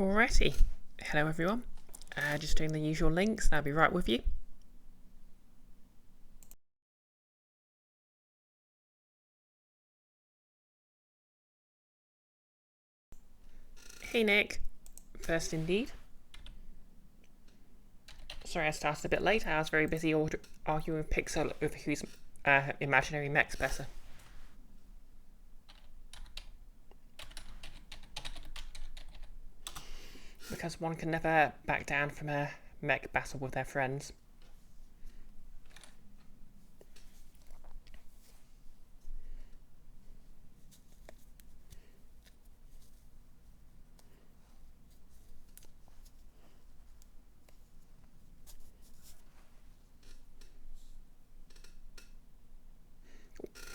Alrighty, hello everyone. Just doing the usual links and I'll be right with you. Hey Nick, first indeed. Sorry I started a bit late, I was very busy arguing with Pixel over whose imaginary mech's better. Because one can never back down from a mech battle with their friends.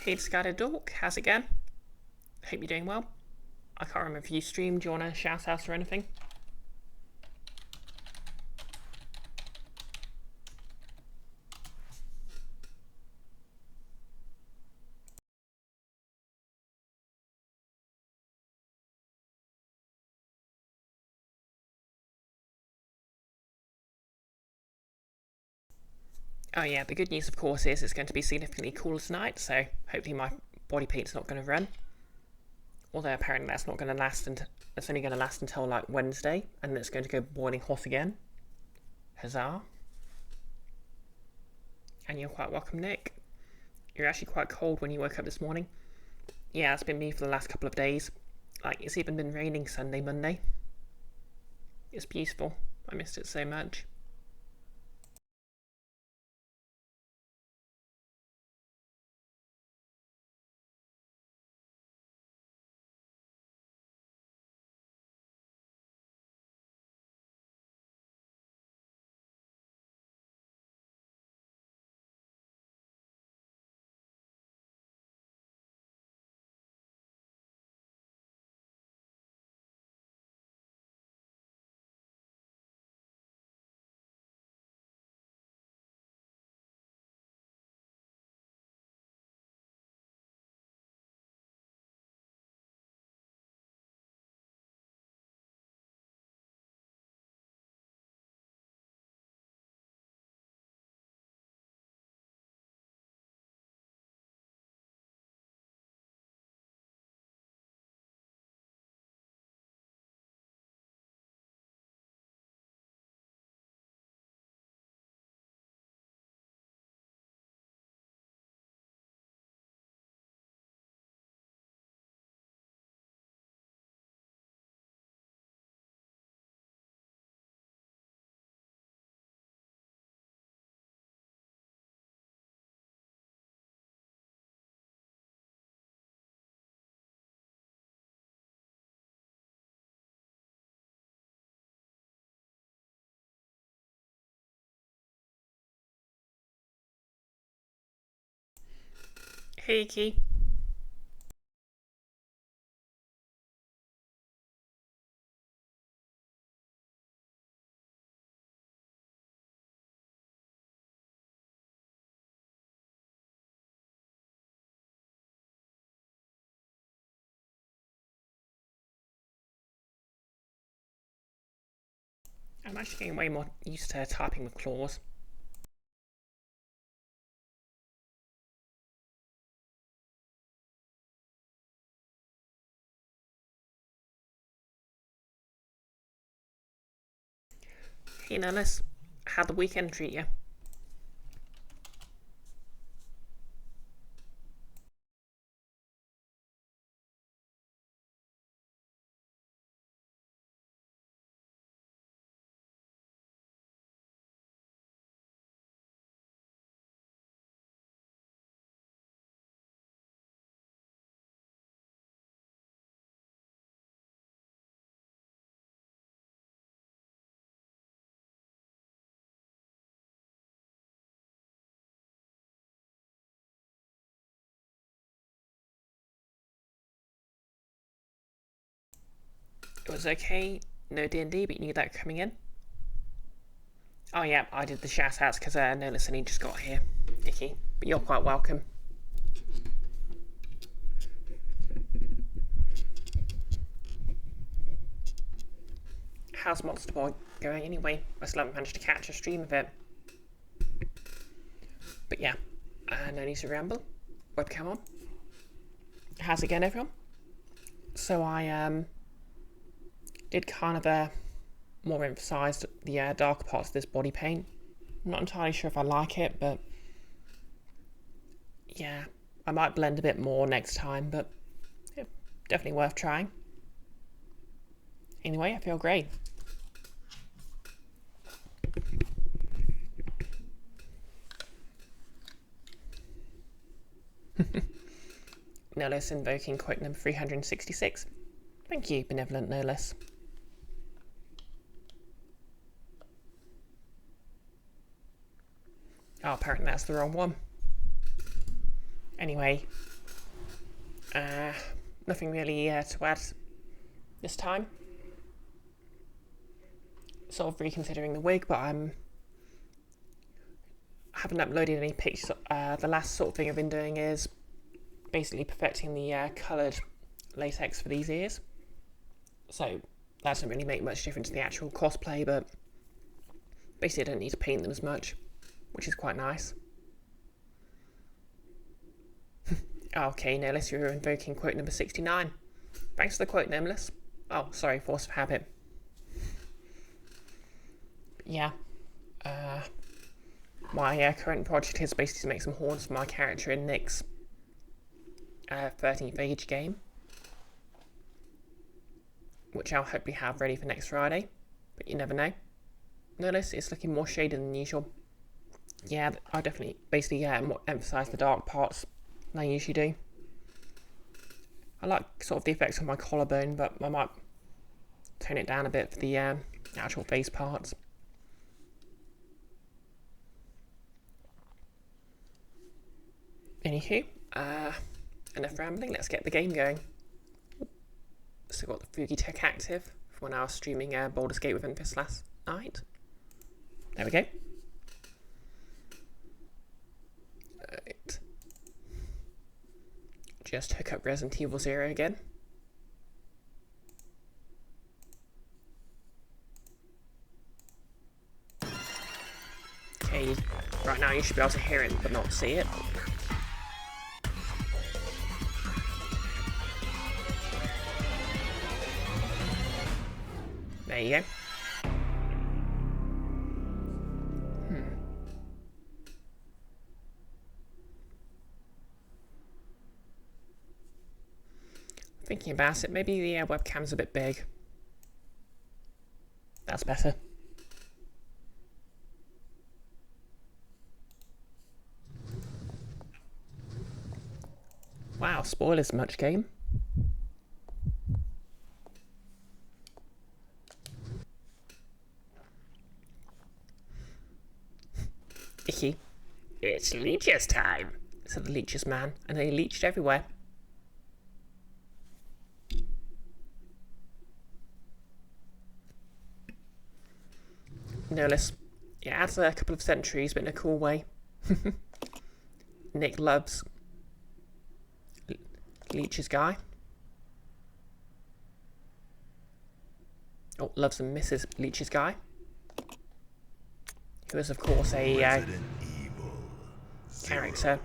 Hey Discarded Dork, how's it going? Hope you're doing well. I can't remember if you streamed, do you want to shout out or anything? Oh yeah, the good news of course is it's going to be significantly cooler tonight, so hopefully my body paint's not going to run. Although apparently that's not going to last, and it's only going to last until like Wednesday, and then it's going to go boiling hot again. Huzzah. And you're quite welcome, Nick. You're actually quite cold when you woke up this morning. Yeah, it's been me for the last couple of days. Like, it's even been raining Sunday, Monday. It's beautiful. I missed it so much. Hey, Key. I'm actually getting way more used to typing with claws. Hey, Nellis. How'd the weekend treat you? It was okay, no D&D, but you knew that coming in. Oh yeah, I did the shout outs because no listening just got here, Icky. But you're quite welcome. how's Monster Boy going anyway? I still haven't managed to catch a stream of it. But yeah, no need to ramble. Webcam on. How's it going, everyone? So I did kind of more emphasised the darker parts of this body paint. I'm not entirely sure if I like it, but yeah, I might blend a bit more next time, but yeah, definitely worth trying. Anyway, I feel great. Nolus invoking quote number 366. Thank you, benevolent Nolus. Oh, apparently that's the wrong one. Anyway, nothing really to add this time. Sort of reconsidering the wig, but I haven't uploaded any pictures. The last sort of thing I've been doing is basically perfecting the coloured latex for these ears. So that doesn't really make much difference to the actual cosplay, but basically I don't need to paint them as much, which is quite nice. Okay, Nimbus, you're invoking quote number 69. Thanks for the quote, Nimbus. Oh, sorry, force of habit. Yeah. My current project is basically to make some horns for my character in Nick's 13th age game, which I'll hopefully have ready for next Friday, but you never know. Notice it's looking more shaded than usual. Yeah, I definitely basically emphasise the dark parts than I usually do. I like sort of the effects on my collarbone, but I might tone it down a bit for the actual face parts. Anywho, enough rambling, let's get the game going. Still got the Fugi Tech active for when I was streaming Baldur's Gate with Infest last night. There we go. Right. Just hook up Resident Evil 0 again. Okay, right now you should be able to hear it but not see it. There you go. Thinking about it, maybe the webcam's a bit big. That's better. Wow, spoilers much, game. Icky. It's leeches time, said the leeches man, and they leeched everywhere. No less. It adds a couple of centuries, but in a cool way. Nick loves Leech's guy. Oh, loves and misses Leech's guy. Who is, of course, a character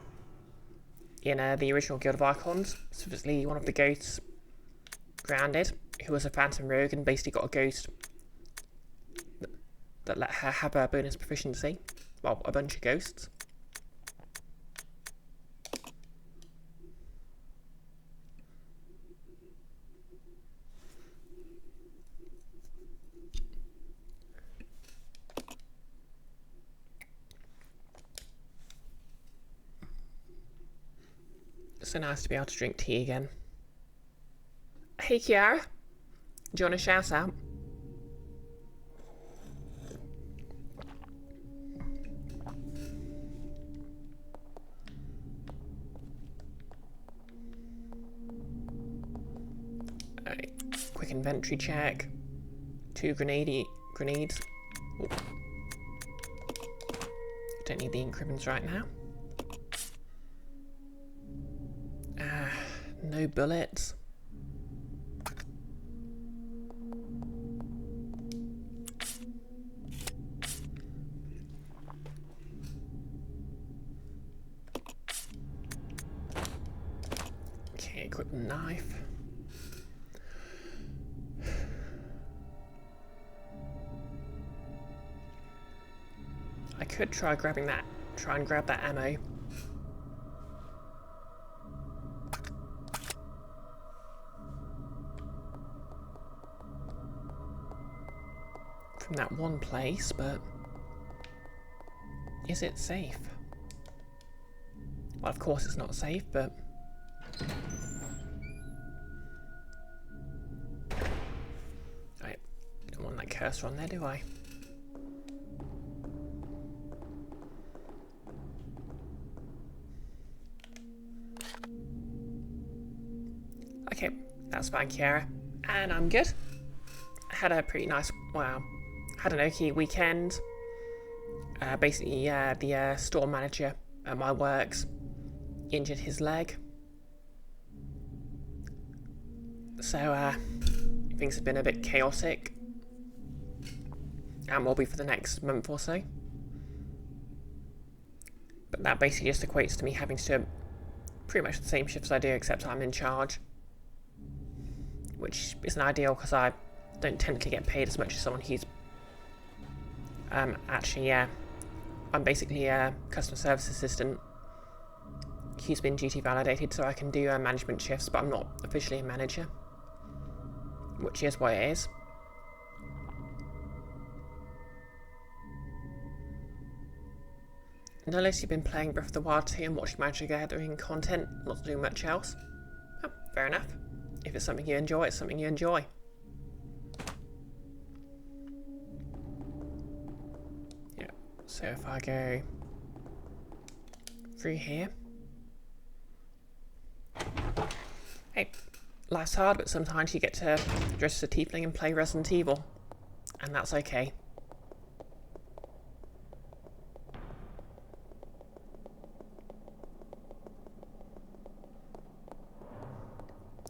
in the original Guild of Archons, specifically one of the ghosts, Grounded, who was a phantom rogue and basically got a ghost that let her have a bonus proficiency. Well, a bunch of ghosts. So nice to be able to drink tea again. Hey Kiara, do you want a shout out? Alright, quick inventory check. 2 grenades. Ooh. Don't need the ink ribbons right now. No bullets. Knife. I could try grabbing that. Try and grab that ammo. From that one place, but is it safe? Well, of course it's not safe, but I don't want that cursor on there, do I? Okay, that's fine, Kiara. And I'm good. I had a pretty nice, had an okay weekend. Basically, the store manager at my works injured his leg. So, things have been a bit chaotic. And will be for the next month or so. But that basically just equates to me having to do pretty much the same shifts I do, except I'm in charge. Which isn't ideal because I don't technically get paid as much as someone who's I'm basically a customer service assistant who's been duty validated, so I can do management shifts, but I'm not officially a manager, which is what it is. And unless you've been playing Breath of the Wild 2 and watching Magic Gathering content, not doing much else, oh, fair enough. If it's something you enjoy, it's something you enjoy. Yeah, so if I go through here. Hey, life's hard, but sometimes you get to dress as a tiefling and play Resident Evil. And that's okay.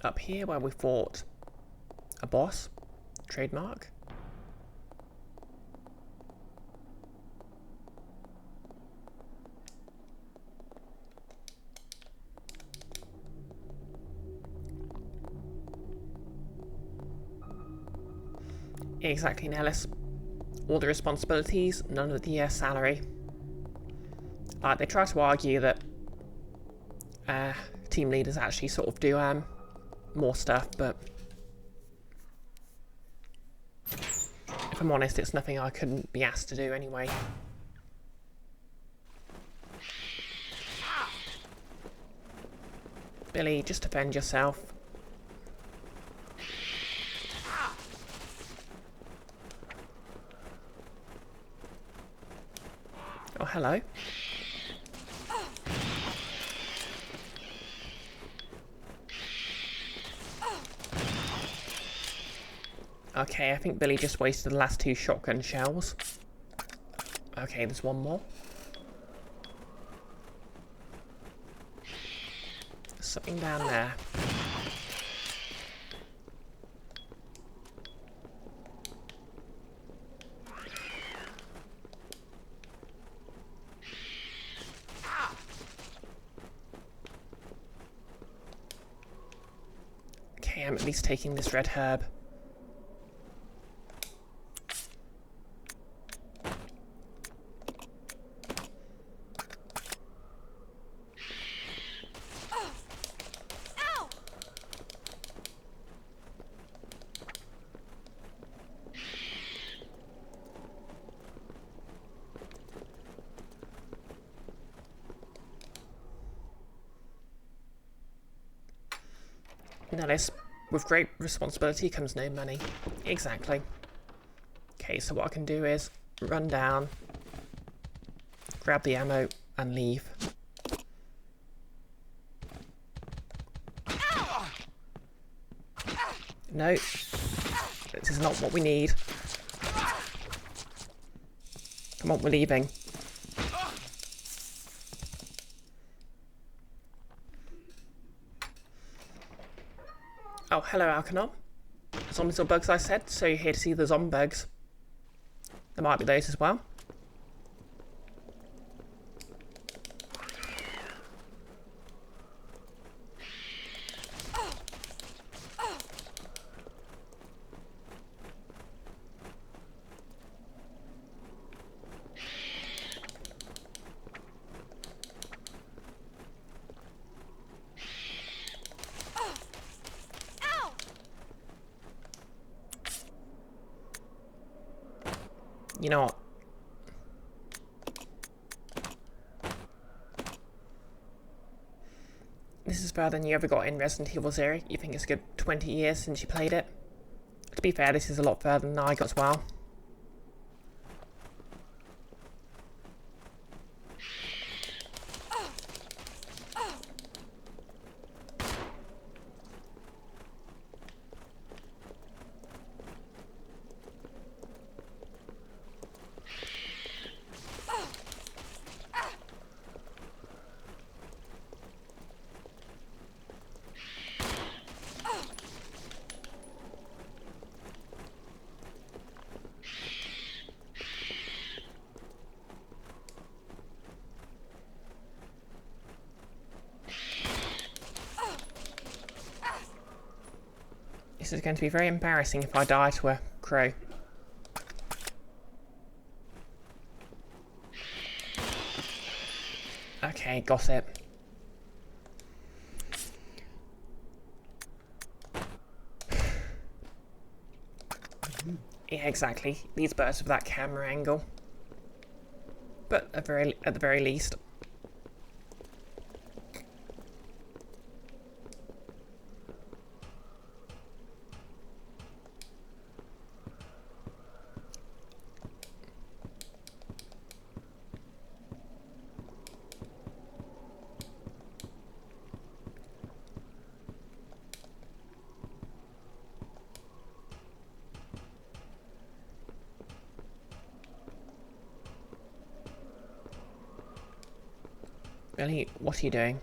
Up here where we fought a boss, trademark. Exactly, Nellis. All the responsibilities, none of the salary. They try to argue that team leaders actually sort of do more stuff, but if I'm honest, it's nothing I couldn't be asked to do anyway. Billy, just defend yourself. Oh, hello. Okay, I think Billy just wasted the last 2 shotgun shells. Okay, there's one more. There's something down there. Okay, I'm at least taking this red herb. Nellis, with great responsibility comes no money. Exactly. Okay, so what I can do is run down, grab the ammo, and leave. No, this is not what we need. Come on, we're leaving. Oh, hello, Alkanon. Zombies or bugs, I said, so you're here to see the zombugs. There might be those as well. You know what? This is further than you ever got in Resident Evil 0. You think it's a good 20 years since you played it? To be fair, this is a lot further than I got as well. This is going to be very embarrassing if I die to a crow. Okay, got it. Yeah, exactly. These birds have that camera angle. But at the very least. Billy, what are you doing?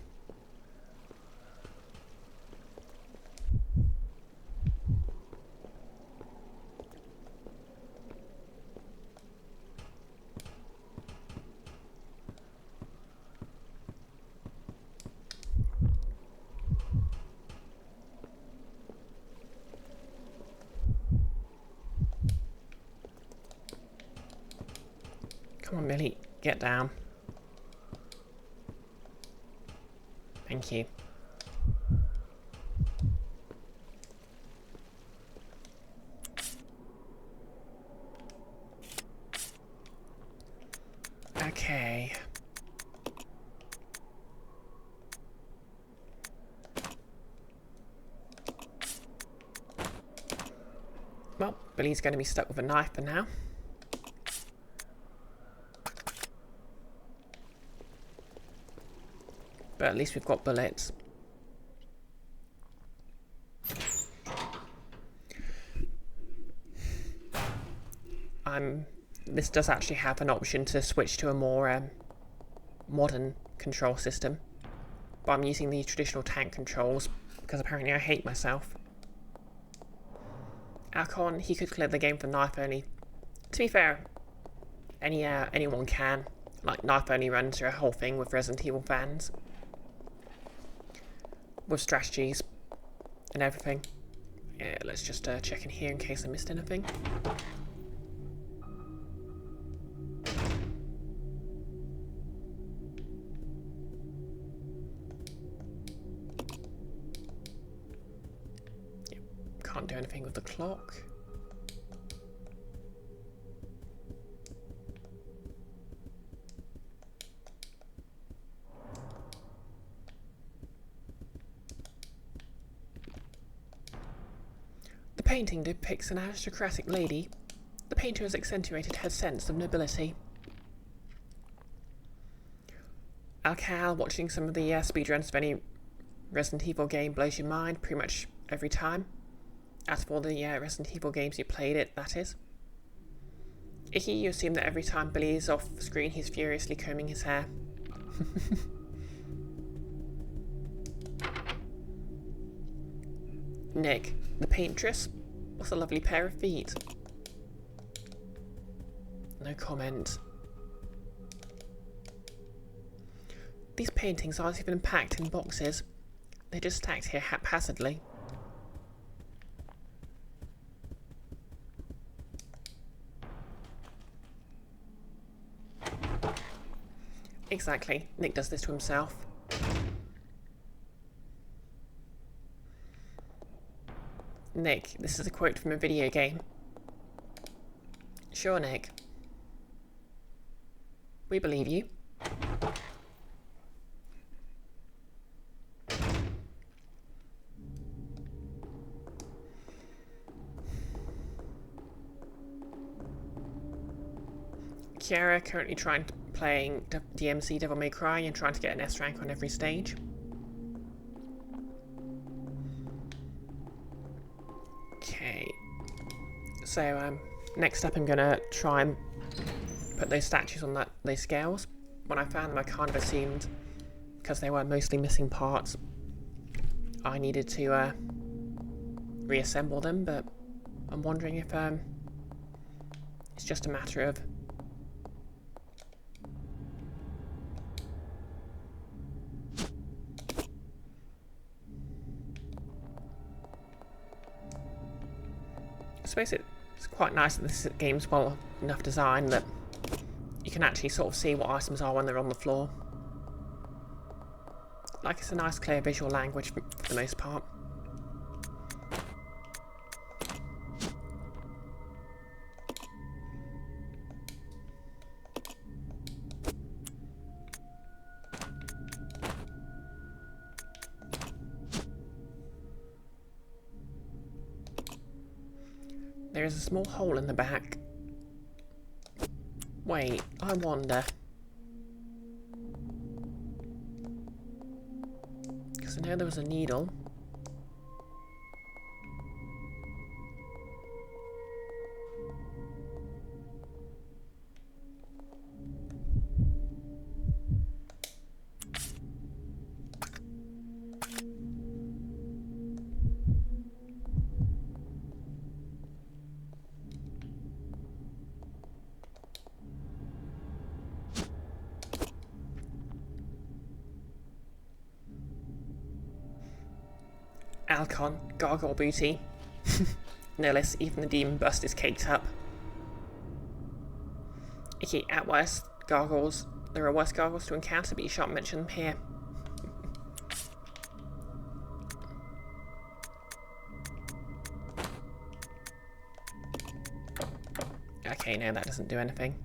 Come on, Billy, get down. Thank you. Okay. Well, Billy's going to be stuck with a knife for now. But at least we've got bullets. This does actually have an option to switch to a more modern control system. But I'm using these traditional tank controls because apparently I hate myself. Alcon, he could clear the game for knife only. To be fair, anyone can. Like, knife only runs are a whole thing with Resident Evil fans. With strategies and everything. Yeah, let's just check in here in case I missed anything. Yep, can't do anything with the clock. The painting depicts an aristocratic lady. The painter has accentuated her sense of nobility. Alcal, watching some of the speedruns of any Resident Evil game blows your mind pretty much every time. As for the Resident Evil games you played it, that is. Icky, you assume that every time Billy is off screen he's furiously combing his hair. Nick, the paintress? What a lovely pair of feet. No comment. These paintings aren't even packed in boxes. They're just stacked here haphazardly. Exactly. Nick does this to himself. Nick, this is a quote from a video game. Sure, Nick. We believe you. Kiara currently playing DMC Devil May Cry and trying to get an S rank on every stage. Okay. So next up I'm gonna try and put those statues on those scales. When I found them I kind of assumed, because they were mostly missing parts, I needed to reassemble them, but I'm wondering if it's just a matter of I suppose it's quite nice that this game's well enough designed that you can actually sort of see what items are when they're on the floor. Like, it's a nice clear visual language for the most part. There is a small hole in the back. Wait, I wonder. Because I know there was a needle. Alcon, gargoyle booty. No less, even the demon bust is caked up. Okay, at worst, gargoyles. There are worse gargoyles to encounter, but you shan't mention them here. Okay, no, that doesn't do anything.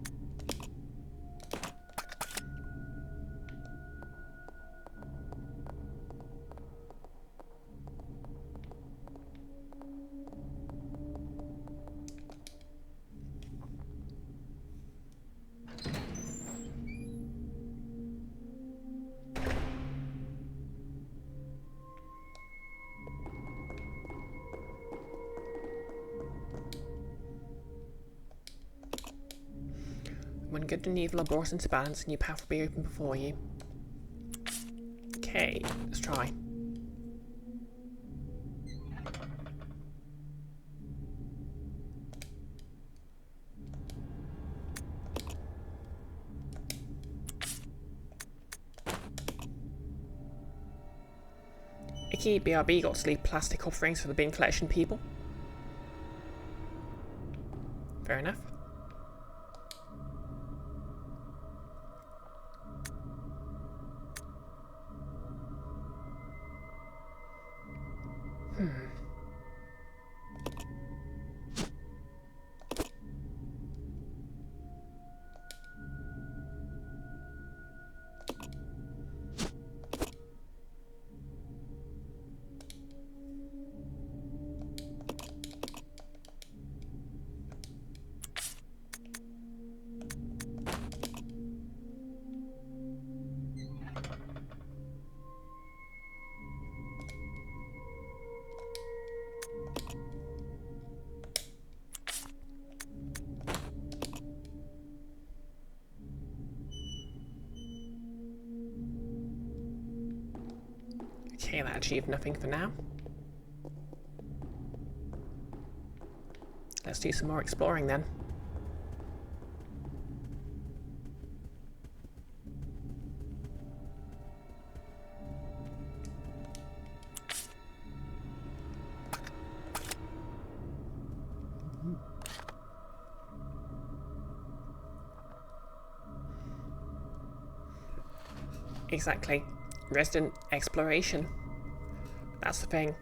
When good and evil are brought into balance, a new path will be open before you. Okay, let's try. Icky, BRB got to leave plastic offerings for the bin collection people. Fair enough. Okay, that achieved nothing for now. Let's do some more exploring then. Exactly. Resident exploration. That's the thing.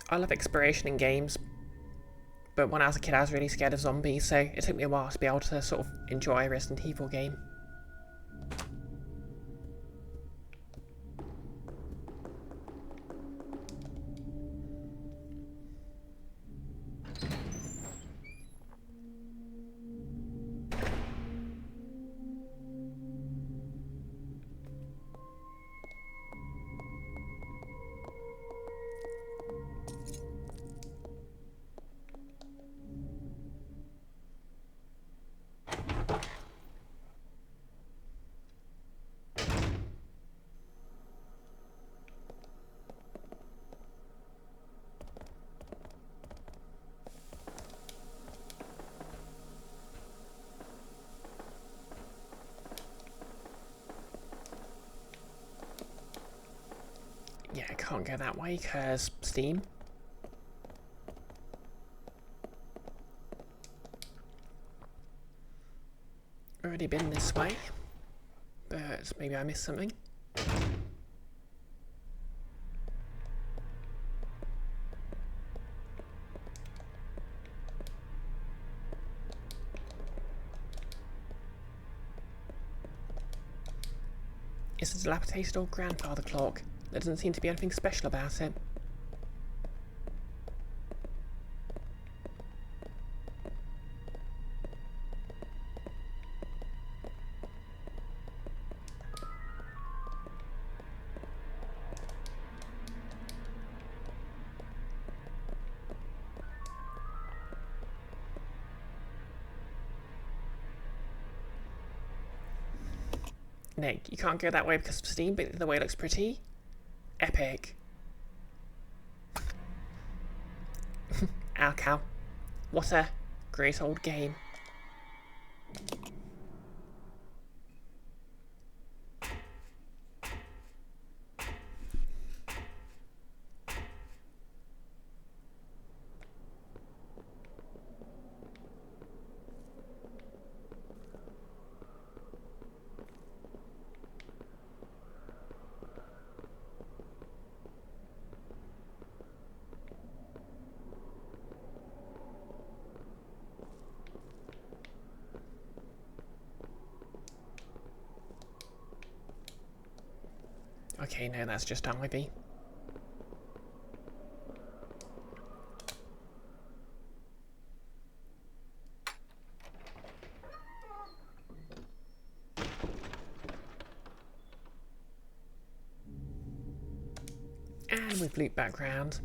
I love exploration in games, but when I was a kid I was really scared of zombies, so it took me a while to be able to sort of enjoy a Resident Evil game. Can't go that way because Steam. Already been this way, but maybe I missed something. It's a dilapidated old grandfather clock. There doesn't seem to be anything special about it. Nick, you can't go that way because of Steam, but the way looks pretty epic. Ow cow. What a great old game. Okay, no, that's just Ivy. And with loop background.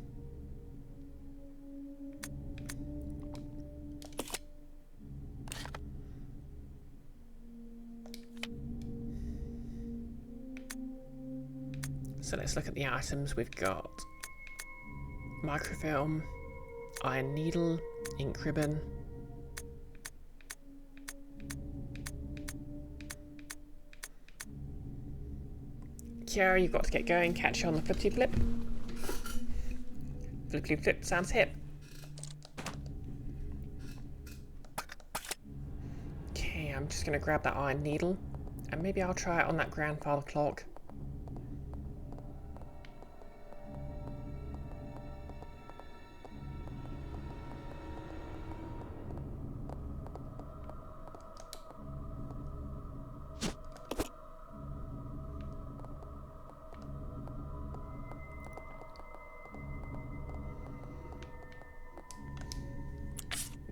So let's look at the items. We've got microfilm, iron needle, ink ribbon, Kiara, you've got to get going. Catch you on the flippity flip. Flippity flip sounds hip. Okay, I'm just going to grab that iron needle and maybe I'll try it on that grandfather clock.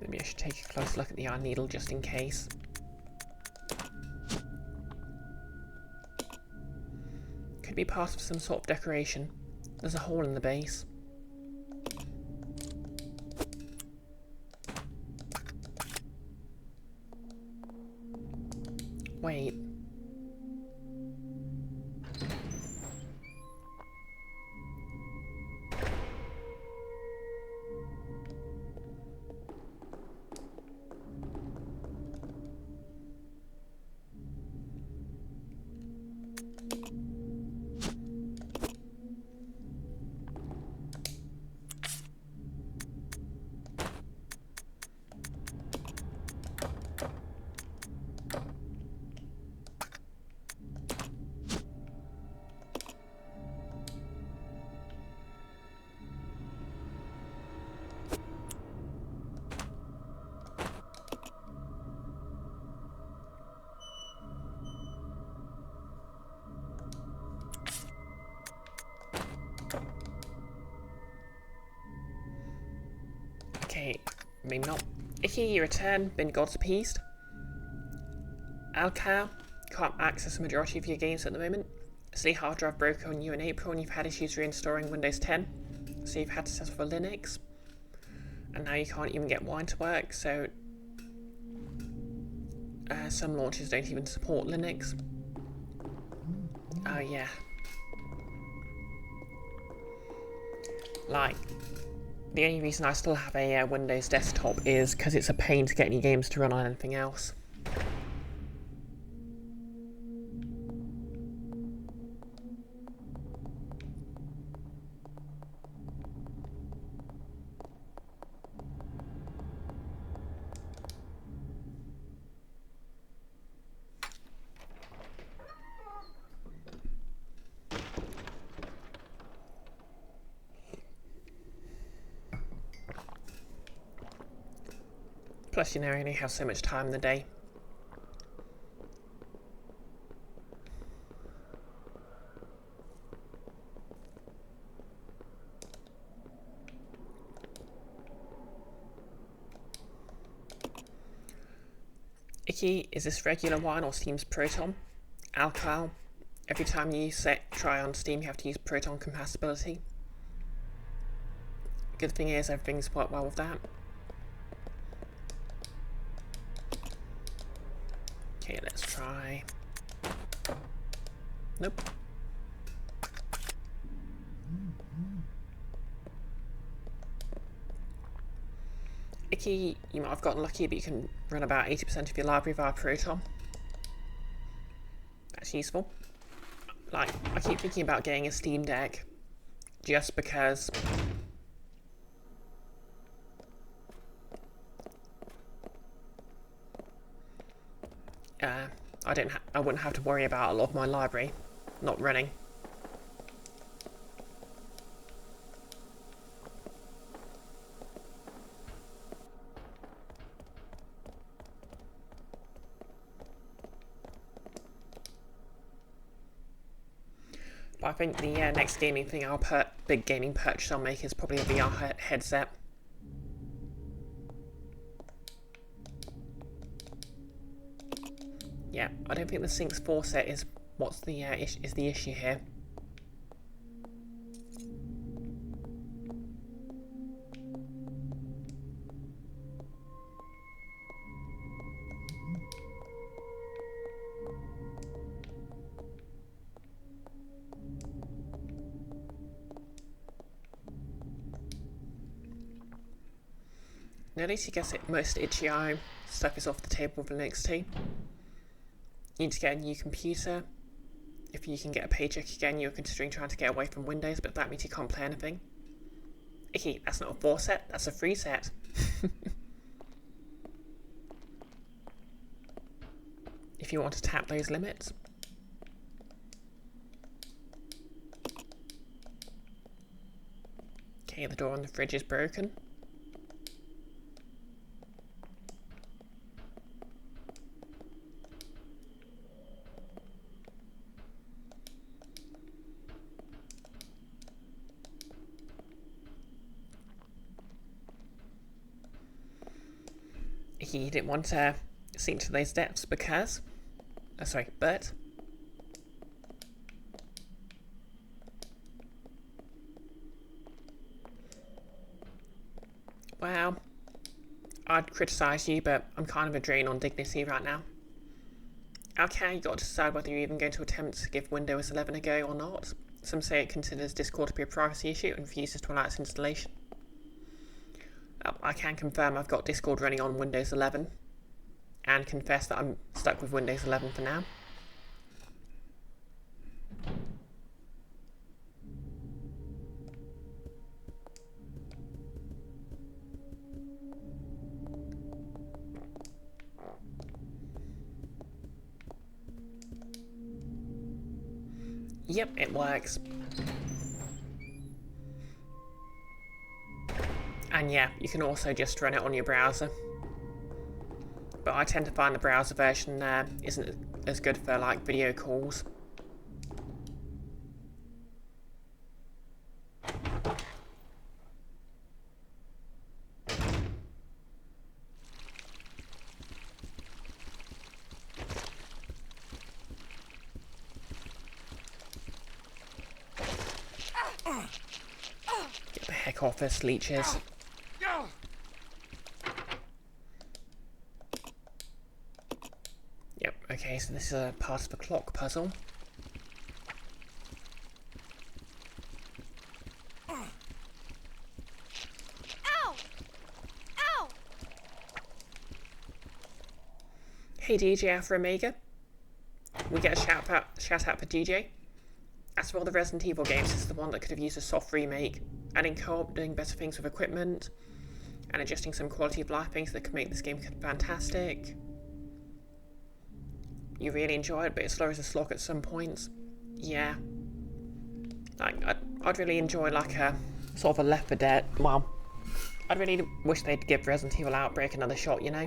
Maybe I should take a close look at the iron needle just in case. Could be part of some sort of decoration. There's a hole in the base. Wait. Okay, maybe not. Icky, you return, been God's appeased. Alcar, can't access a majority of your games at the moment. See, hard drive broke on you in April and you've had issues reinstalling Windows 10. So you've had to settle for Linux. And now you can't even get Wine to work, so some launchers don't even support Linux. Oh yeah. Like, the only reason I still have a Windows desktop is because it's a pain to get any games to run on anything else. Plus, you know, I only have so much time in the day. Icky, is this regular wine or Steam's Proton? Alcohol. Every time you try on Steam, you have to use Proton compatibility. Good thing is, everything's worked well with that. Okay, let's try. Nope. Icky, you might have gotten lucky, but you can run about 80% of your library via Proton. That's useful. Like, I keep thinking about getting a Steam Deck just because I wouldn't have to worry about a lot of my library not running. But I think the next gaming thing big gaming purchase I'll make is probably a VR headset. Yeah, I don't think the Sync's 4 set is what's the is the issue here. Now at least you get it, most itchy.io stuff is off the table with Linux too. You need to get a new computer. If you can get a paycheck again, you're considering trying to get away from Windows, but that means you can't play anything. Icky, that's not a 4 set, that's a 3 set. If you want to tap those limits. Okay, the door on the fridge is broken. He didn't want to sink to those depths because... but... Well, I'd criticise you, but I'm kind of a drain on dignity right now. Okay, you got to decide whether you're even going to attempt to give Windows 11 a go or not. Some say it considers Discord to be a privacy issue and refuses to allow its installation. I can confirm I've got Discord running on Windows 11 and confess that I'm stuck with Windows 11 for now. Yep, it works. And yeah, you can also just run it on your browser. But I tend to find the browser version isn't as good for like video calls. Get the heck off us, leeches. Yep, okay, so this is a part of a clock puzzle. Ow! Ow! Hey DJ Alpha Omega. We get a shout out for DJ. As for all the Resident Evil games, this is the one that could have used a soft remake, adding co-op, doing better things with equipment, and adjusting some quality of life things that could make this game fantastic. You really enjoy it, but it's slow as a slog at some points. Yeah. Like, I'd really enjoy like a sort of a Left 4 Dead, well, I'd really wish they'd give Resident Evil Outbreak another shot, you know?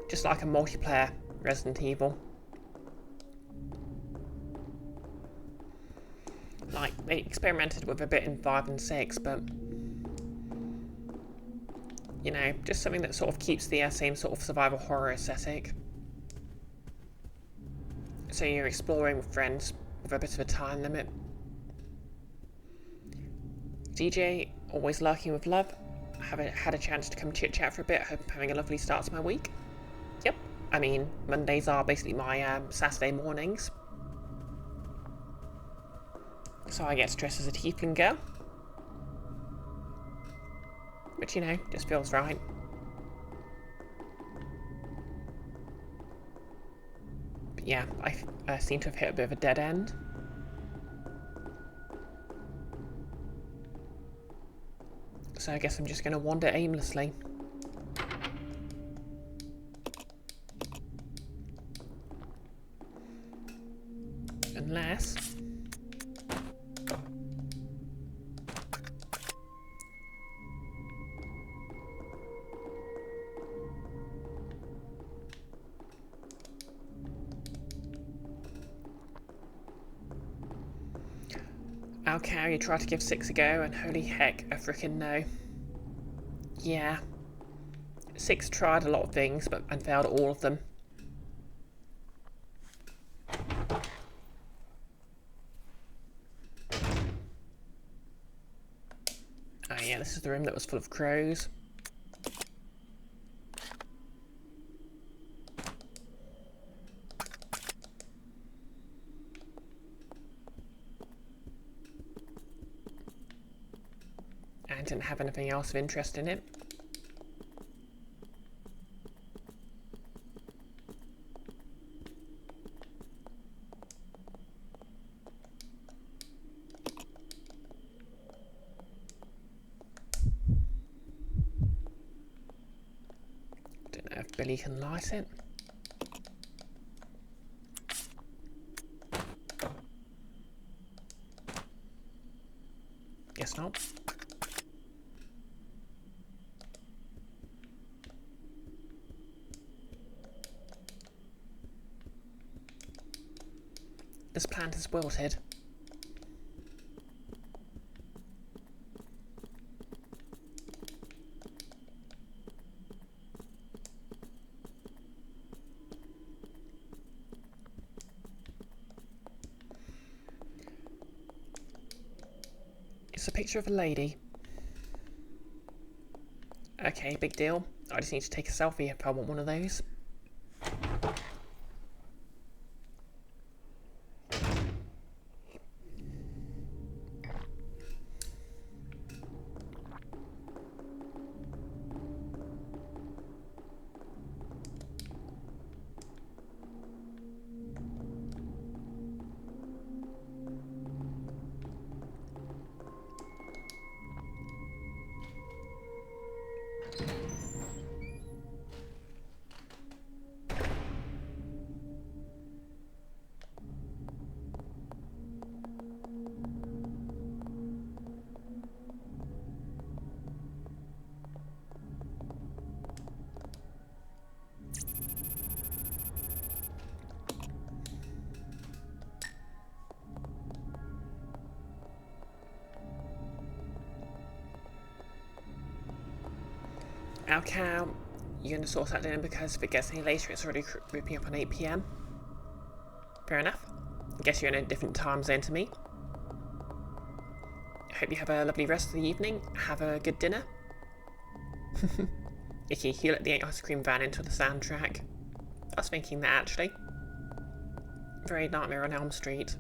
Just like a multiplayer Resident Evil. Like, they experimented with a bit in 5 and 6, but... you know, just something that sort of keeps the same sort of survival horror aesthetic. So you're exploring with friends with a bit of a time limit. DJ, always lurking with love. Haven't had a chance to come chit chat for a bit. Hope I'm having a lovely start to my week. Yep, I mean, Mondays are basically my Saturday mornings. So I get dressed as a tiefling girl. Which, you know, just feels right. But yeah, I seem to have hit a bit of a dead end. So I guess I'm just going to wander aimlessly. Unless... okay, you tried to give 6 a go, and holy heck, a frickin' no. Yeah. 6 tried a lot of things, and failed at all of them. Oh yeah, this is the room that was full of crows. And didn't have anything else of interest in it. Don't know if Billy can light it. Guess not. This plant is wilted. It's a picture of a lady. Okay, big deal. I just need to take a selfie if I want one of those. Okay, you're going to sort that in because if it gets any later, it's already creeping up on 8 PM. Fair enough. I guess you're in a different time zone to me. I hope you have a lovely rest of the evening. Have a good dinner. Icky, you let the ice cream van into the soundtrack. I was thinking that actually. Very Nightmare on Elm Street.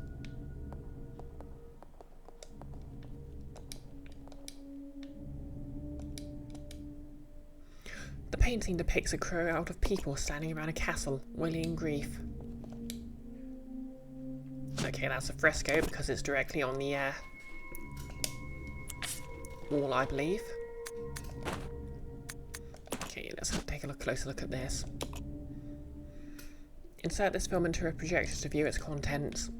The painting depicts a crowd of people standing around a castle, wailing in grief. Okay, that's a fresco because it's directly on the wall, I believe. Okay, let's take a closer look at this. Insert this film into a projector to view its contents.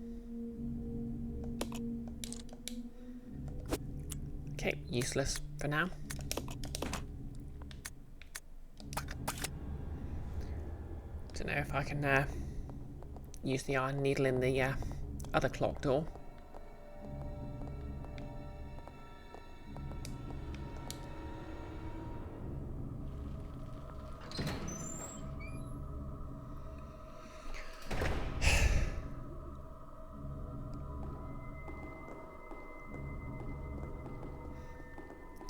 Okay, useless for now. Don't know if I can use the iron needle in the other clock door.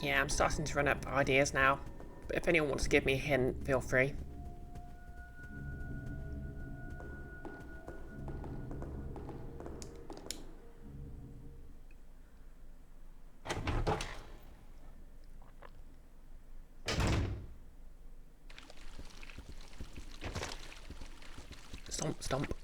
Yeah, I'm starting to run up ideas now, but if anyone wants to give me a hint, feel free. Stomp, stomp.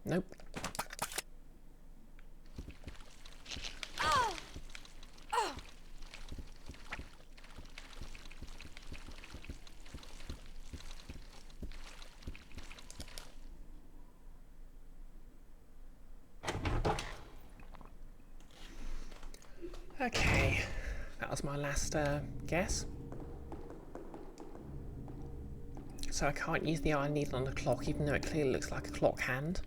Nope. Oh! Oh! Okay, that was my last guess. So I can't use the iron needle on the clock, even though it clearly looks like a clock hand.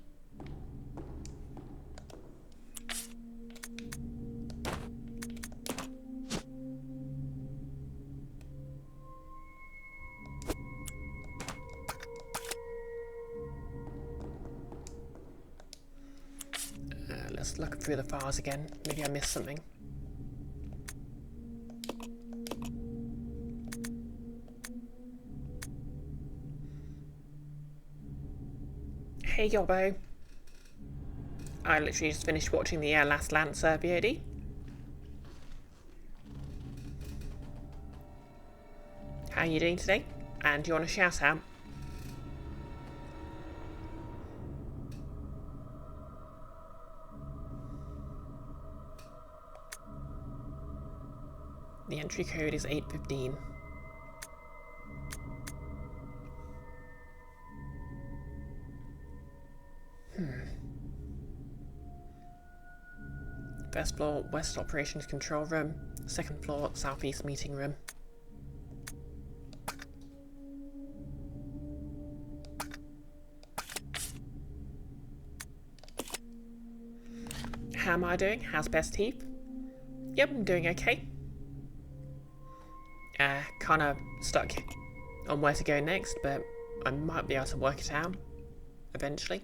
Let's look through the files again. Maybe I missed something. Hey Yobbo. I literally just finished watching the Last Lancer VOD. How are you doing today? And do you want a shout out? The entry code is 815. First floor, West Operations Control Room. Second floor, Southeast Meeting Room. How am I doing? How's Best Teeth? Yep, I'm doing okay. Kinda stuck on where to go next, but I might be able to work it out eventually.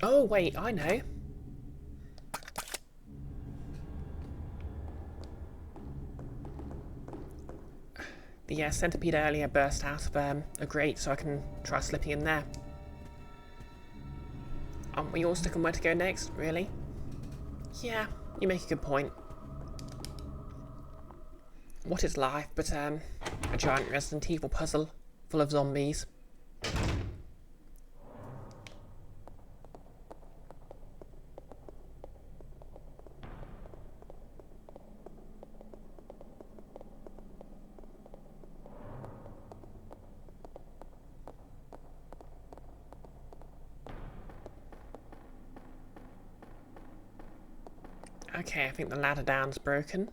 Oh wait, I know. The centipede earlier burst out of a grate, so I can try slipping in there. Aren't we all stuck on where to go next, really? Yeah, you make a good point. What is life but a giant Resident Evil puzzle full of zombies? Okay, I think the ladder down's broken.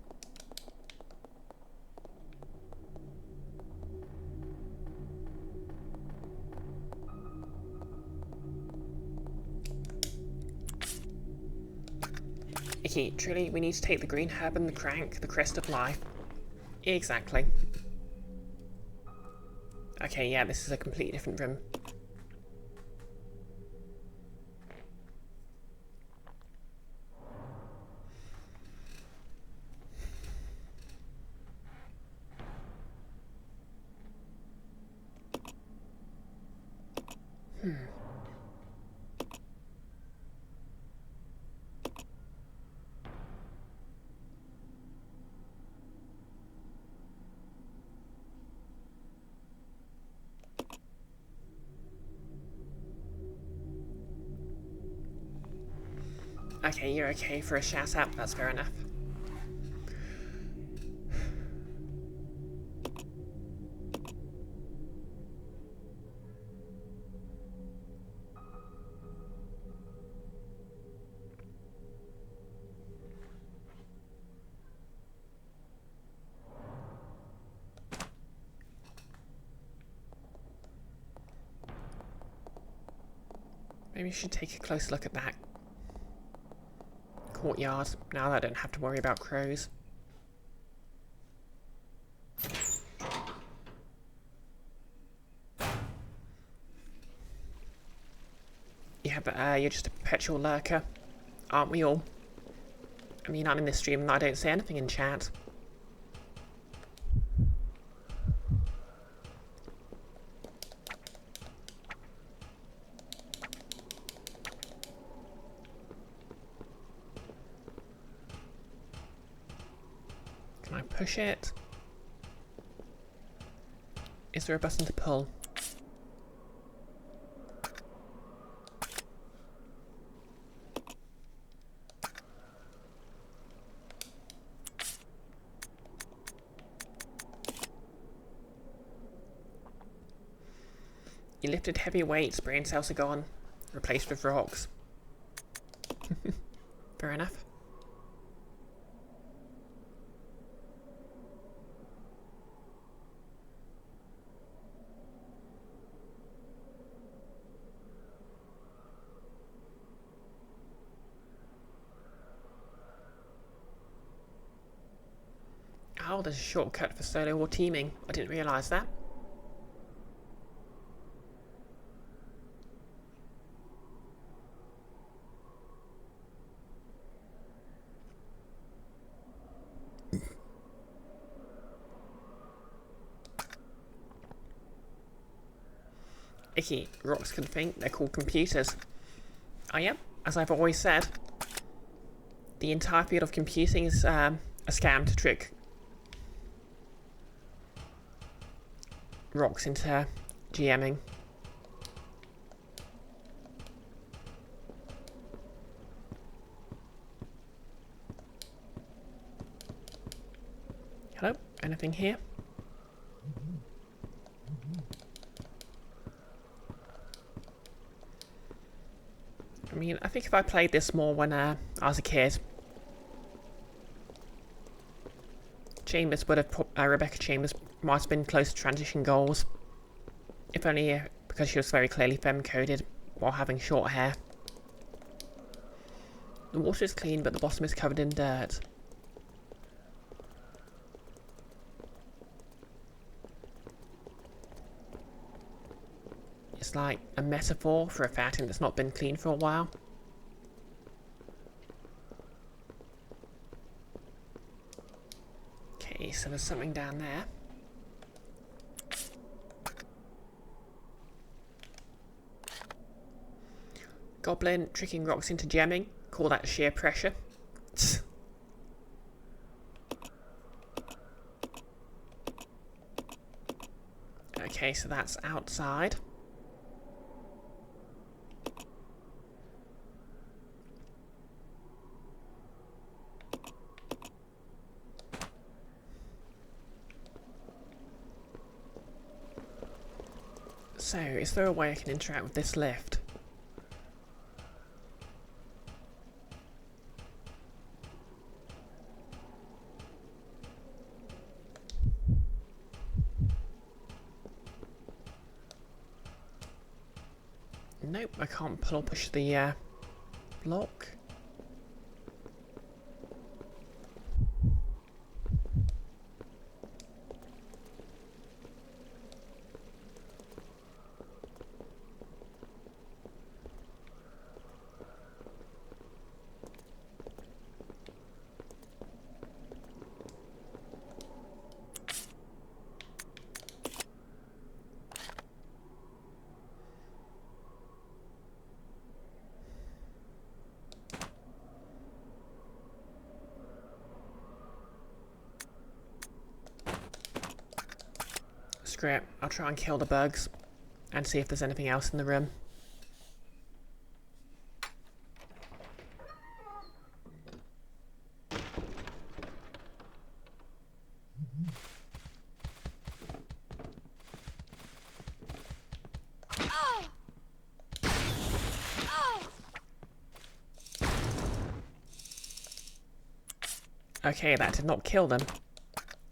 Okay, truly, we need to take the green herb and the crank, the crest of life. Exactly. Okay, yeah, this is a completely different room. Okay, you're okay for a shout out, that's fair enough. Maybe I should take a closer look at that courtyard, now that I don't have to worry about crows. Yeah, but you're just a perpetual lurker, aren't we all? I mean, I'm in this stream and I don't say anything in chat. Can I push it? Is there a button to pull? You lifted heavy weights, brain cells are gone. Replaced with rocks. Fair enough. Oh, there's a shortcut for solo or teaming. I didn't realise that. Icky, rocks can think, they're called computers. Oh yeah, as I've always said, the entire field of computing is a scam to trick rocks into GMing. Hello, anything here? I mean, I think if I played this more when I was a kid, Chambers would have Rebecca Chambers might have been close to transition goals. If only because she was very clearly femme-coded while having short hair. The water is clean, but the bottom is covered in dirt. It's like a metaphor for a fountain that's not been cleaned for a while. Okay, so there's something down there. Goblin tricking rocks into gemming. Call that sheer pressure. Okay, so that's outside. So, is there a way I can interact with this lift? Nope, I can't pull or push the block. Screw it, I'll try and kill the bugs and see if there's anything else in the room. Okay, that did not kill them.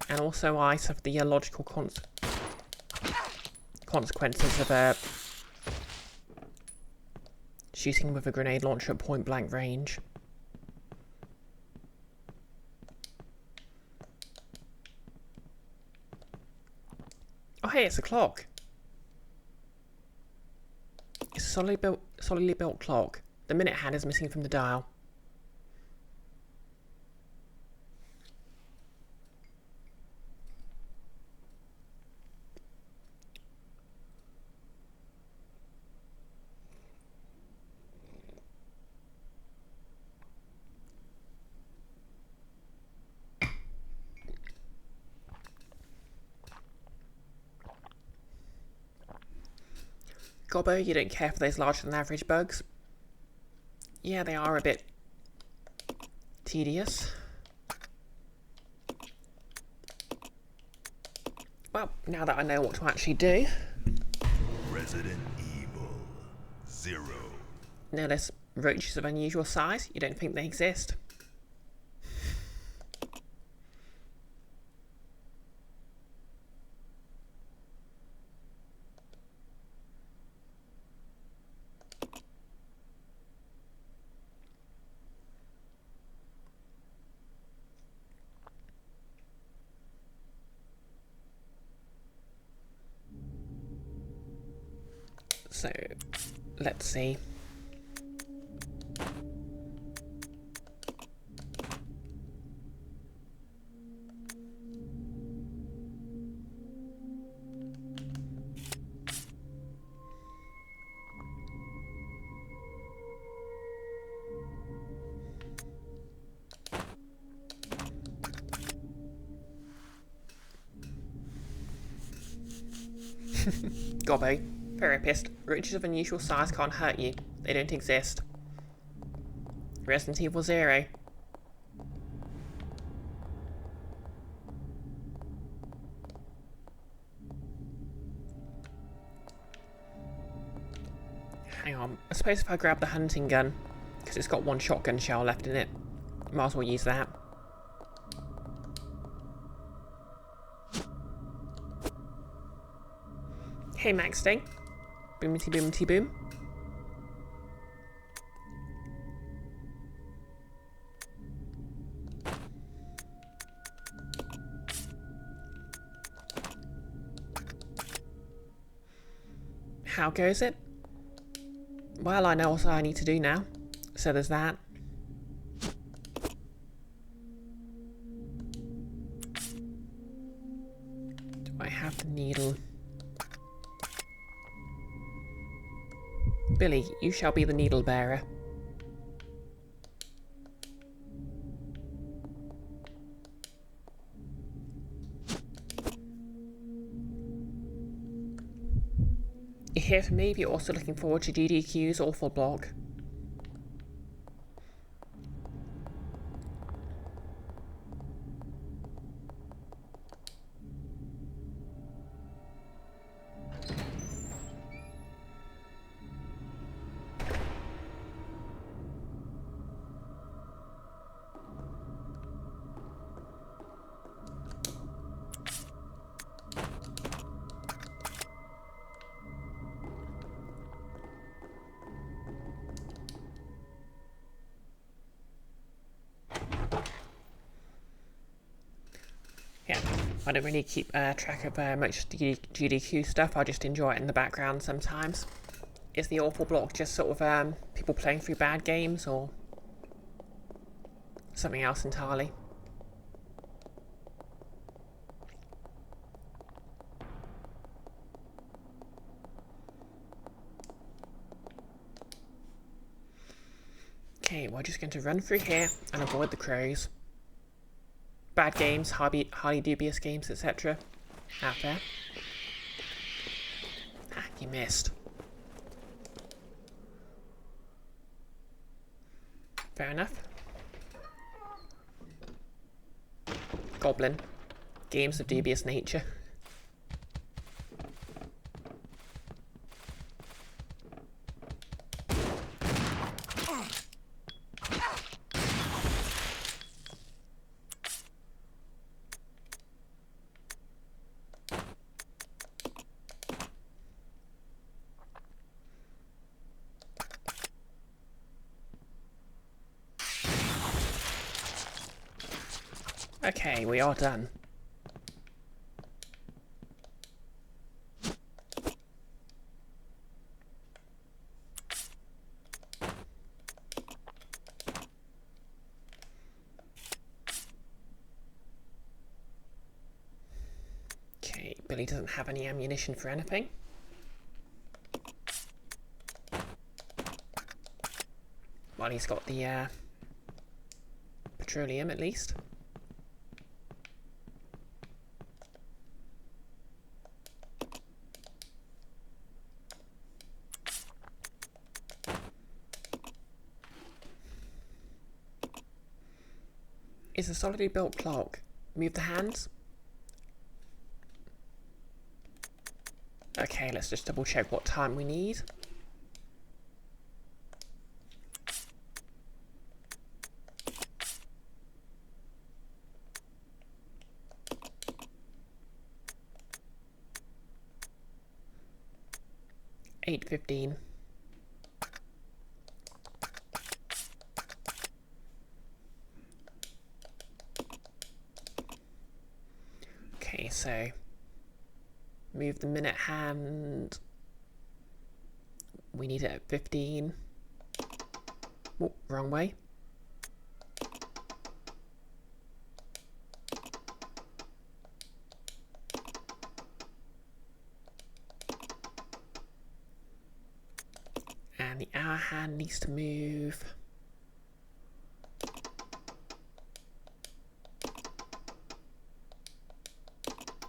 And also I suffered the logical consequences of shooting with a grenade launcher at point blank range. Oh hey, it's a clock. It's a solidly built clock. The minute hand is missing from the dial. Gobbo, you don't care for those larger than average bugs? Yeah, they are a bit tedious. Well, now that I know what to actually do. Resident Evil 0. Notice roaches of unusual size. You don't think they exist. So, let's see. Gobbo, therapist, roaches of unusual size can't hurt you. They don't exist. Resident Evil 0. Hang on, I suppose if I grab the hunting gun, because it's got one shotgun shell left in it, might as well use that. Hey Maxting. Boomity boomity boom. How goes it? Well, I know what I need to do now. So there's that. Do I have the needle? Billy, you shall be the needle bearer. You hear from me, but you're also looking forward to GDQ's awful blog. Yeah, I don't really keep track of much GDQ stuff. I just enjoy it in the background sometimes. Is the awful block just sort of people playing through bad games or something else entirely? Okay, we're just going to run through here and avoid the crows. Bad games, highly dubious games, etc. Out there. Ah, you missed. Fair enough. Goblin. Games of dubious nature. Okay, we are done. Okay, Billy doesn't have any ammunition for anything. Well, he's got the petroleum at least. Is a solidly built clock. Move the hands. Okay, let's just double check what time we need. $8:15. Okay, so move the minute hand. We need it at 15. Oh, wrong way. And the hour hand needs to move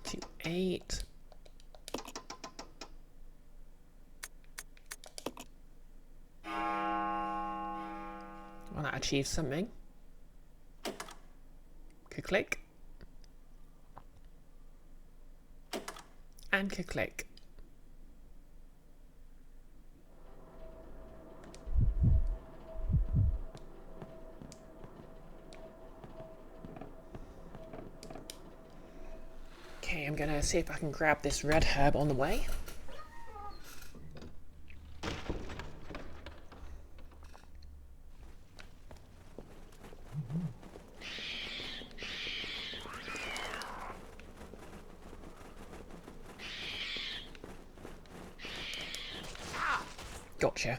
to 8. Well, that achieves something. Click. And click. Okay, I'm gonna see if I can grab this red herb on the way. Gotcha.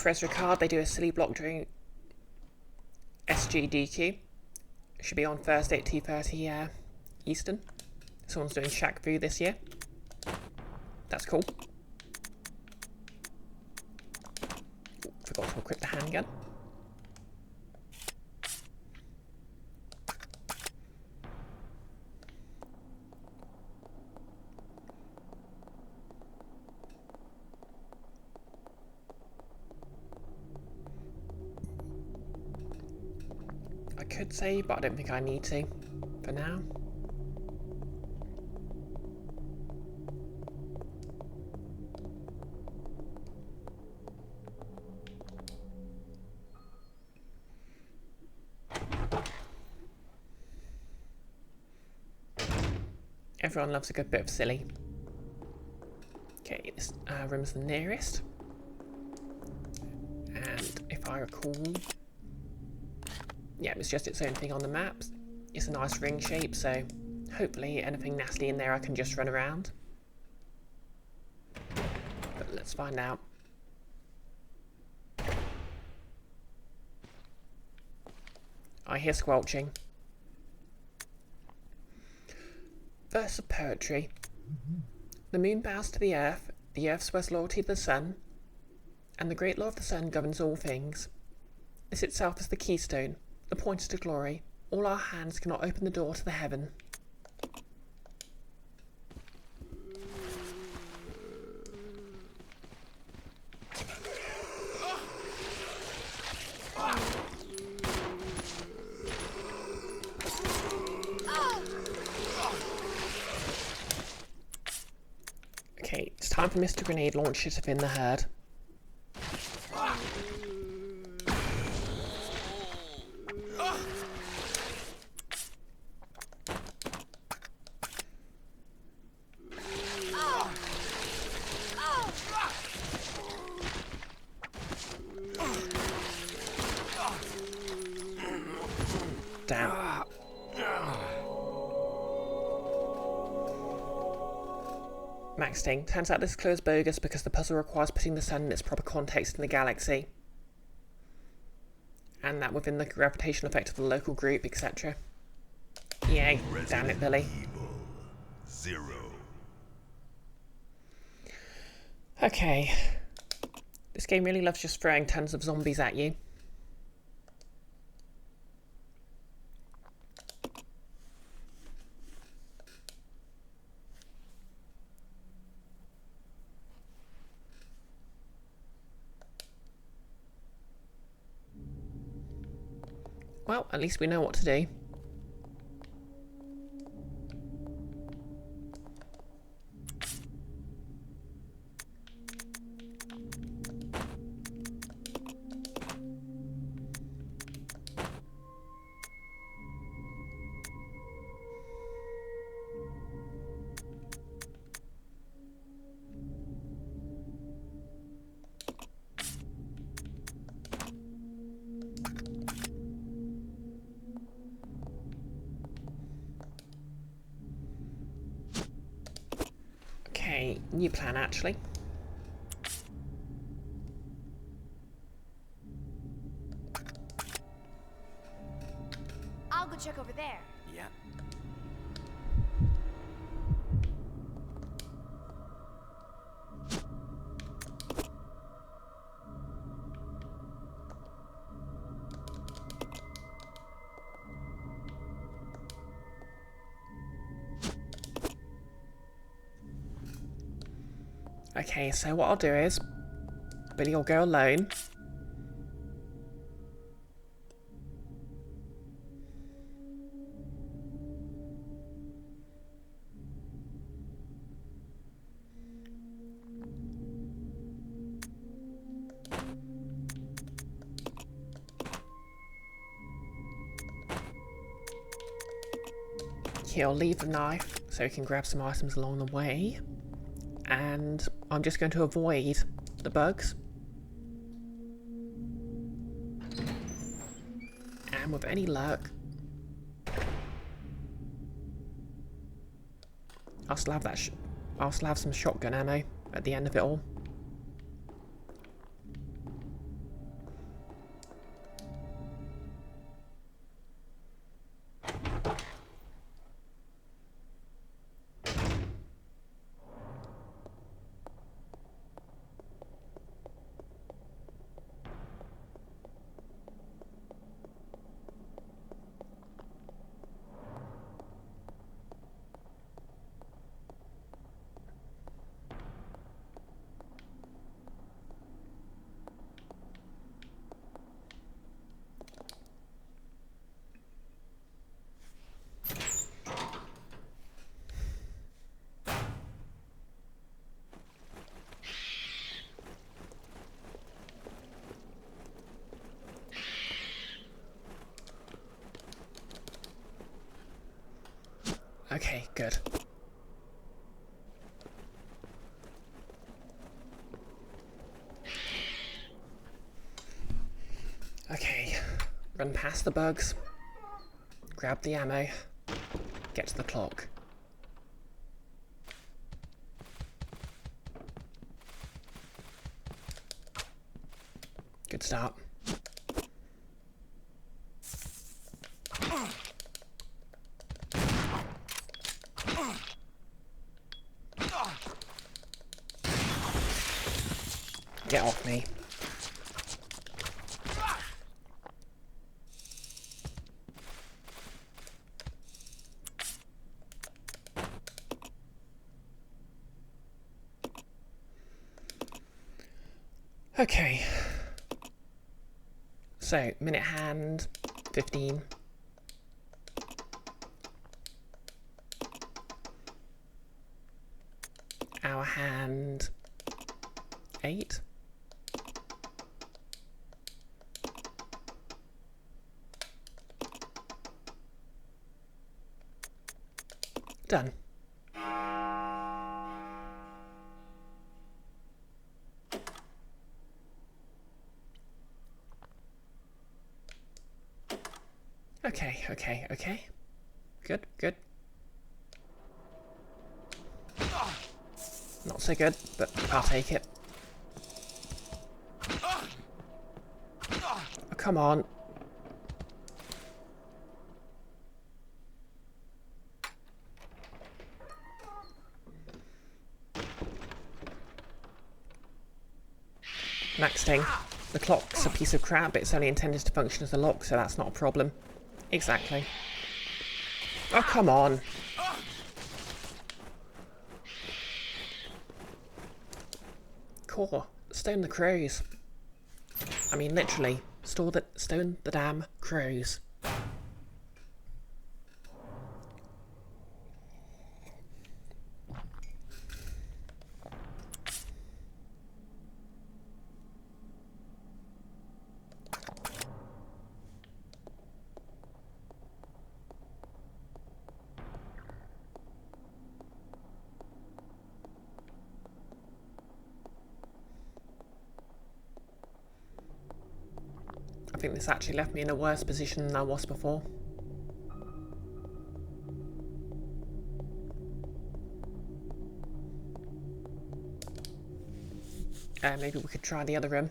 Press record, they do a silly block during SGDQ. Should be on Thursday at 2:30 Eastern. Someone's doing Shack Fu this year. That's cool. Forgot to equip the handgun. I could save, but I don't think I need to for now. Everyone loves a good bit of silly. Okay, this room's the nearest. And if I recall, yeah, it's just its own thing on the map. It's a nice ring shape, so hopefully anything nasty in there I can just run around. But let's find out. I hear squelching. Verse of poetry. The moon bows to the earth swears loyalty to the sun, and the great law of the sun governs all things. This itself is the keystone, the pointer to glory. All our hands cannot open the door to the heaven. Okay, it's time for Mr. Grenade Launcher to fin the herd. Maxting. Turns out this clue is bogus because the puzzle requires putting the sun in its proper context in the galaxy. And that within the gravitational effect of the local group, etc. Yay, damn it, Billy. Evil 0. Okay. This game really loves just throwing tons of zombies at you. Well, at least we know what to do. Okay, new plan actually. I'll go check over there. Yeah. Okay, so what I'll do is, Billy will go alone. He'll leave the knife so he can grab some items along the way. And I'm just going to avoid the bugs. And with any luck, I'll still have that. I'll still have some shotgun ammo at the end of it all. Okay, good. Okay, run past the bugs, grab the ammo, get to the clock. Good start. Get off me. Okay. So, minute hand, 15. Hour hand, 8. Done. Okay. Good. Not so good, but I'll take it. Oh, come on. Next thing. The clock's a piece of crap, but it's only intended to function as a lock, so that's not a problem. Exactly. Oh, come on. Core. Stone the crows. I mean, literally. Stone the damn crows. I think this actually left me in a worse position than I was before. Maybe we could try the other room.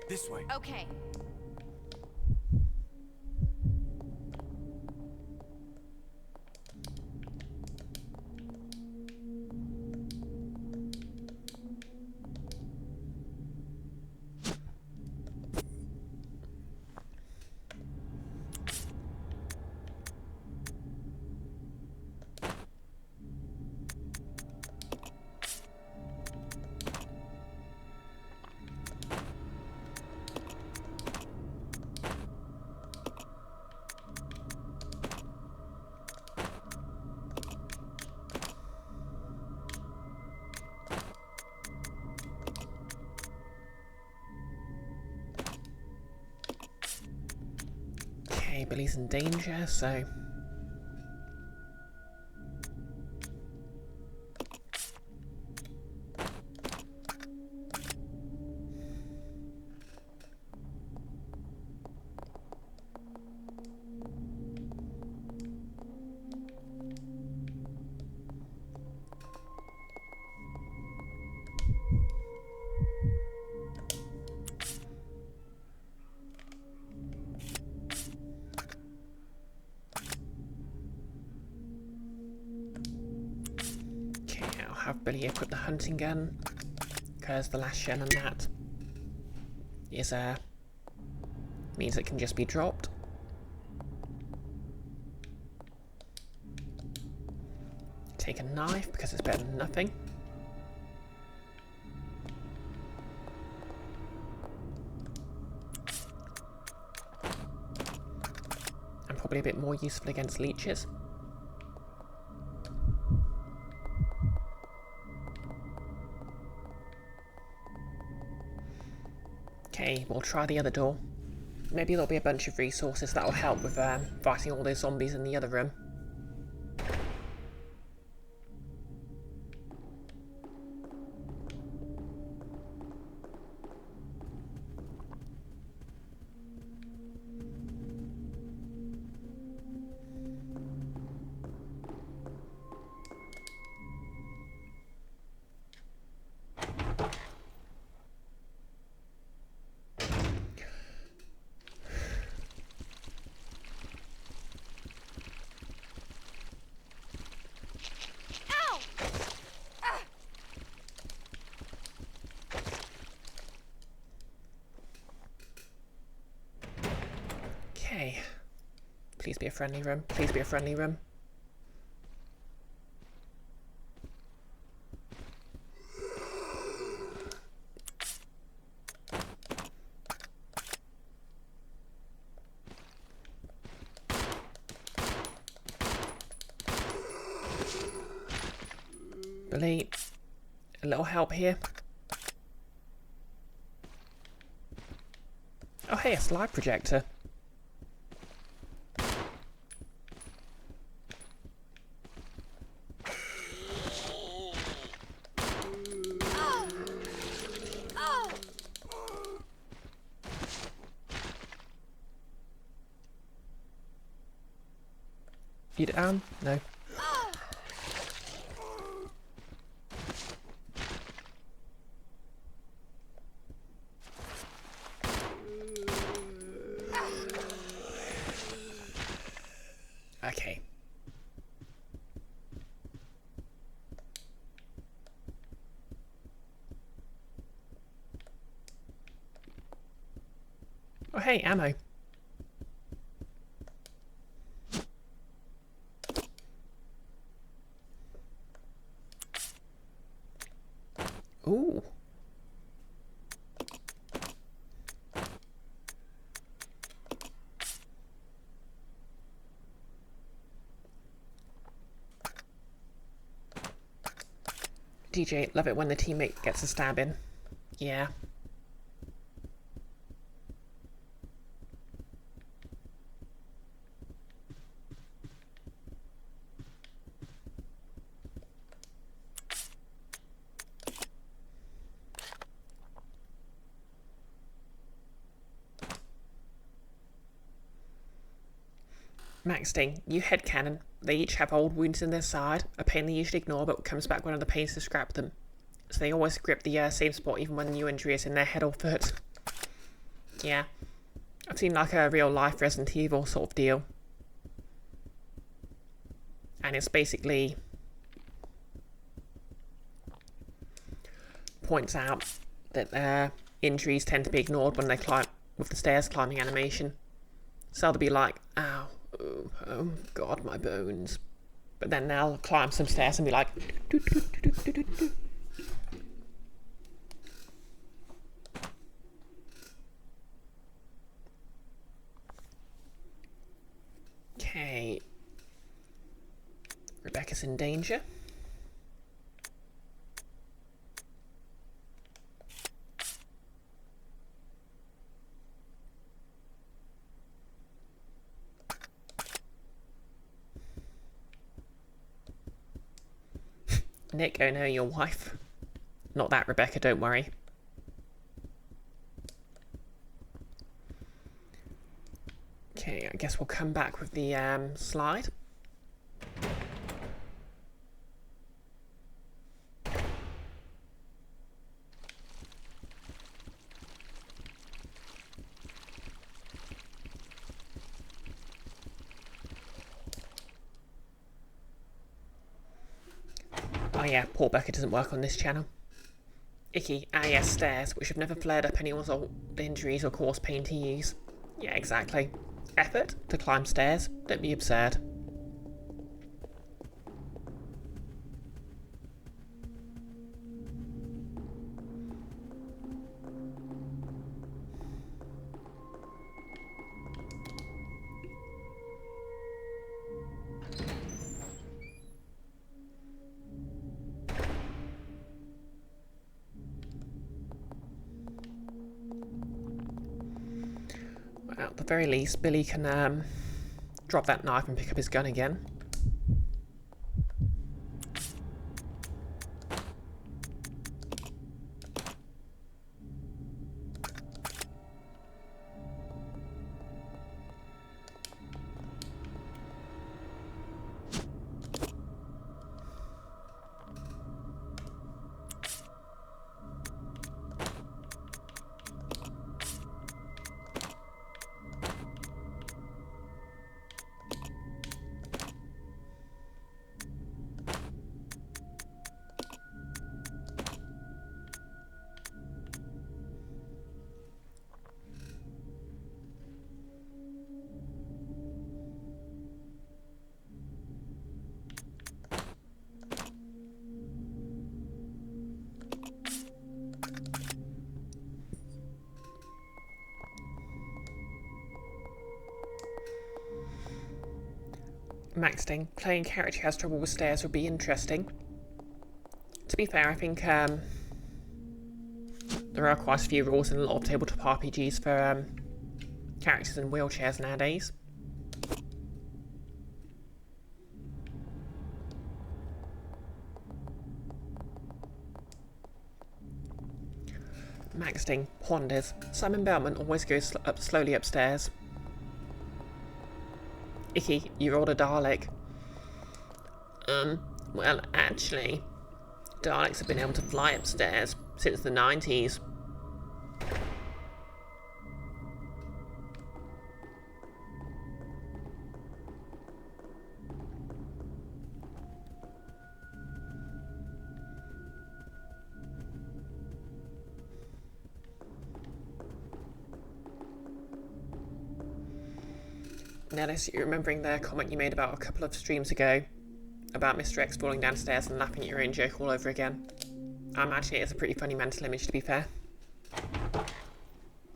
This way. Okay. Okay, Billy's in danger, so... have Billy equip the hunting gun, because the last shell on that is means it can just be dropped. Take a knife because it's better than nothing. And probably a bit more useful against leeches. Okay, we'll try the other door. Maybe there'll be a bunch of resources that'll help with fighting all those zombies in the other room. Okay. Please be a friendly room. Please be a friendly room. Billy, a little help here. Oh hey, a slide projector. You down? No. Okay. Oh hey, ammo. Ooh. DJ, love it when the teammate gets a stab in. Yeah. Maxting, you headcanon. They each have old wounds in their side, a pain they usually ignore but comes back when other pains to scrap them. So they always grip the same spot even when the new injury is in their head or foot. Yeah. I've seen like a real life Resident Evil sort of deal. And it's basically points out that injuries tend to be ignored when they climb with the stairs climbing animation. So they'll be like, ow, oh god, my bones. But then they'll climb some stairs and be like, doo, doo, doo, doo, doo, doo. Okay. Rebecca's in danger. Nick, oh no, your wife. Not that, Rebecca, don't worry. Okay, I guess we'll come back with the slide. Oh yeah, poor Becca doesn't work on this channel. Icky, ah yes, stairs, which have never flared up anyone's old injuries or caused pain to use. Yeah, exactly. Effort to climb stairs? Don't be absurd. Well, at the very least, Billy can drop that knife and pick up his gun again. Maxting, playing character who has trouble with stairs would be interesting. To be fair, I think there are quite a few rules in a lot of tabletop RPGs for characters in wheelchairs nowadays. Maxting ponders. Simon Bellman always goes slowly upstairs. Icky, you rolled a Dalek. Well, actually, Daleks have been able to fly upstairs since the 90s. Nellis, you're remembering the comment you made about a couple of streams ago about Mr. X falling downstairs and laughing at your own joke all over again. I imagine it is a pretty funny mental image, to be fair.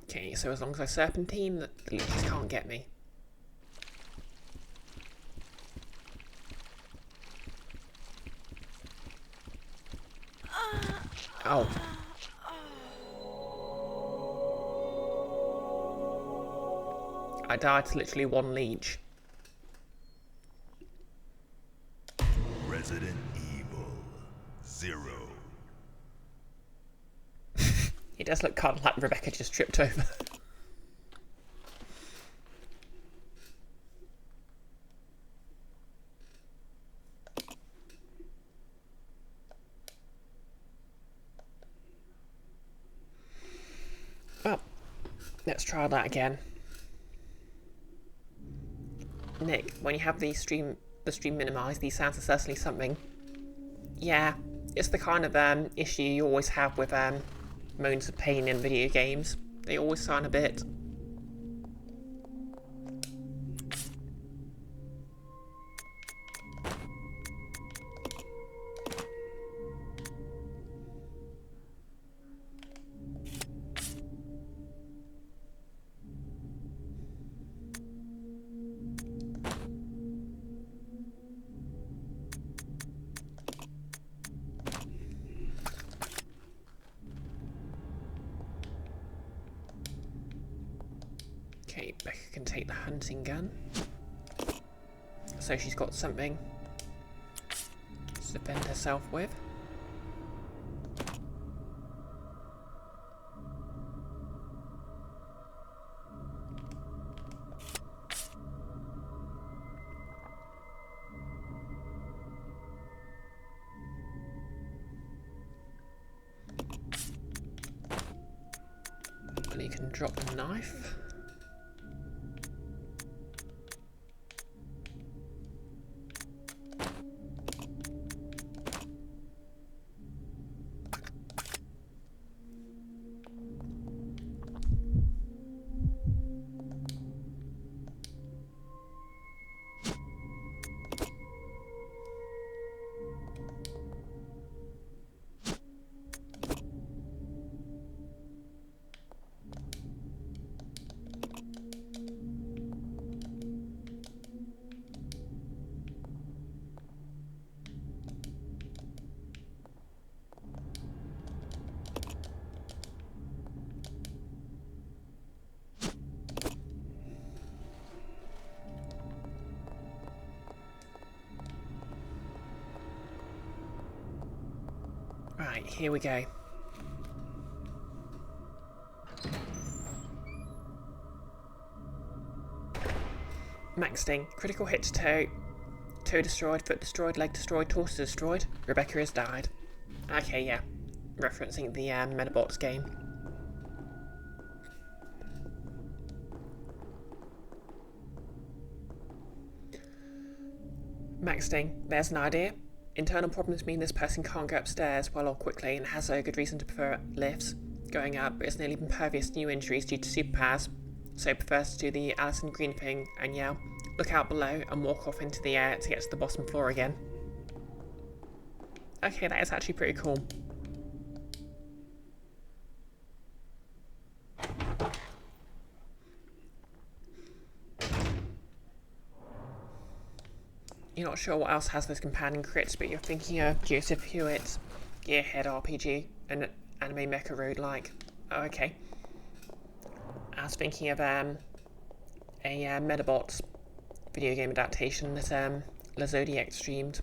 Okay, so as long as I serpentine, the leeches can't get me. Oh. I died to literally one leech. Resident Evil 0. It does look kind of like Rebecca just tripped over. Well, let's try that again. Nick, when you have the stream minimised, these sounds are certainly something. Yeah, it's the kind of issue you always have with moans of pain in video games. They always sound a bit... Okay, Becca can take the hunting gun. So she's got something to defend herself with. And you can drop the knife. Right, here we go. Maxting. Critical hit to toe. Toe destroyed, foot destroyed, leg destroyed, torso destroyed. Rebecca has died. Okay, yeah. Referencing the Metabots game. Maxting. There's an idea. Internal problems mean this person can't go upstairs well or quickly and has a good reason to prefer lifts. Going up is nearly impervious to new injuries due to superpowers, so prefers to do the Alison Green thing and yell, look out below and walk off into the air to get to the bottom floor again. Okay, that is actually pretty cool. You're not sure what else has those companion crits, but you're thinking of Joseph Hewitt's Gearhead RPG and Anime Mecha Road like. Oh, okay. I was thinking of a Medabots video game adaptation that Lazodiac streamed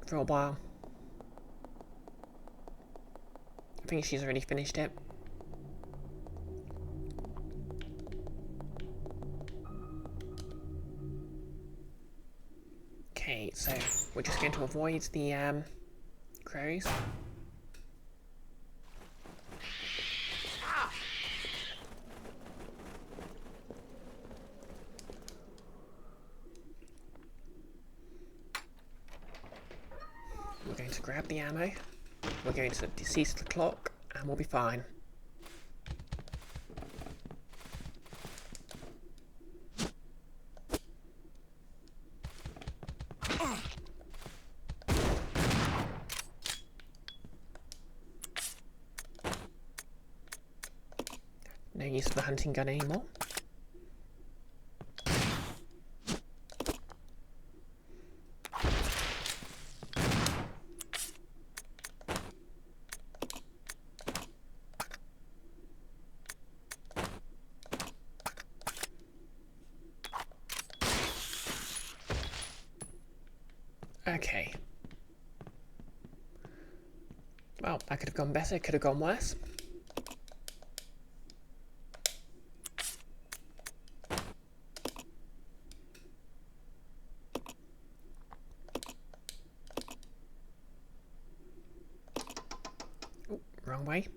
for a while. I think she's already finished it. Okay, so we're just going to avoid the crows. We're going to grab the ammo, we're going to cease the clock, and we'll be fine. No use for the hunting gun anymore. Okay. Well, that could have gone better, could have gone worse. Oh, wrong way.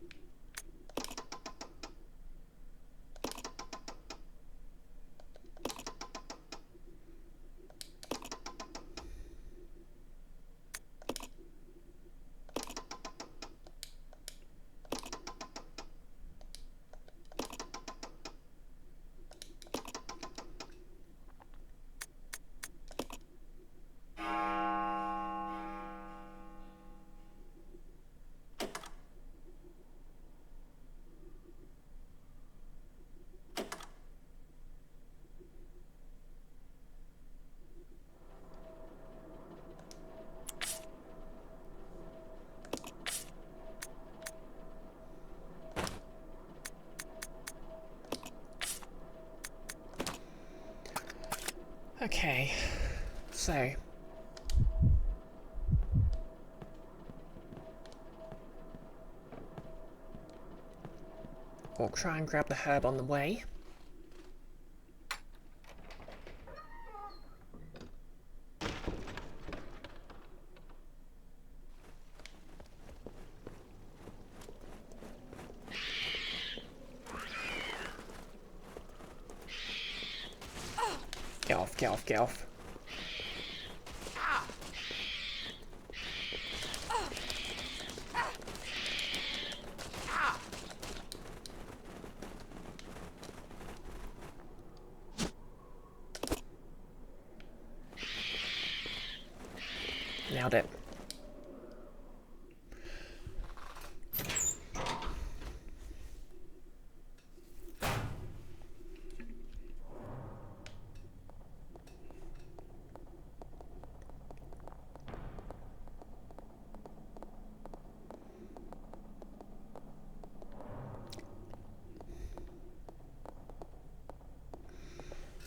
Okay, so we'll try and grab the herb on the way. Get off, get off, get off. Nailed it.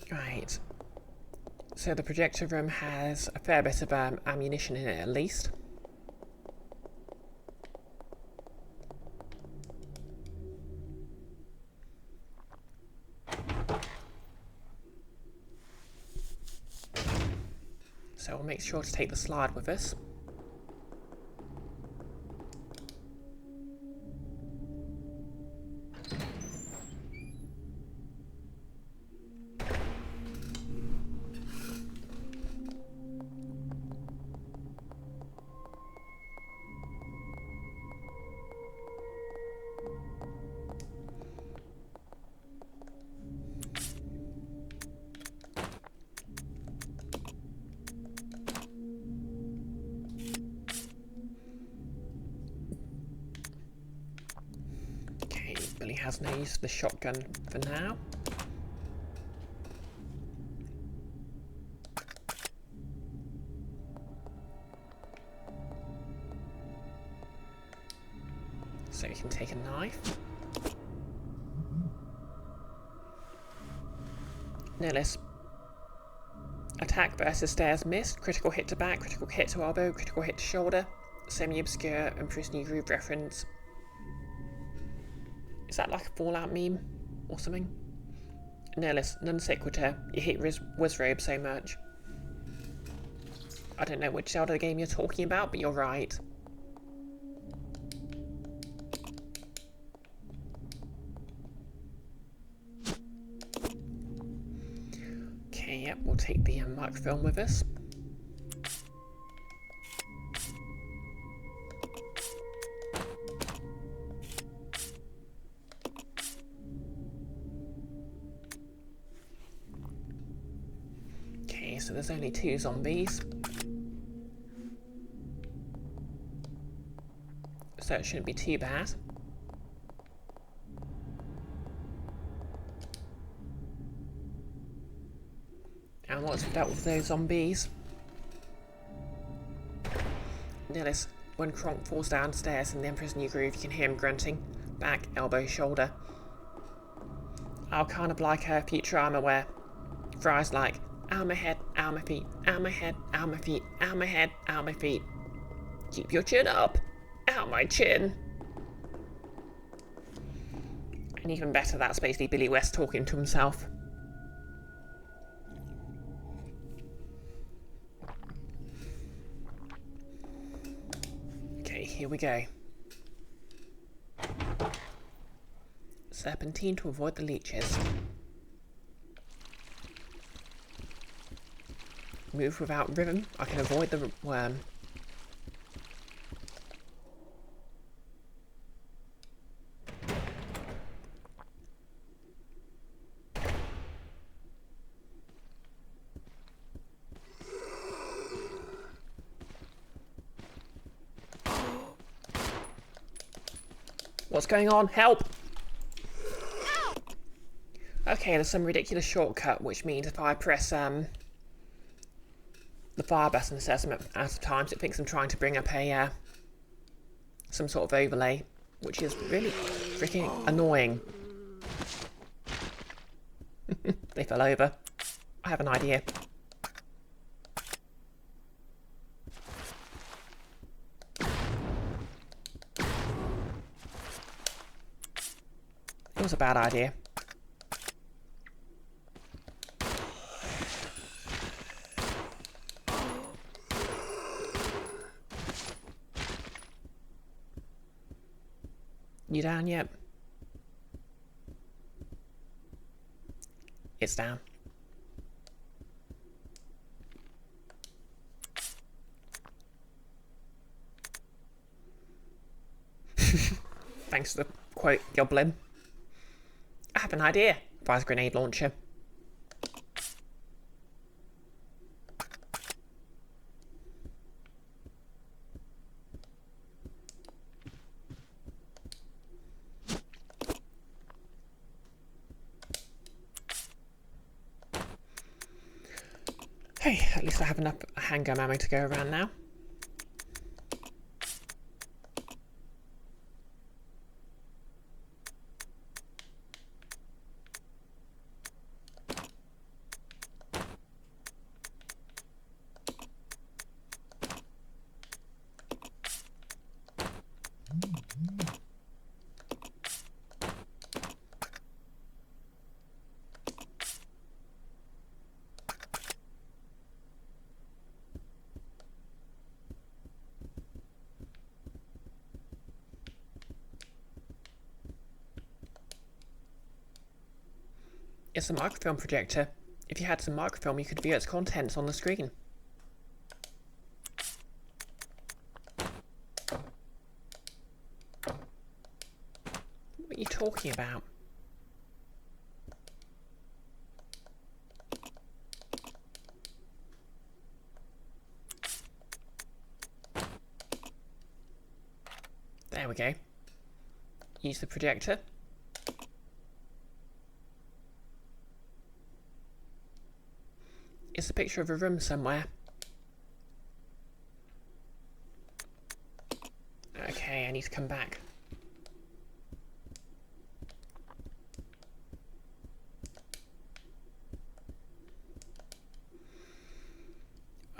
Right. So the projector room has a fair bit of ammunition in it, at least. So we'll make sure to take the slide with us. Billy has no use for the shotgun for now. So you can take a knife. Nihilist. Attack versus stairs missed. Critical hit to back, critical hit to elbow, critical hit to shoulder. Semi-obscure and Prisoner Groove reference. Is that like a Fallout meme or something? Nihilist. Non sequitur. You hate Wizrobe so much. I don't know which Zelda game you're talking about, but you're right. Okay, yep, we'll take the microfilm with us. Okay, so there's only 2 zombies. So it shouldn't be too bad. And what's dealt with those zombies? Notice when Kronk falls downstairs in the Emperor's New Groove, you can hear him grunting. Back, elbow, shoulder. I'll kind of like her Futurama where Fry's like, ow my head, ow my feet, ow my head, ow my feet, ow my head, ow my feet. Keep your chin up. Ow my chin. And even better, that's basically Billy West talking to himself. Okay, here we go. Serpentine to avoid the leeches. Move without rhythm. I can avoid the worm. What's going on? Help! Okay, there's some ridiculous shortcut, which means if I press the fire button a certain amount of times, it thinks I'm trying to bring up a some sort of overlay, which is really freaking annoying. They fell over. I have an idea. It was a bad idea. You down yet? It's down. Thanks for the quote, Goblin. I have an idea. Fires grenade launcher. Hey, at least I have enough handgun ammo to go around now. It's a microfilm projector. If you had some microfilm, you could view its contents on the screen. What are you talking about? There we go. Use the projector. It's a picture of a room somewhere. Okay, I need to come back.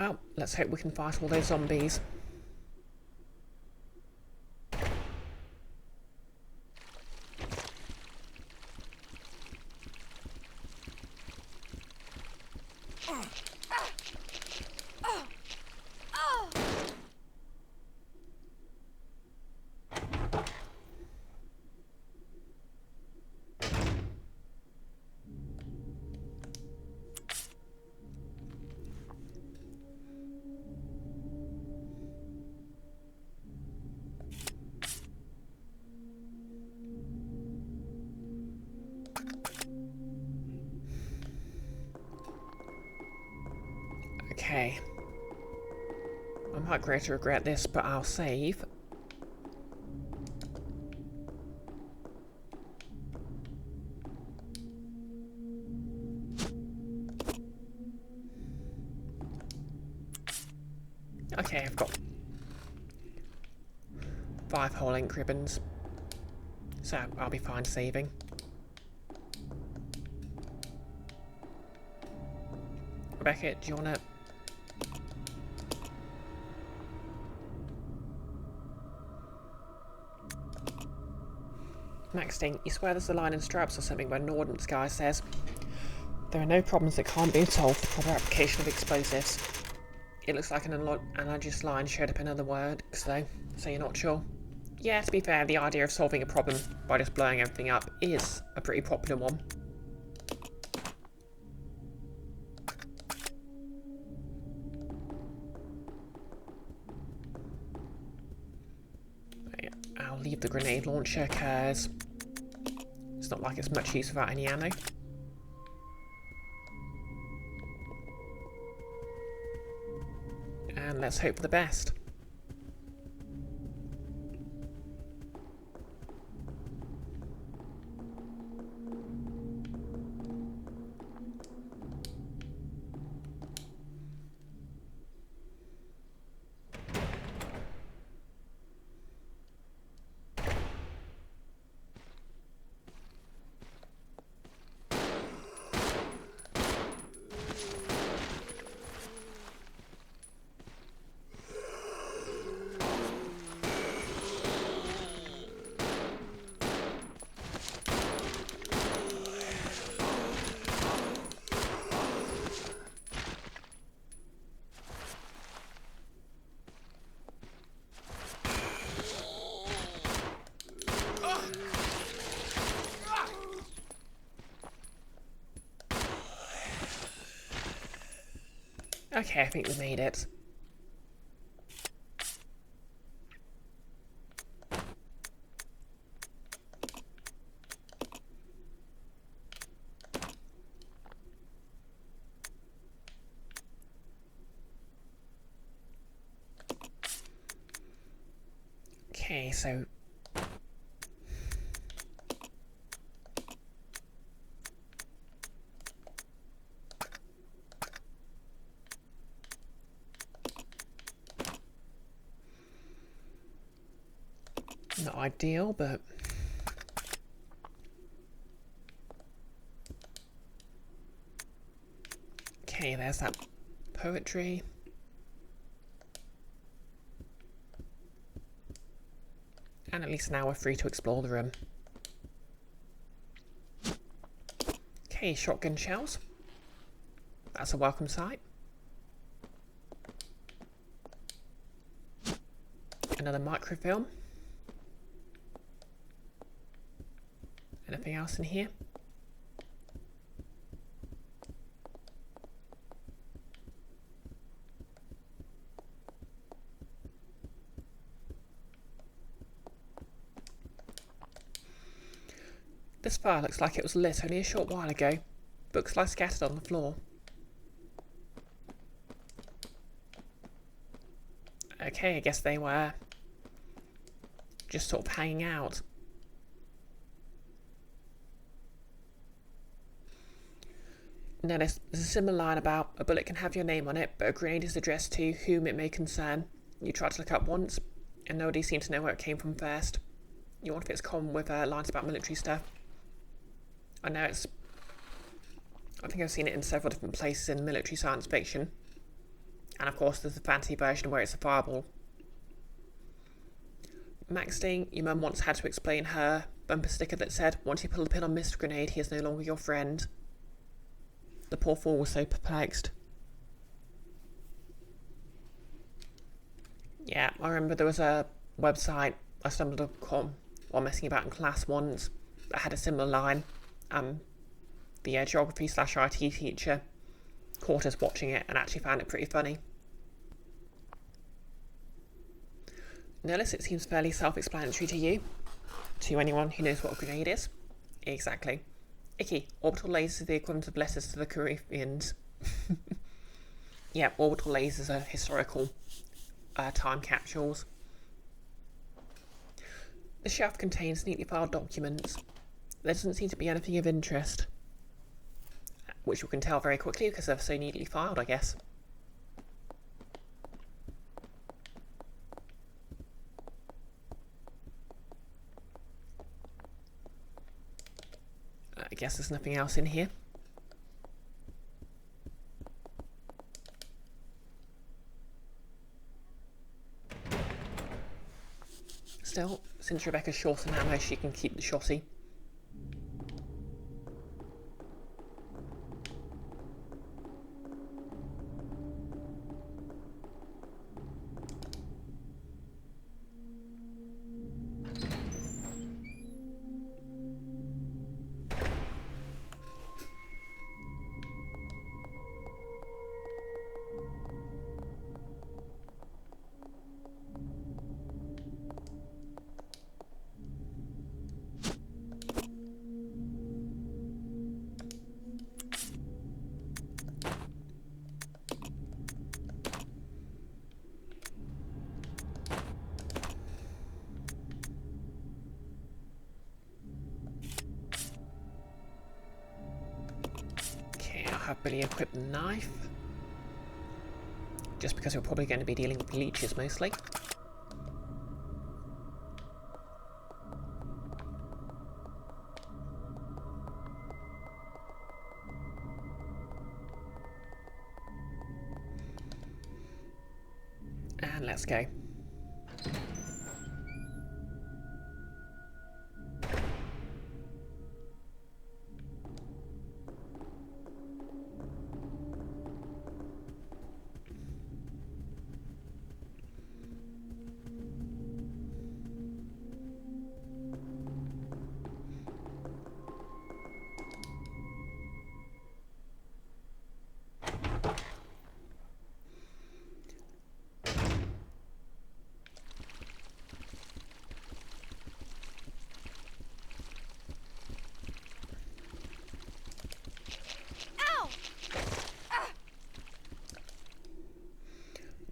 Well, let's hope we can fight all those zombies. Okay. I might greatly regret this, but I'll save. Okay, I've got 5 whole ink ribbons, so I'll be fine saving. Rebecca, do you want to... Maxting, you swear there's a line in Straps or something where Nordent's guy says, "There are no problems that can't be solved with proper application of explosives." It looks like an analogous line showed up in another word, though, so you're not sure. Yeah, to be fair, the idea of solving a problem by just blowing everything up is a pretty popular one. I'll leave the grenade launcher because it's not like it's much use without any ammo. And let's hope for the best. Okay, I think we made it. Okay, so... not ideal, but... Okay, there's that poetry. And at least now we're free to explore the room. Okay, shotgun shells. That's a welcome sight. Another microfilm. Anything else in here? This fire looks like it was lit only a short while ago. Books lie scattered on the floor. Okay, I guess they were just sort of hanging out. Now there's a similar line about a bullet can have your name on it, but a grenade is addressed to whom it may concern. You tried to look up once, and nobody seemed to know where it came from first. You wonder if it's common with lines about military stuff. I know it's... I think I've seen it in several different places in military science fiction. And of course there's the fancy version where it's a fireball. Maxting, your mum once had to explain her bumper sticker that said, once you pull the pin on Mr. Grenade, he is no longer your friend. The poor fool was so perplexed. Yeah, I remember there was a website I stumbled upon while messing about in class once that had a similar line. The geography/IT teacher caught us watching it and actually found it pretty funny. Notice it seems fairly self-explanatory to you. To anyone who knows what a grenade is. Exactly. Icky, orbital lasers are the equivalent of letters to the Caribbeans. Yeah, orbital lasers are historical time capsules. The shelf contains neatly filed documents. There doesn't seem to be anything of interest, which you can tell very quickly because they're so neatly filed, I guess. I guess there's nothing else in here. Still, since Rebecca's short on ammo, she can keep the shotty. Have Billy equip the knife, just because we're probably going to be dealing with leeches mostly. And let's go.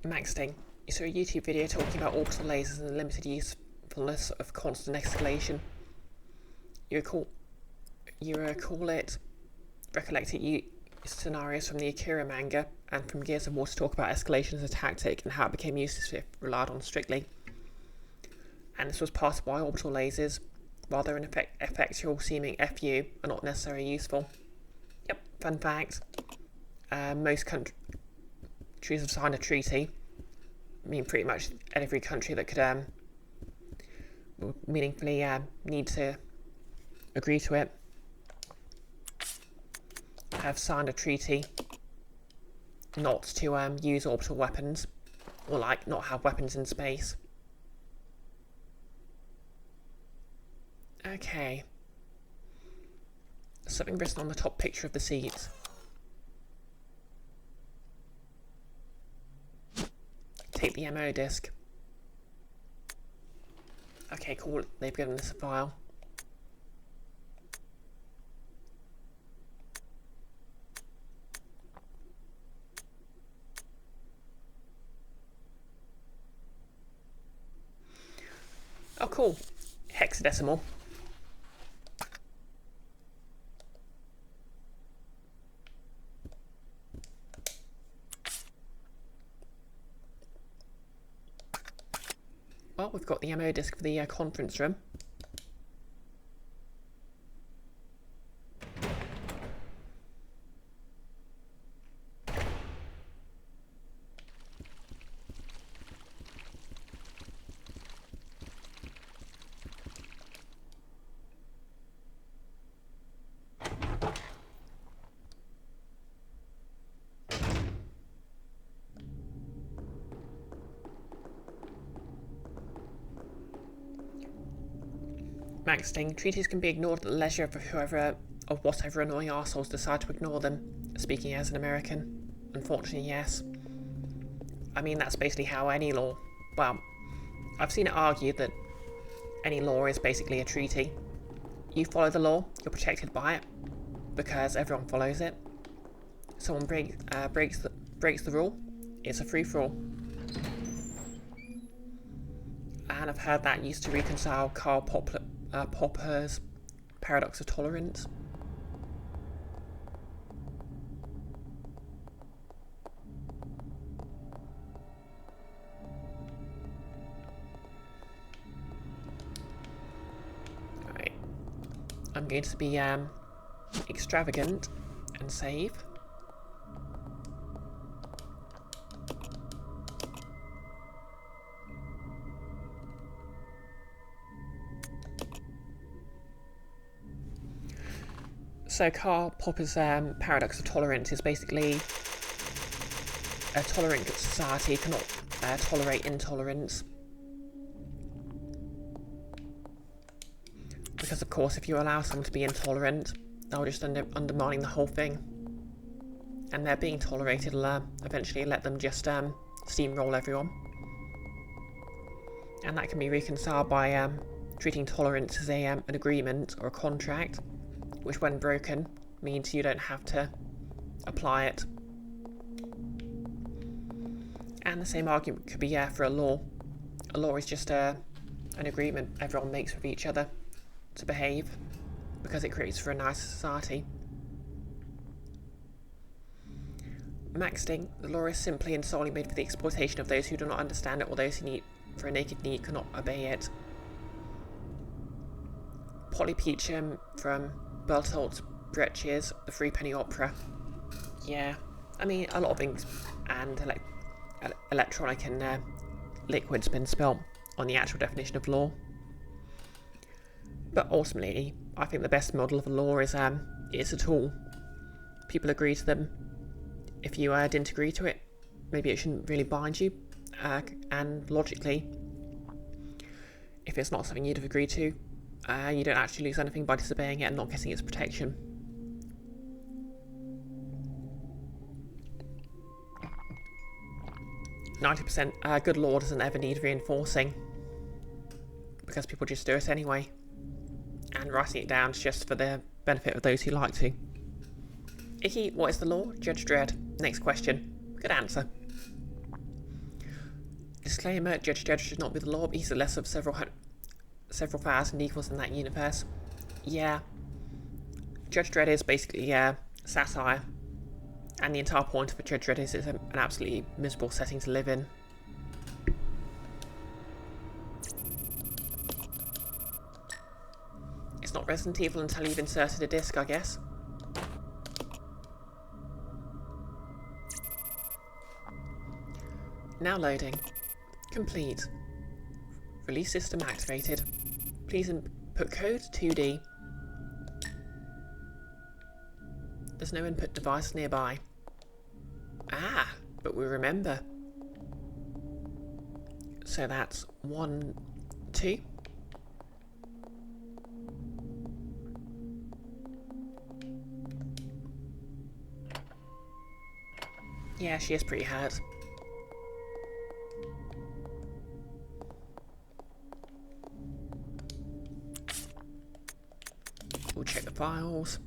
Maxting, you saw a YouTube video talking about orbital lasers and the limited usefulness of constant escalation. You recollect scenarios from the Akira manga and from Gears of War to talk about escalation as a tactic and how it became useless if relied on strictly. And this was part of why orbital lasers, while they're an effectual seeming FU, are not necessarily useful. Yep, fun fact. Most countries have signed a treaty. I mean, pretty much every country that could meaningfully need to agree to it have signed a treaty not to use orbital weapons, or like not have weapons in space. Okay. Something written on the top picture of the seat. Take the ammo disc. Okay, cool. They've given us a file. Oh, cool. Hexadecimal. Well, we've got the ammo disc for the conference room. Maxting, treaties can be ignored at the leisure of whoever or whatever annoying arseholes decide to ignore them. Speaking as an American. Unfortunately, yes. I mean, that's basically how any law... Well, I've seen it argued that any law is basically a treaty. You follow the law, you're protected by it, because everyone follows it. Someone breaks the rule, it's a free-for-all. And I've heard that used to reconcile Karl Popper's paradox of tolerance. Alright. I'm going to be extravagant and save. So Karl Popper's paradox of tolerance is basically a tolerant society cannot tolerate intolerance. Because of course if you allow someone to be intolerant, they'll just end up undermining the whole thing. And their being tolerated will eventually let them just steamroll everyone. And that can be reconciled by treating tolerance as an agreement or a contract, which when broken means you don't have to apply it. And the same argument could be for a law. A law is just an agreement everyone makes with each other to behave, because it creates for a nice society. Maxting, the law is simply and solely made for the exploitation of those who do not understand it or those who need for a naked need cannot obey it. Polly Peachum from BisectedBrioche's The Free Penny Opera. Yeah, I mean, a lot of things and electronic and liquid's been spelt on the actual definition of law. But ultimately, I think the best model of a law is it's a tool. People agree to them. If you didn't agree to it, maybe it shouldn't really bind you. And logically, if it's not something you'd have agreed to, you don't actually lose anything by disobeying it and not getting its protection. Good law doesn't ever need reinforcing, because people just do it anyway. And writing it down is just for the benefit of those who like to. Icky, what is the law? Judge Dredd. Next question. Good answer. Disclaimer, Judge Dredd should not be the law, but he's the lesser of several thousand equals in that universe. Yeah. Judge Dredd is basically satire. And the entire point of a Judge Dredd is it's an absolutely miserable setting to live in. It's not Resident Evil until you've inserted a disc, I guess. Now loading. Complete. Release system activated. Please input code 2D. There's no input device nearby. Ah, but we remember. So that's 1, 2. Yeah, she is pretty hurt. We'll check the files.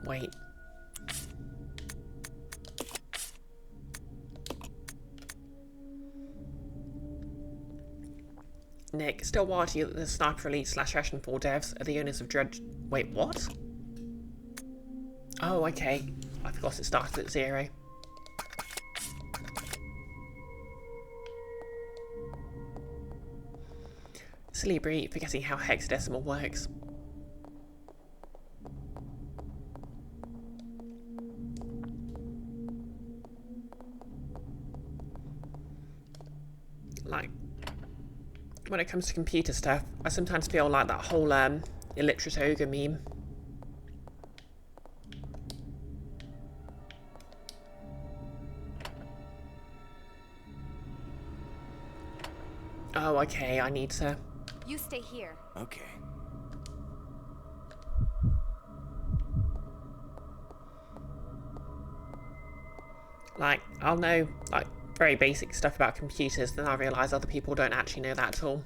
Wait. Nick, still wild to you that the Sniper Elite / Ashen 4 devs are the owners of Dredge... Wait, what? Oh, okay. I forgot it started at 0. Silly Brie, forgetting how hexadecimal works. Like, when it comes to computer stuff, I sometimes feel like that whole illiterate ogre meme. Oh, okay, I need to... You stay here. Okay. Like, I'll know, like, very basic stuff about computers, then I realise other people don't actually know that at all.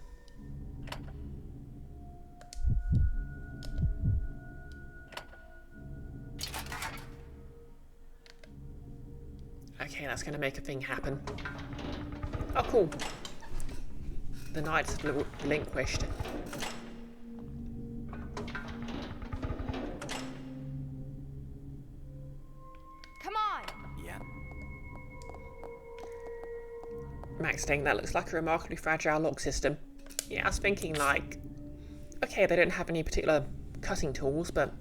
Okay, that's going to make a thing happen. Oh, cool. The Knights have relinquished. Come on. Yeah. Max saying that looks like a remarkably fragile lock system. Yeah, I was thinking like, okay, they don't have any particular cutting tools, but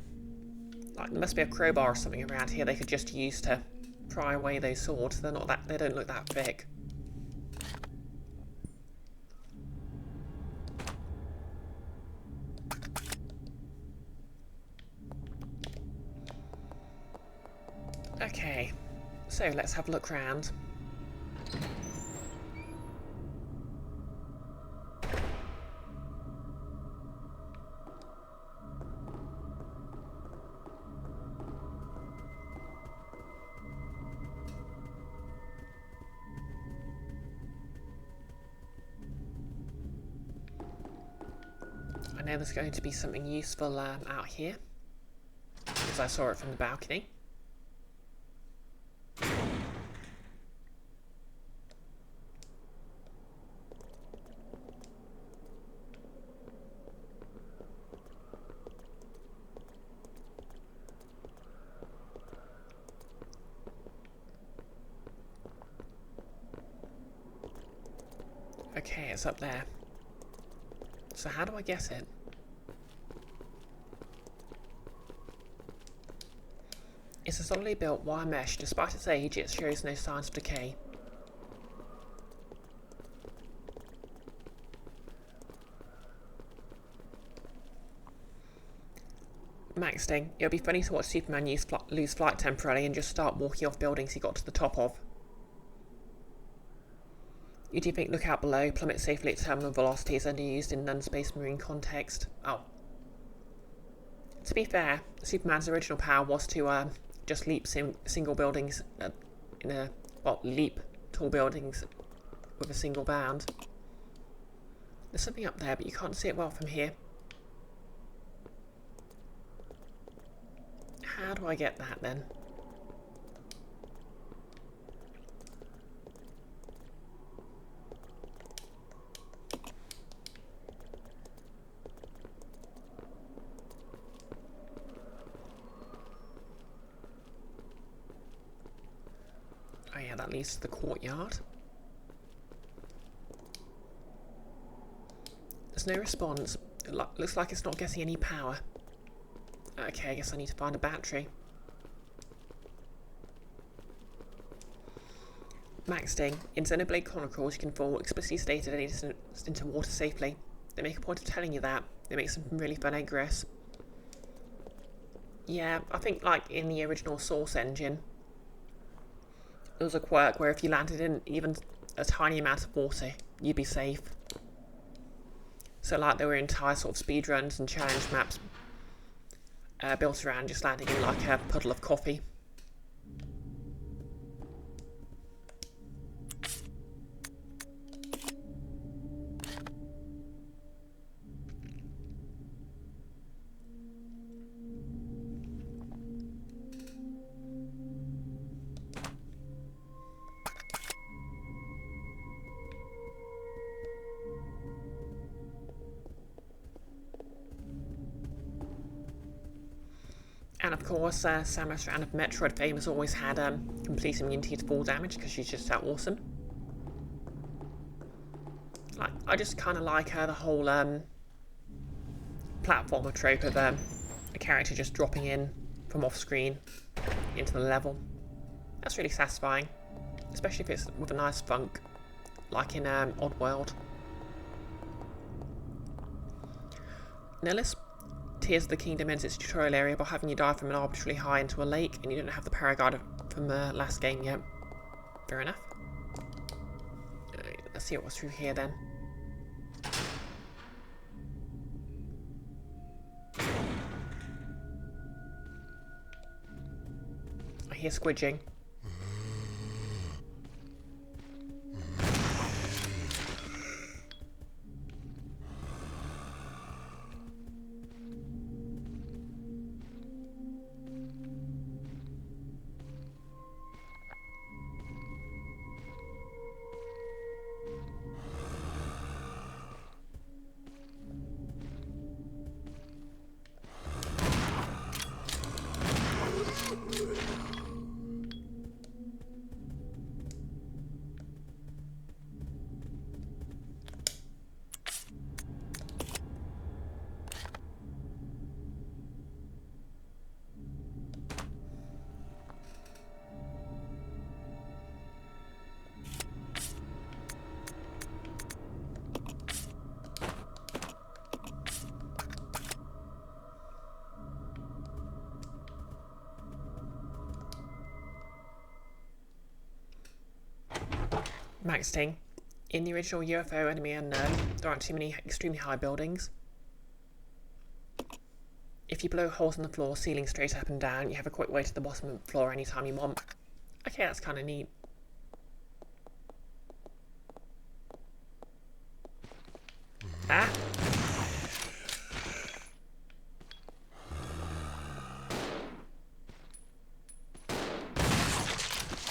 like there must be a crowbar or something around here they could just use to pry away those swords. They're not that, they don't look that thick. Okay, so let's have a look round. I know there's going to be something useful out here, because I saw it from the balcony. Okay, it's up there. So how do I get it? It's a solidly built wire mesh. Despite its age, it shows no signs of decay. Max Sting, it would be funny to watch Superman lose flight temporarily and just start walking off buildings he got to the top of. You do think look out below, plummet safely at terminal velocities underused in non-space marine context. Oh. To be fair, Superman's original power was to just leap single buildings leap tall buildings with a single bound. There's something up there, but you can't see it well from here. How do I get that then? Oh yeah, that leads to the courtyard. There's no response. It looks like it's not getting any power. Okay, I guess I need to find a battery. Max Sting, in Xenoblade Chronicles you can fall explicitly stated any distance into water safely. They make a point of telling you that. They make some really fun egress. Yeah, I think like in the original Source engine, there was a quirk where if you landed in even a tiny amount of water, you'd be safe. So like there were entire sort of speedruns and challenge maps built around just landing in like a puddle of coffee. And of course, Samus Aran of Metroid fame has always had complete immunity to fall damage because she's just that awesome. Like, I just kind of like the whole platformer trope of a character just dropping in from off screen into the level. That's really satisfying, especially if it's with a nice funk, like in Oddworld. Nillis, Tears of the Kingdom ends its tutorial area by having you dive from an arbitrarily high into a lake, and you don't have the paraglider from the last game yet. Fair enough. Let's see what's through here then. I hear squidging. Max Ting. In the original UFO Enemy Unknown, there aren't too many extremely high buildings. If you blow holes in the floor, ceiling straight up and down, you have a quick way to the bottom of the floor anytime you want. Okay, that's kind of neat. Ah!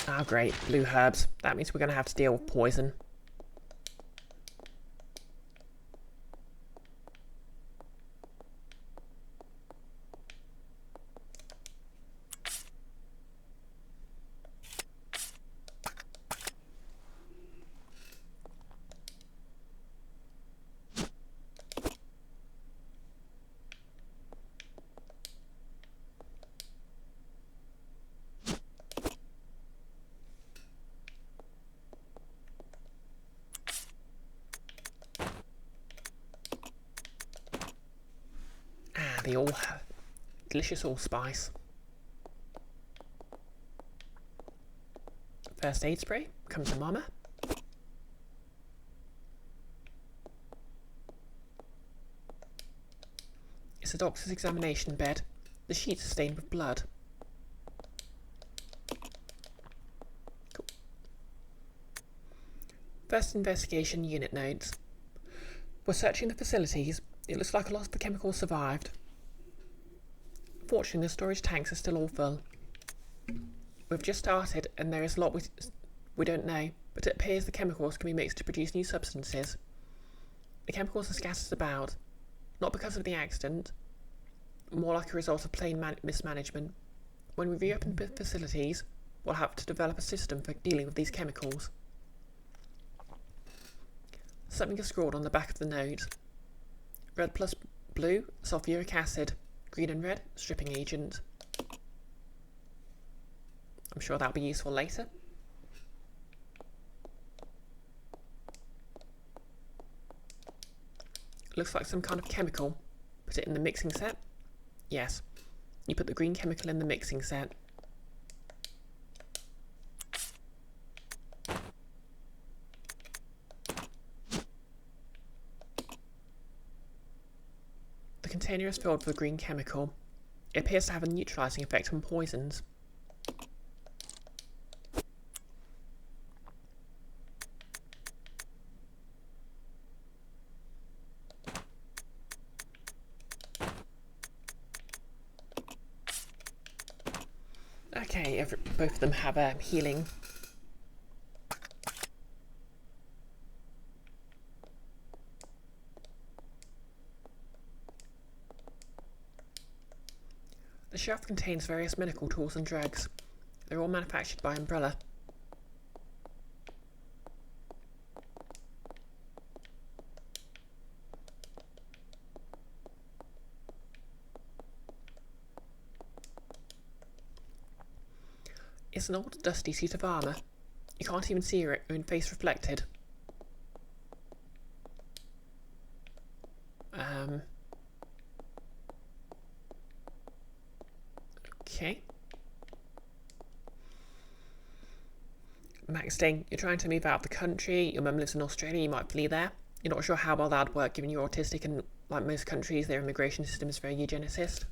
Oh great, blue herbs. That means we're going to have to deal with poison. The delicious allspice. First aid spray comes to Mama. It's a doctor's examination bed. The sheets are stained with blood. Cool. First investigation unit notes. We're searching the facilities. It looks like a lot of the chemicals survived. Fortunately, the storage tanks are still all full. We've just started, and there is a lot we don't know, but it appears the chemicals can be mixed to produce new substances. The chemicals are scattered about, not because of the accident, more like a result of plain mismanagement. When we reopen the facilities, we'll have to develop a system for dealing with these chemicals. Something is scrawled on the back of the note. Red plus blue, sulfuric acid. Green and red, stripping agent. I'm sure that'll be useful later. Looks like some kind of chemical. Put it in the mixing set. Yes, you put the green chemical in the mixing set. The container is filled with a green chemical. It appears to have a neutralizing effect on poisons. Okay, both of them have healing. The shelf contains various medical tools and drugs. They're all manufactured by Umbrella. It's an old, dusty suit of armour. You can't even see your own face reflected. Okay. Max Ding, you're trying to move out of the country. Your mum lives in Australia. You might flee there. You're not sure how well that'd work, given you're autistic, and like most countries, their immigration system is very eugenicist.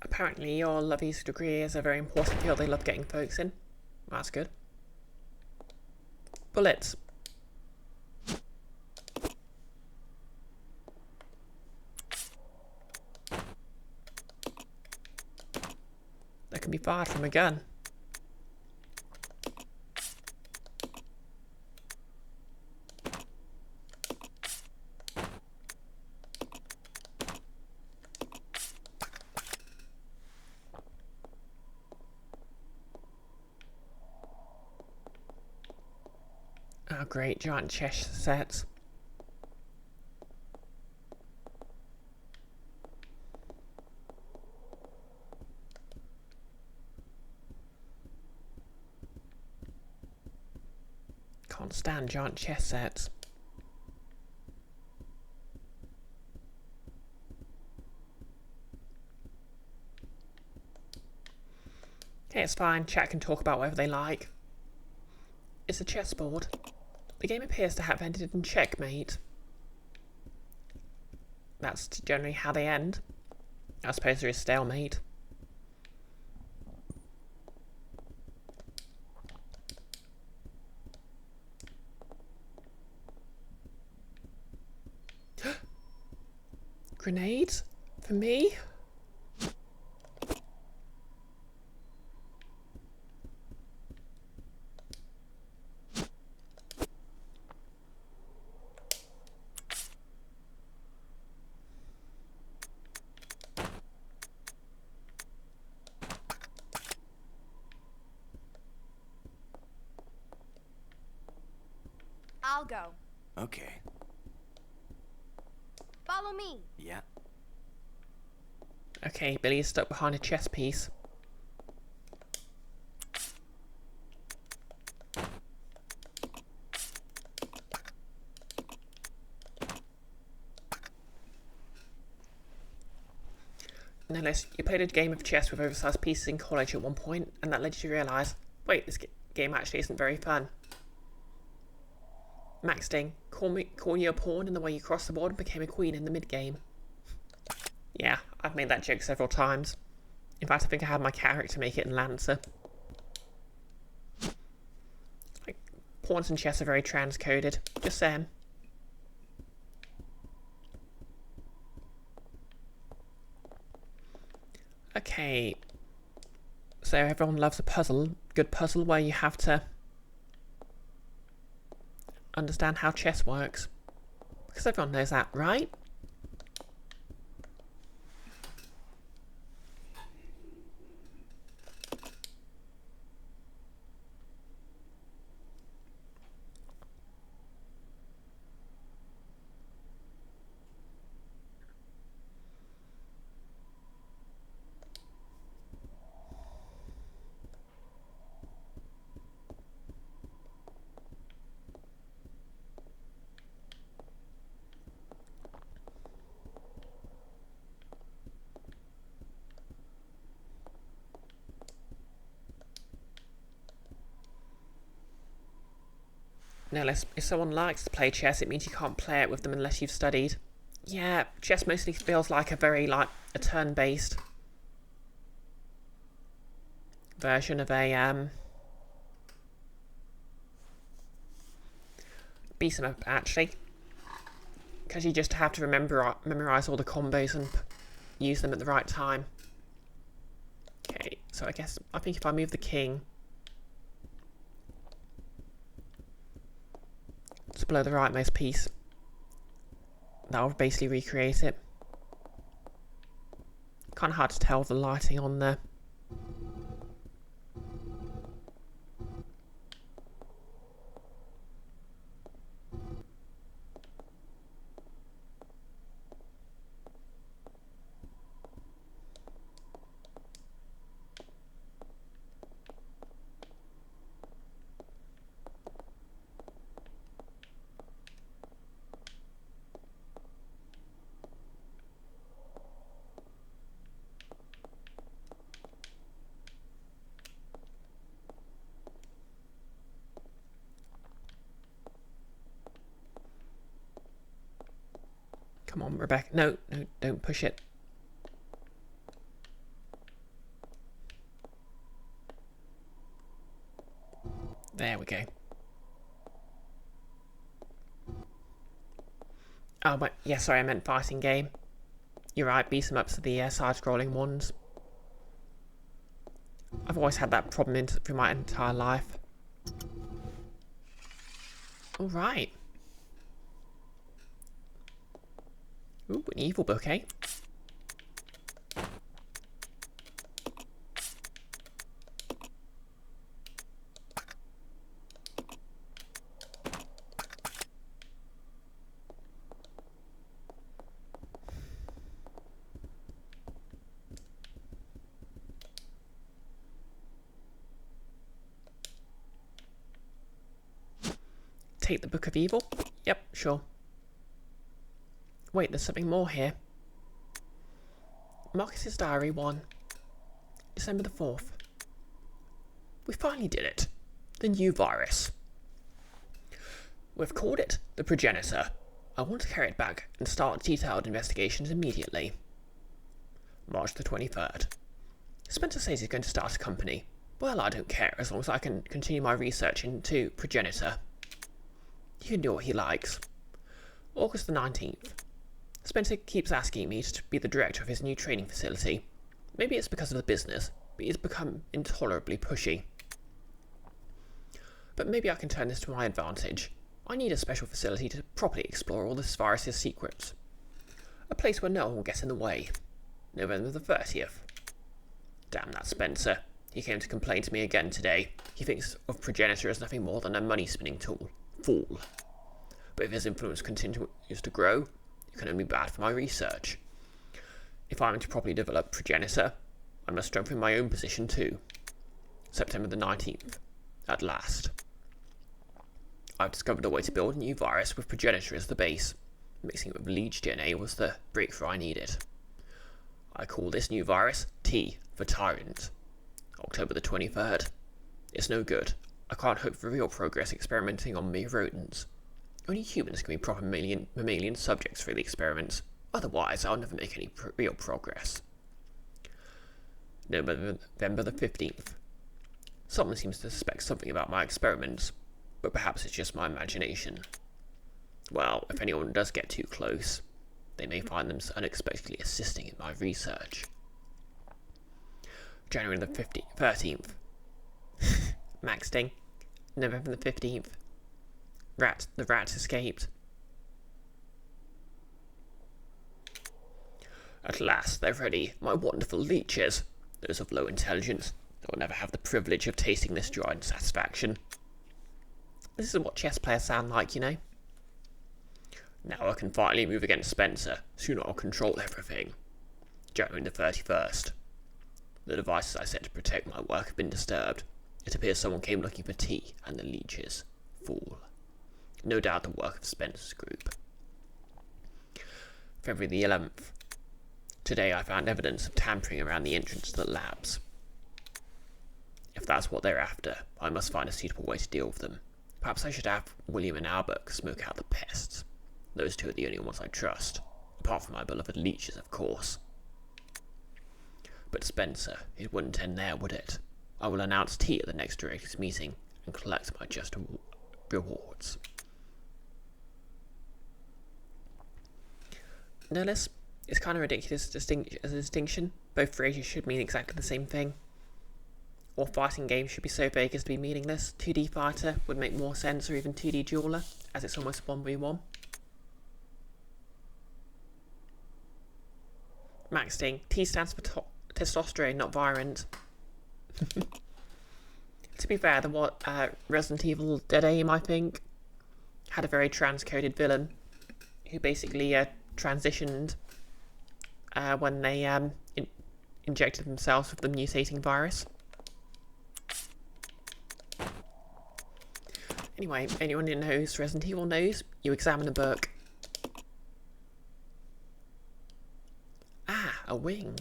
Apparently your lovey's degree is a very important field they love getting folks in. That's good. Bullets. That can be fired from a gun. Oh great, giant chess sets. Can't stand giant chess sets. Okay, it's fine. Chat can talk about whatever they like. It's a chessboard. The game appears to have ended in checkmate. That's generally how they end. I suppose there is stalemate. Grenades? For me? I'll go. Okay. Follow me. Yeah. Okay, Billy is stuck behind a chess piece. Now, you played a game of chess with oversized pieces in college at one point, and that led you to realise, wait, this game actually isn't very fun. Max Ding, call you a pawn in the way you crossed the board and became a queen in the mid-game. Yeah, I've made that joke several times. In fact, I think I had my character make it in Lancer. Like, pawns and chess are very transcoded. Just saying. Okay. So everyone loves a puzzle. Good puzzle where you have to understand how chess works. Because everyone knows that, right? Now, if someone likes to play chess, it means you can't play it with them unless you've studied. Yeah, chess mostly feels like a very, a turn-based version of a, beat 'em up, actually. Because you just have to memorise all the combos and use them at the right time. Okay, so I think if I move the king to below the rightmost piece, that'll basically recreate it. Kind of hard to tell the lighting on there. Come on, Rebecca. No, don't push it. There we go. Oh, but yeah, sorry, I meant fighting game. You're right, beat 'em ups are the side-scrolling ones. I've always had that problem through my entire life. Alright. Ooh, an evil book, eh? Take the Book of Evil? Yep, sure. Wait, there's something more here. Marcus's Diary 1. December the 4th. We finally did it. The new virus. We've called it the Progenitor. I want to carry it back and start detailed investigations immediately. March the 23rd. Spencer says he's going to start a company. Well, I don't care as long as I can continue my research into Progenitor. He can do what he likes. August the 19th. Spencer keeps asking me to be the director of his new training facility. Maybe it's because of the business, but he's become intolerably pushy. But maybe I can turn this to my advantage. I need a special facility to properly explore all this virus's secrets. A place where no one will get in the way. November the 30th. Damn that Spencer. He came to complain to me again today. He thinks of Progenitor as nothing more than a money-spinning tool. Fool. But if his influence continues to grow, it can only be bad for my research. If I am to properly develop Progenitor, I must strengthen my own position too. September the 19th. At last. I've discovered a way to build a new virus with Progenitor as the base. Mixing it with leech DNA was the breakthrough I needed. I call this new virus T for Tyrant. October the 23rd. It's no good. I can't hope for real progress experimenting on mere rodents. Only humans can be proper mammalian subjects for the experiments. Otherwise, I'll never make any real progress. November the 15th. Someone seems to suspect something about my experiments, but perhaps it's just my imagination. Well, if anyone does get too close, they may find them unexpectedly assisting in my research. January the 13th. Maxting. November the 15th. The rat escaped. At last, they're ready, my wonderful leeches. Those of low intelligence, they will never have the privilege of tasting this joy and satisfaction. This is what chess players sound like, you know. Now I can finally move against Spencer. Soon I'll control everything. January the 31st. The devices I set to protect my work have been disturbed. It appears someone came looking for tea and the leeches. Fool. No doubt the work of Spencer's group. February the 11th. Today I found evidence of tampering around the entrance to the labs. If that's what they're after, I must find a suitable way to deal with them. Perhaps I should have William and Albert smoke out the pests. Those two are the only ones I trust. Apart from my beloved leeches, of course. But Spencer, it wouldn't end there, would it? I will announce tea at the next directors' meeting and collect my just rewards. No less, It's kind of ridiculous as a distinction. Both phrases should mean exactly the same thing. Or fighting games should be so vague as to be meaningless. 2D fighter would make more sense, or even 2D dueler, as it's almost 1v1. Max Sting. T stands for testosterone, not virulent. To be fair, the Resident Evil Dead Aim, I think, had a very transcoded villain who basically transitioned when they injected themselves with the mutating virus. Anyway, anyone who knows Resident Evil knows you examine a book. Ah, a wing.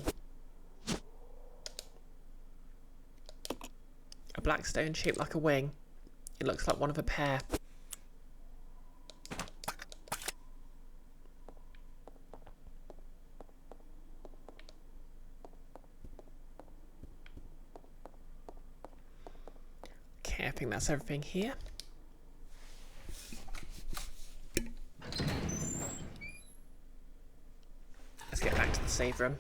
A black stone shaped like a wing. It looks like one of a pair. Okay, I think that's everything here. Let's get back to the save room.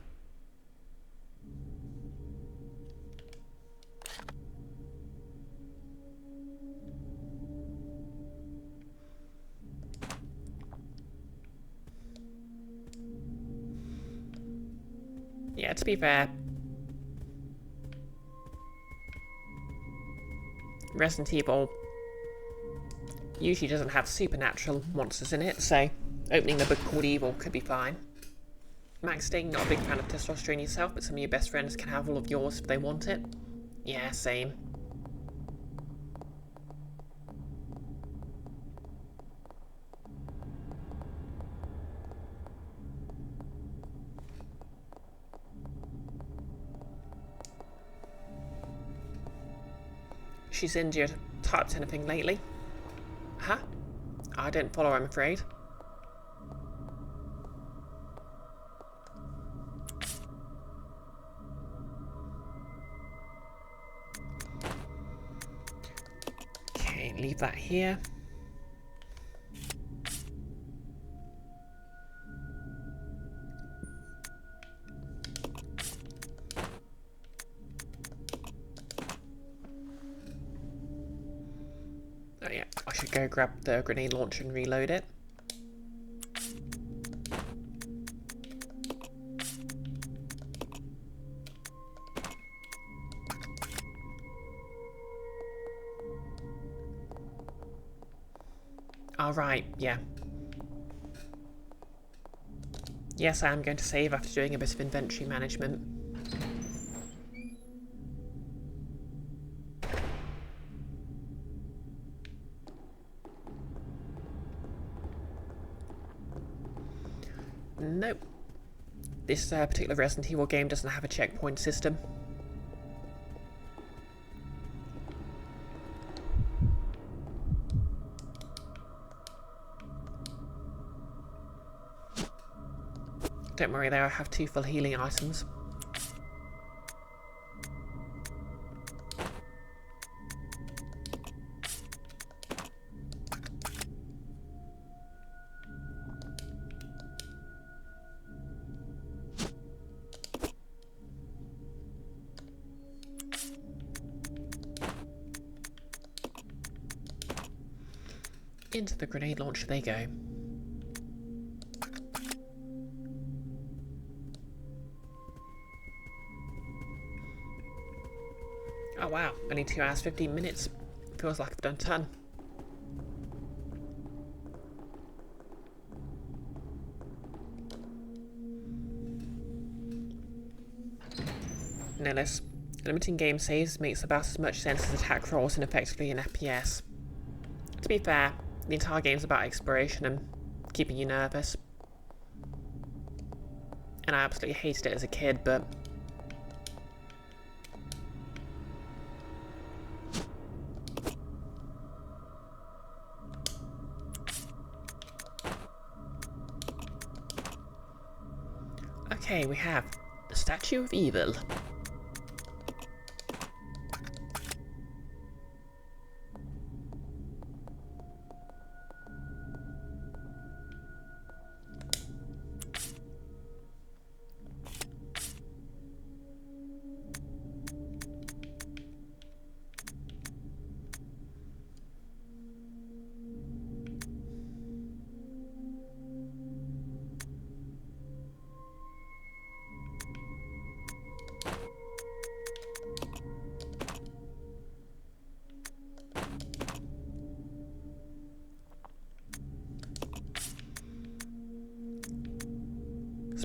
Yeah, to be fair, Resident Evil usually doesn't have supernatural monsters in it, so opening a book called Evil could be fine. Max Sting, not a big fan of testosterone yourself, but some of your best friends can have all of yours if they want it. Yeah, same. She's injured. Typed anything lately? Huh? I didn't follow, I'm afraid. Okay, leave that here. Oh yeah, I should go grab the grenade launcher and reload it. Alright, yeah. Yes, I am going to save after doing a bit of inventory management. Nope. This particular Resident Evil game doesn't have a checkpoint system. Don't worry there, I have 2 full healing items. Into the grenade launcher they go. Oh wow, only 2 hours 15 minutes. Feels like I've done a ton. No less. Limiting game saves makes about as much sense as attack rolls in effectively an FPS. To be fair, the entire game's about exploration and keeping you nervous. And I absolutely hated it as a kid, but okay, we have the Statue of Evil.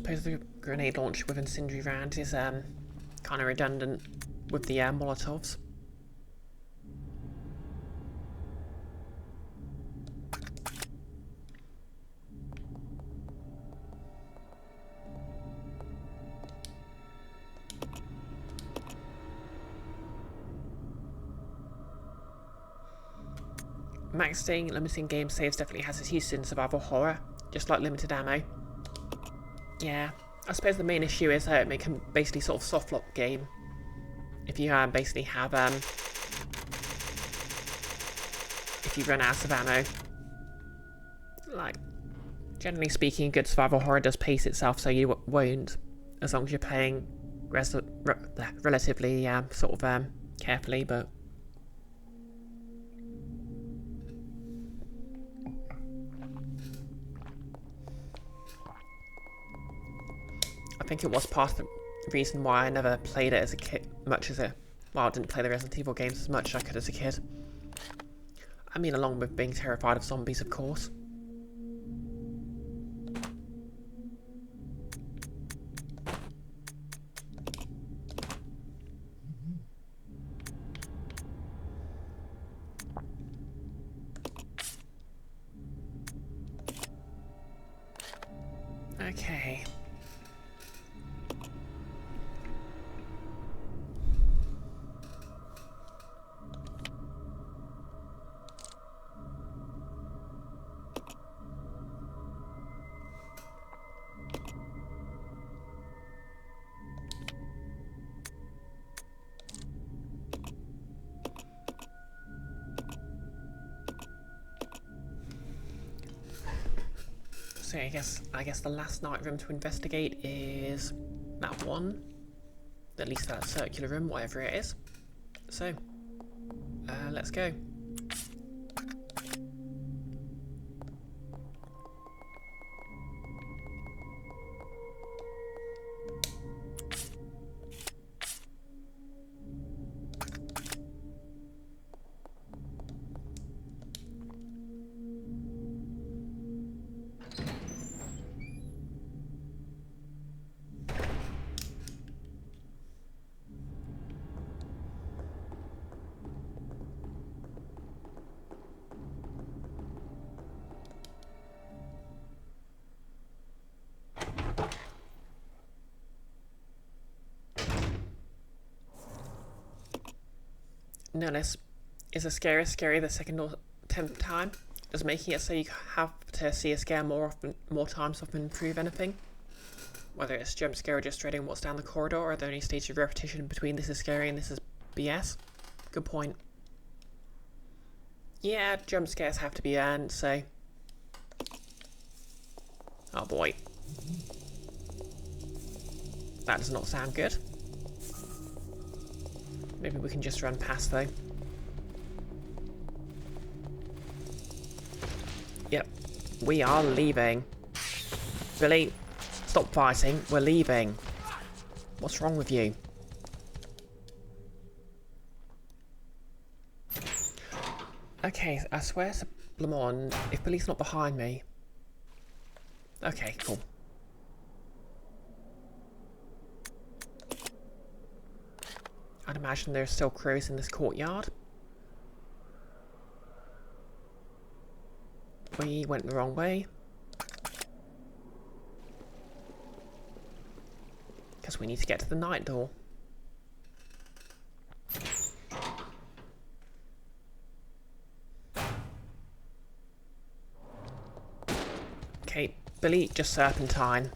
suppose the grenade launcher with incendiary rounds is kind of redundant with the Molotovs. Maxing limiting game saves definitely has its use in survival horror, just like limited ammo. Yeah, I suppose the main issue is that it can basically sort of soft lock game. If you basically have if you run out of ammo. Like, generally speaking, good survival horror does pace itself, so you won't, as long as you're playing relatively sort of carefully, but. I think it was part of the reason why I never played it as a kid, well, I didn't play the Resident Evil games as much as I could as a kid. I mean, along with being terrified of zombies, of course. Okay. So I guess the last night room to investigate is that one. At least that circular room, whatever it is. So, let's go. Notice, is a scare scary the second or 10th time? Does making it so you have to see a scare more times often improve anything? Whether it's jump scare or just dreading what's down the corridor, or are there any stages of repetition between this is scary and this is BS? Good point. Yeah, jump scares have to be earned, so. Oh boy. That does not sound good. Maybe we can just run past though. Yep, we are leaving. Billy, stop fighting, we're leaving. What's wrong with you? Okay, I swear to Blamon, if Billy's not behind me. Okay, cool. I'd imagine there's still crows in this courtyard. We went the wrong way. Because we need to get to the night door. Okay, Billy, just serpentine.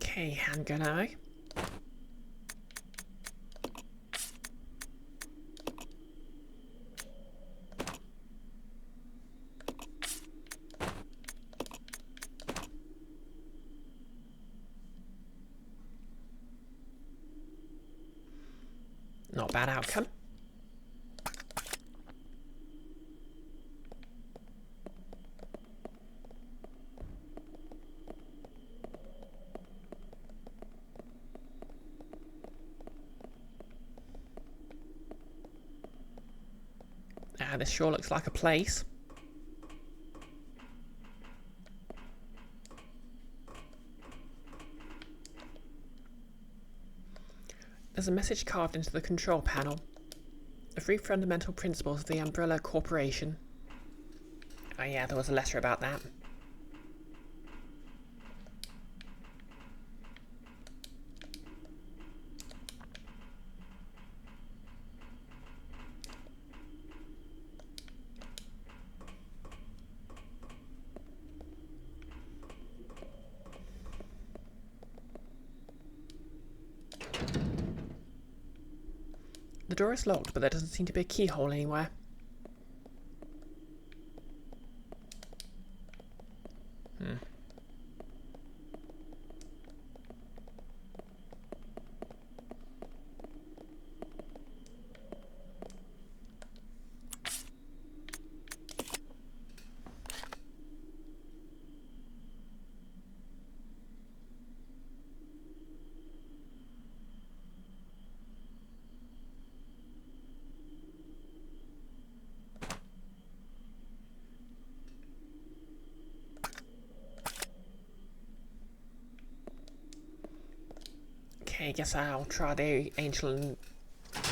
Okay, handgun ammo. Not a bad outcome. This sure looks like a place. There's a message carved into the control panel. The 3 fundamental principles of the Umbrella Corporation. Oh yeah, there was a letter about that. The door is locked, but there doesn't seem to be a keyhole anywhere. Okay, I guess I'll try the angel and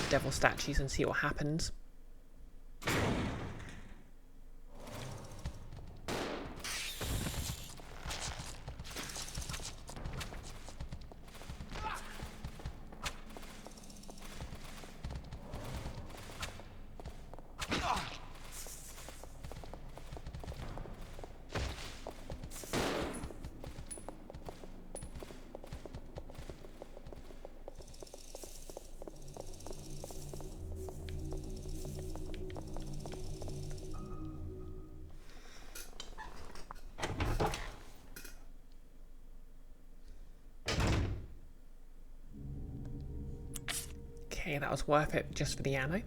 devil statues and see what happens. Okay, that was worth it just for the ammo.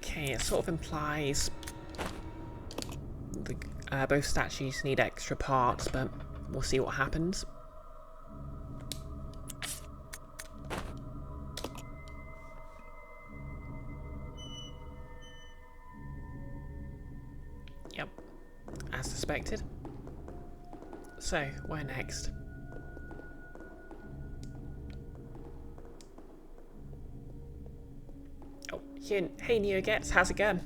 Okay, it sort of implies the, both statues need extra parts, but we'll see what happens. Yep, as suspected. So, where next? Oh, Hey Neo Gets, how's it going?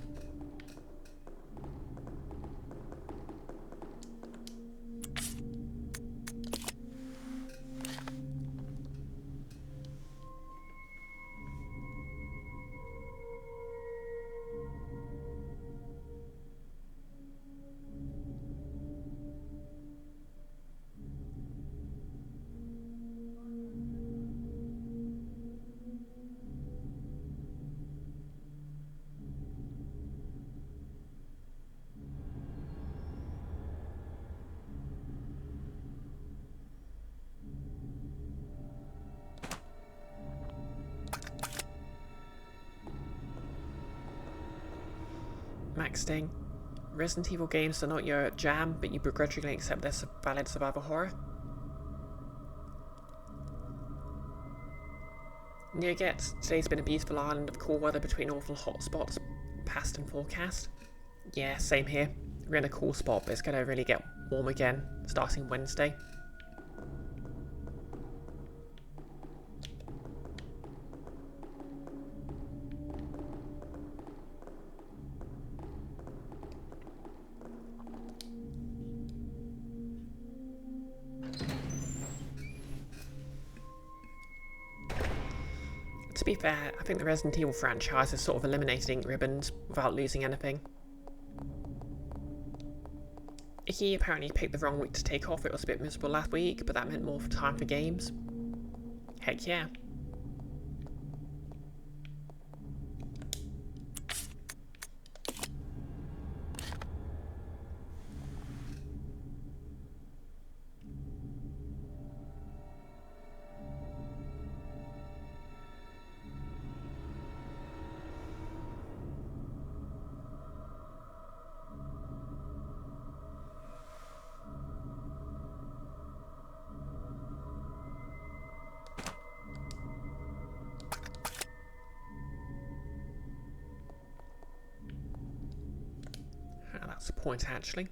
Max Sting. Resident Evil games are not your jam, but you begrudgingly accept their valid survival horror. Neo Gets, today's been a beautiful island of cool weather between awful hot spots, past and forecast. Yeah, same here. We're in a cool spot, but it's going to really get warm again, starting Wednesday. To be fair, I think the Resident Evil franchise has sort of eliminated ink ribbons without losing anything. He apparently picked the wrong week to take off. It was a bit miserable last week, but that meant more time for games. Heck yeah. That's the point, actually.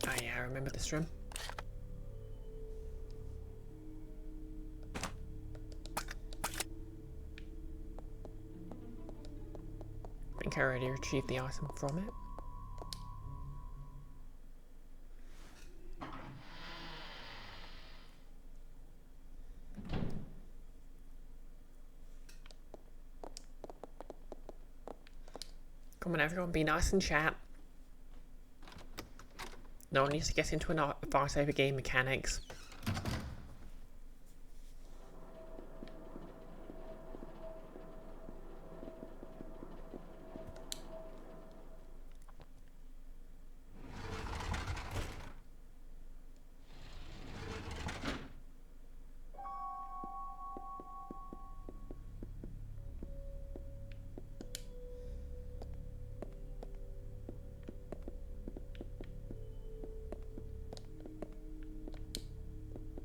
Oh yeah, I remember this room. I think I already retrieved the item from it. Come on everyone, be nice and chat. No one needs to get into a fight over game mechanics.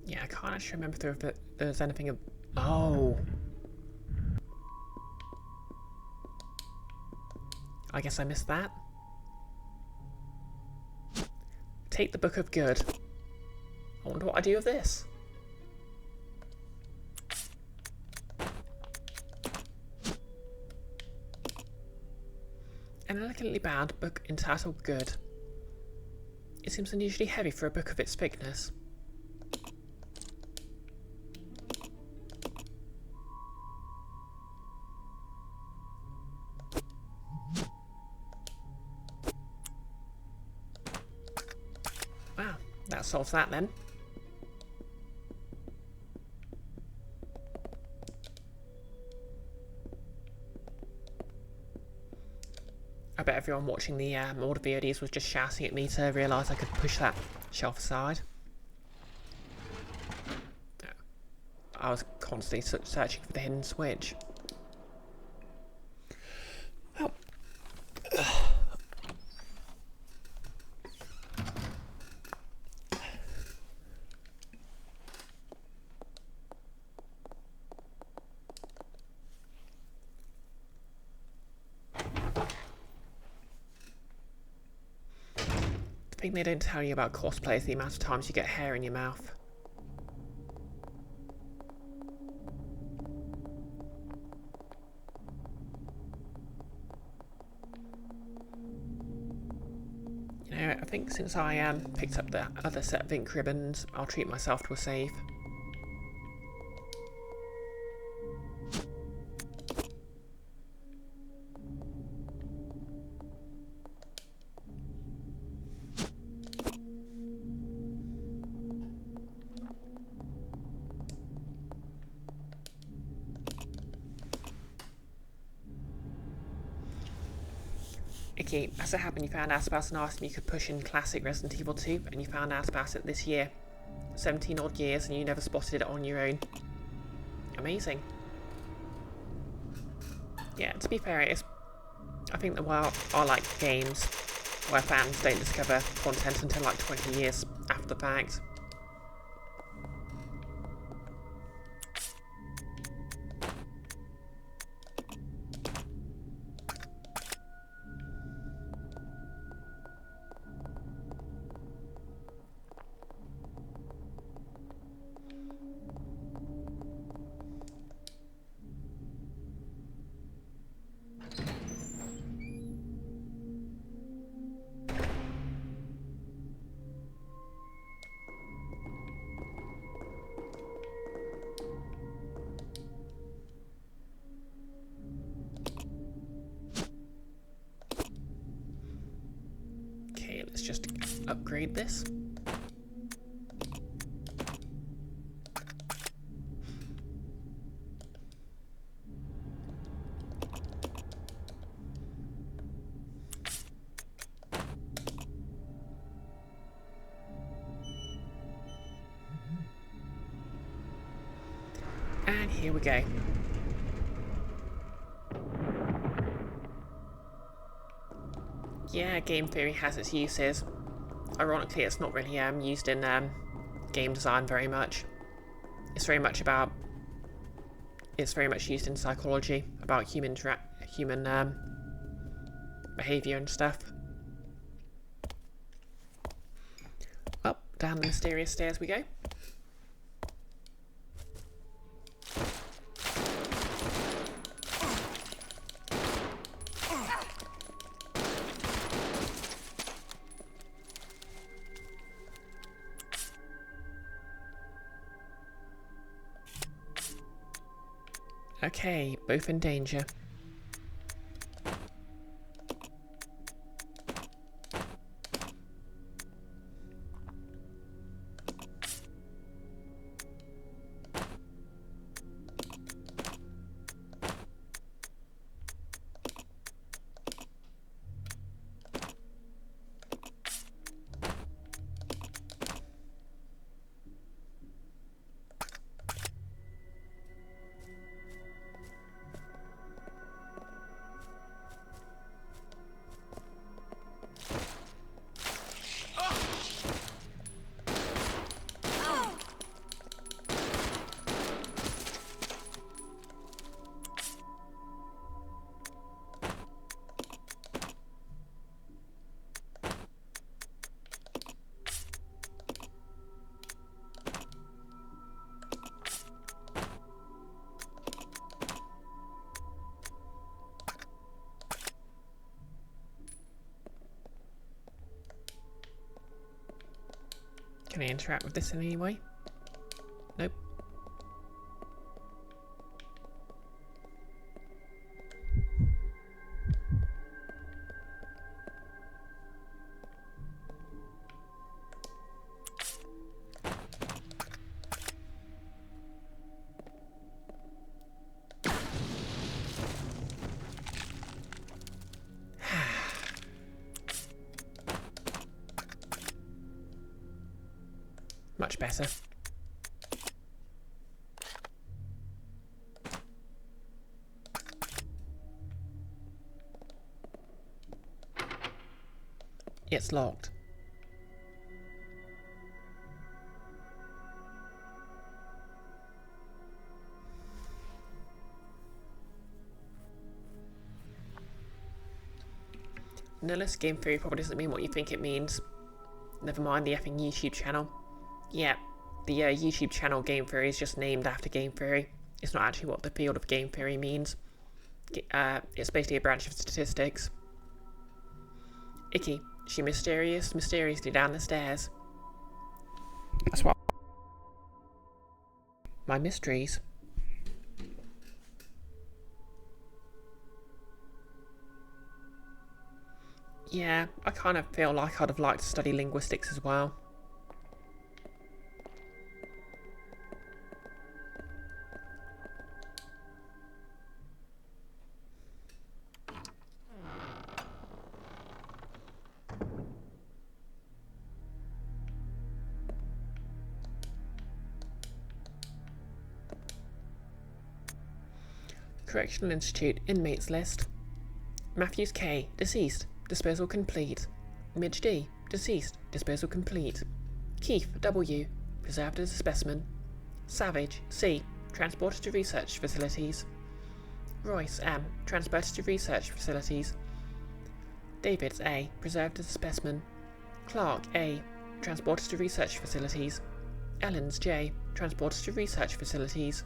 Yeah, I can't actually remember if there's anything. Oh. I guess I missed that. Take the Book of Good. I wonder what I do with this. An elegantly bound book entitled Good. It seems unusually heavy for a book of its thickness. Wow, that solves that then. I bet everyone watching the older VODs was just shouting at me to realise I could push that shelf aside. I was constantly searching for the hidden switch. Well, thing they don't tell you about cosplay is the amount of times you get hair in your mouth. You know, I think since I picked up the other set of ink ribbons, I'll treat myself to a save. Icky, as it happened, you found out about an item you could push in classic Resident Evil 2, and you found out about it this year. 17 odd years, and you never spotted it on your own. Amazing. Yeah, to be fair, I think that while I like games where fans don't discover content until like 20 years after the fact. Let's just upgrade this. And here we go. Yeah, game theory has its uses. Ironically, it's not really used in game design very much. It's very much used in psychology, about human behaviour and stuff. Up, down the mysterious stairs we go. Okay, both in danger. Can I interact with this in any way? Nope. Much better. It's locked. Nihilist game theory probably doesn't mean what you think it means. Never mind the effing YouTube channel. Yeah, the YouTube channel Game Theory is just named after Game Theory. It's not actually what the field of Game Theory means. It's basically a branch of statistics. Icky, she mysteriously down the stairs. That's what my mysteries. Yeah, I kind of feel like I'd have liked to study linguistics as well. Correctional Institute inmates list. Matthews K, deceased, disposal complete. Midge D, deceased, disposal complete. Keith W, preserved as a specimen. Savage C, transported to research facilities. Royce M, transported to research facilities. Davids A, preserved as a specimen. Clark A, transported to research facilities. Ellens J, transported to research facilities.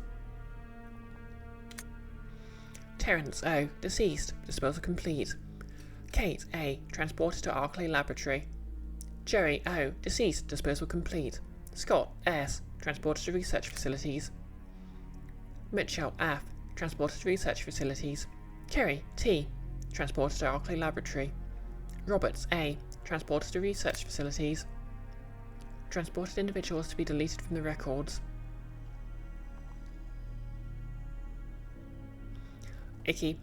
Terence O, deceased, disposal complete. Kate A, transported to Arclay Laboratory. Jerry O, deceased, disposal complete. Scott S, transported to research facilities. Mitchell F, transported to research facilities. Kerry T, transported to Arclay Laboratory. Roberts A, transported to research facilities. Transported individuals to be deleted from the records. Icky.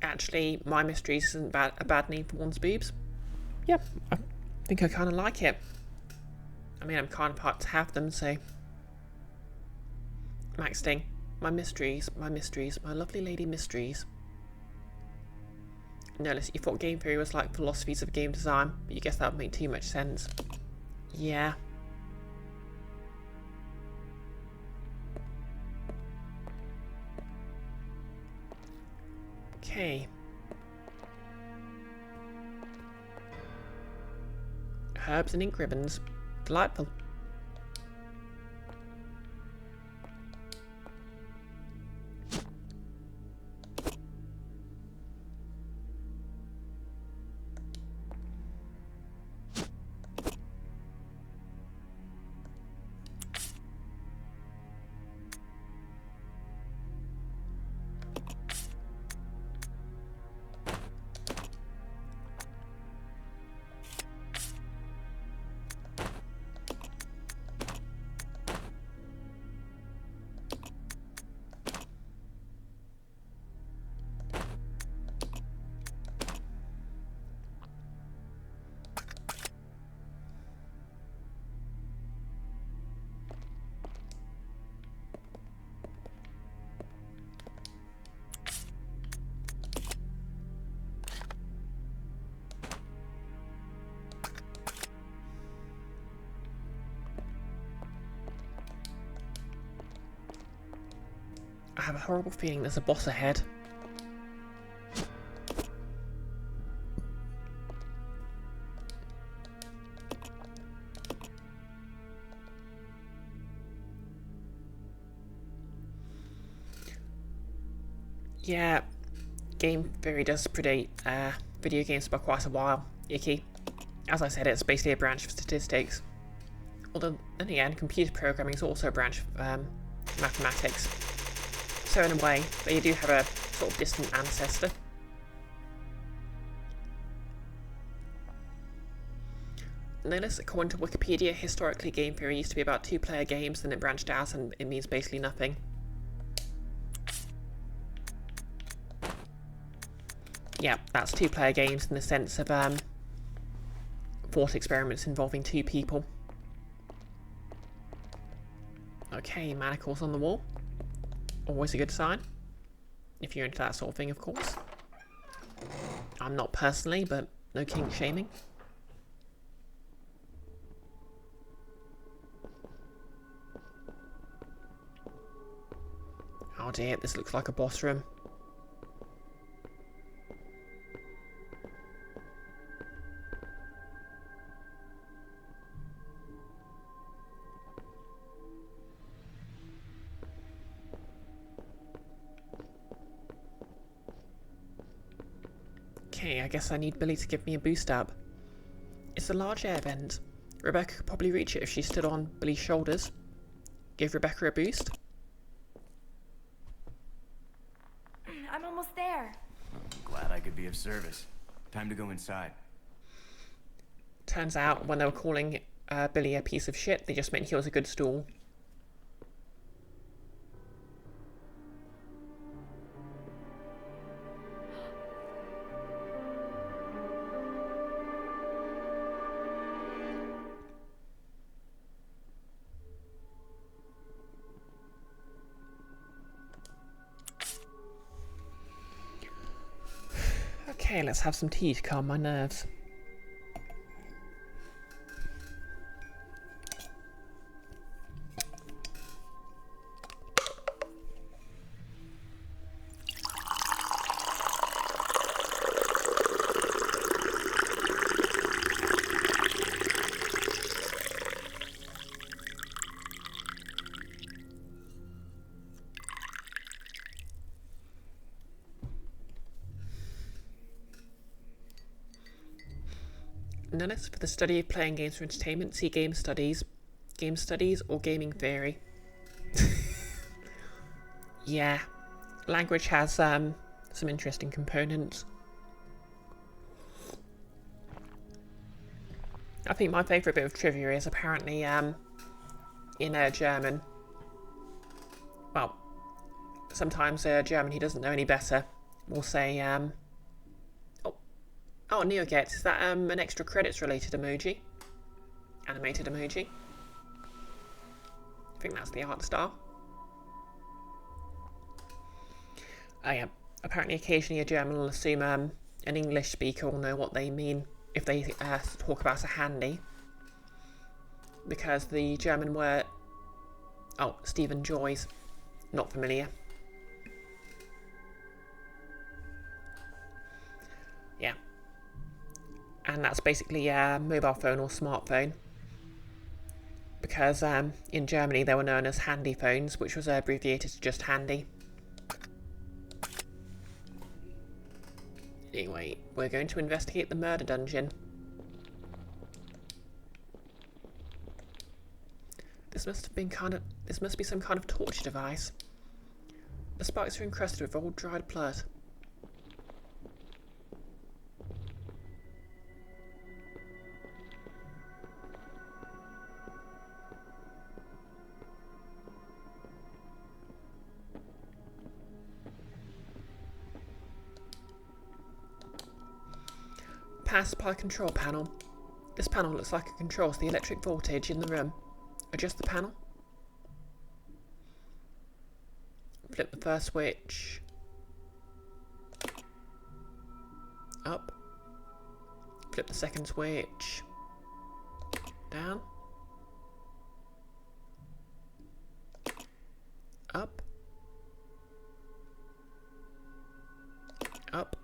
Actually, my mysteries isn't a bad name for one's boobs. Yep, I think I kind of like it. I mean, I'm kind of hyped to have them, so... Max Sting. My mysteries, my lovely lady mysteries. No, listen, you thought game theory was like philosophies of game design, but you guess that would make too much sense. Yeah. Okay. Herbs and ink ribbons. Delightful. I have a horrible feeling there's a boss ahead. Yeah, game theory does predate video games by quite a while. Icky. As I said, it's basically a branch of statistics. Although, then again, computer programming is also a branch of mathematics. So in a way, they do have a sort of distant ancestor. Notice, according to Wikipedia, historically game theory used to be about two-player games, then it branched out and it means basically nothing. Yeah, that's two-player games in the sense of thought experiments involving two people. Okay, manacles on the wall. Always a good sign. If you're into that sort of thing, of course. I'm not personally, but no kink shaming. Oh dear, this looks like a boss room. Okay, I guess I need Billy to give me a boost up. It's a large air vent. Rebecca could probably reach it if she stood on Billy's shoulders. Give Rebecca a boost. I'm almost there. I'm glad I could be of service. Time to go inside. Turns out, when they were calling Billy a piece of shit, they just meant he was a good stool. Okay, let's have some tea to calm my nerves. Notice for the study of playing games for entertainment, see game studies, or gaming theory. Yeah, language has some interesting components. I think my favourite bit of trivia is apparently in German. Well, sometimes German, he doesn't know any better, will say Oh, NeoGet, is that an extra credits related emoji? Animated emoji? I think that's the art style. Oh yeah, apparently occasionally a German will assume an English speaker will know what they mean if they talk about a handy. Because the German word... Oh, Stephen Joy's not familiar. Yeah. And that's basically a mobile phone or smartphone. Because in Germany they were known as handy phones, which was abbreviated to just handy. Anyway, we're going to investigate the murder dungeon. This must be some kind of torture device. The spikes are encrusted with old dried blood. Power supply control panel. This panel looks like it controls the electric voltage in the room. Adjust the panel. Flip the first switch. Up. Flip the second switch. Down. Up. Up.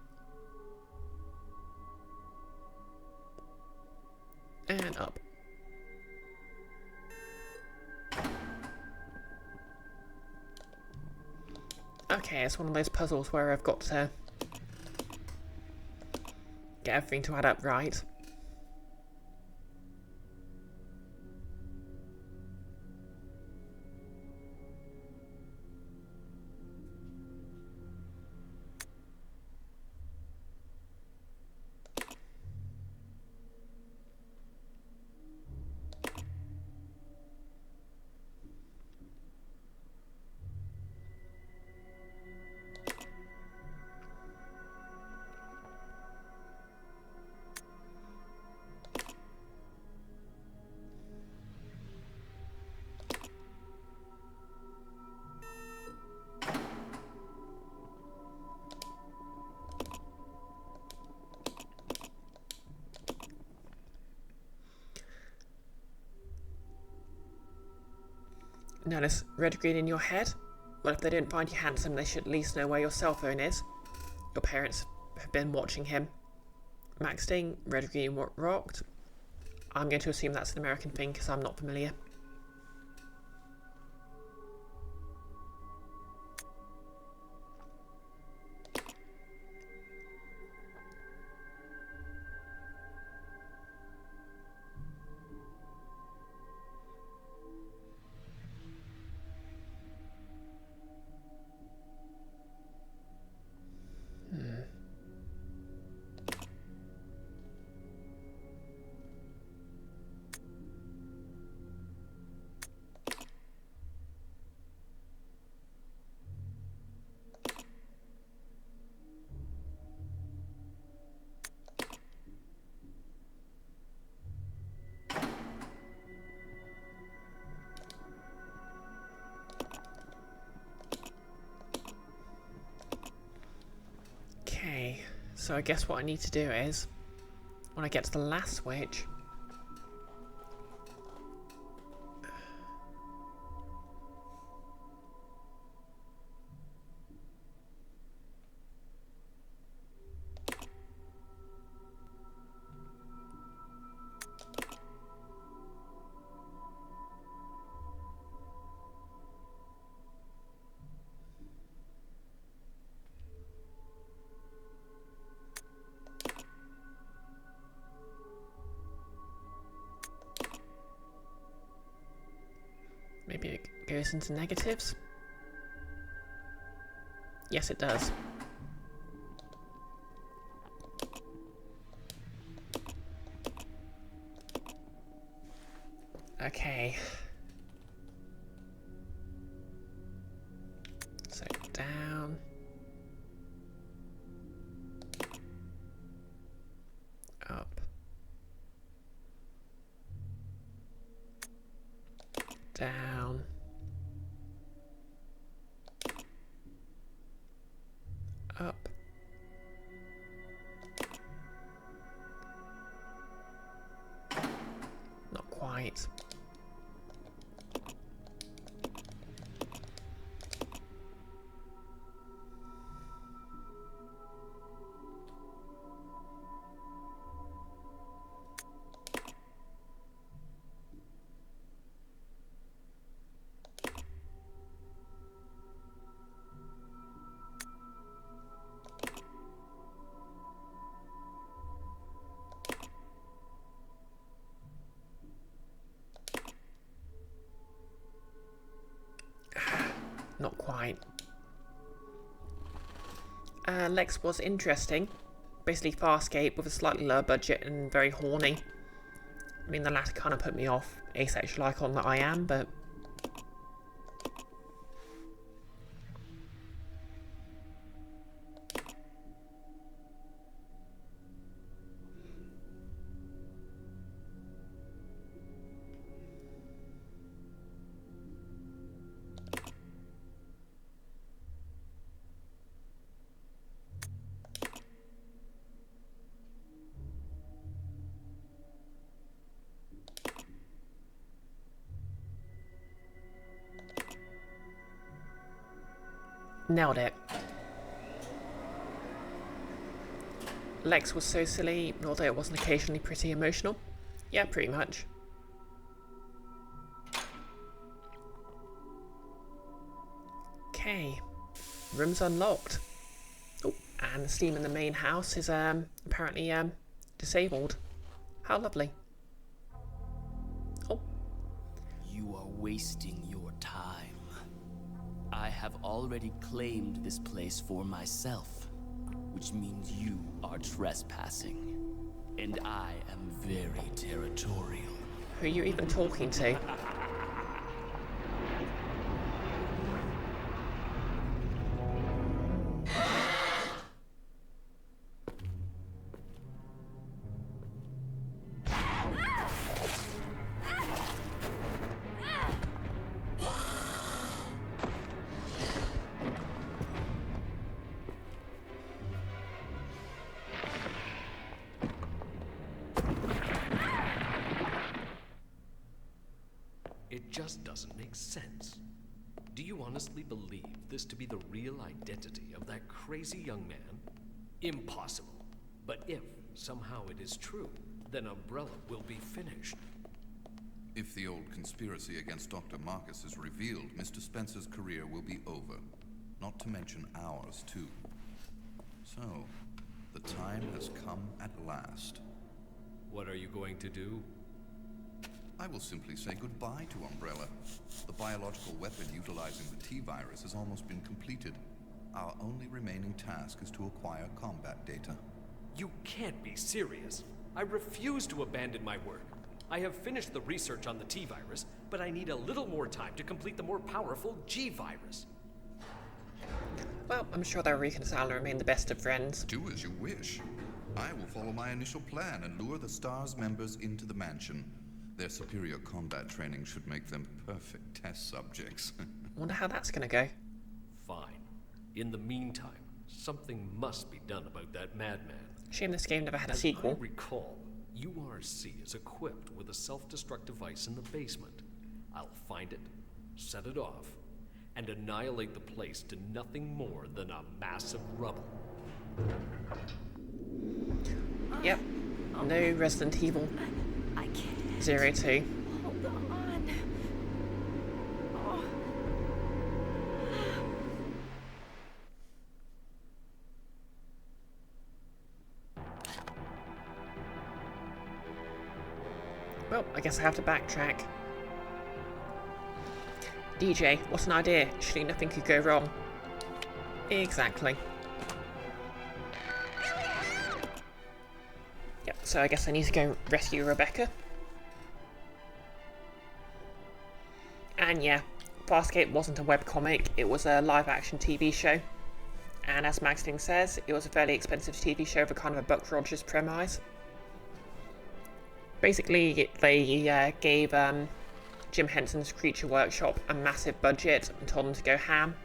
And up. Okay, it's one of those puzzles where I've got to get everything to add up right. Notice red green in your head? Well, if they didn't find you handsome, they should at least know where your cell phone is. Your parents have been watching him. Max Ding, red green rocked. I'm going to assume that's an American thing because I'm not familiar. So I guess what I need to do is, when I get to the last switch, maybe it goes into negatives. Yes, it does. Okay. So down. Up. Down. Up. Not quite. Not quite. Lex was interesting. Basically Farscape with a slightly lower budget and very horny. I mean, the latter kind of put me off, asexual icon that I am, but... nailed it. Lex was so silly, although it wasn't occasionally pretty emotional. Yeah, pretty much. Okay. Room's unlocked. Oh, and the steam in the main house is apparently disabled. How lovely. Oh. You are wasting your time. I have already claimed this place for myself, which means you are trespassing. And I am very territorial. Who are you even talking to? It just doesn't make sense. Do you honestly believe this to be the real identity of that crazy young man? Impossible. But if somehow it is true, then Umbrella will be finished. If the old conspiracy against Dr. Marcus is revealed, Mr. Spencer's career will be over. Not to mention ours, too. So, the time has come at last. What are you going to do? I will simply say goodbye to Umbrella. The biological weapon utilizing the T-virus has almost been completed. Our only remaining task is to acquire combat data. You can't be serious. I refuse to abandon my work. I have finished the research on the T-virus, but I need a little more time to complete the more powerful G-virus. Well, I'm sure they'll reconcile and remain the best of friends. Do as you wish. I will follow my initial plan and lure the STARS members into the mansion. Their superior combat training should make them perfect test subjects. I wonder how that's going to go. Fine. In the meantime, Something must be done about that madman. Shame this game never had a As sequel. I recall, URC is equipped with a self-destruct device in the basement. I'll find it, set it off, and annihilate the place to nothing more than a mass of rubble. Yep. No Resident Evil I can't. 02. Hold on. Oh. Well, I guess I have to backtrack. DJ, what's an idea? Surely nothing could go wrong. Exactly. Yep, so I guess I need to go rescue Rebecca. And yeah, Farscape wasn't a webcomic, it was a live-action TV show. And as Magazine says, it was a fairly expensive TV show for kind of a Buck Rogers premise. Basically, they gave Jim Henson's Creature Workshop a massive budget and told them to go ham.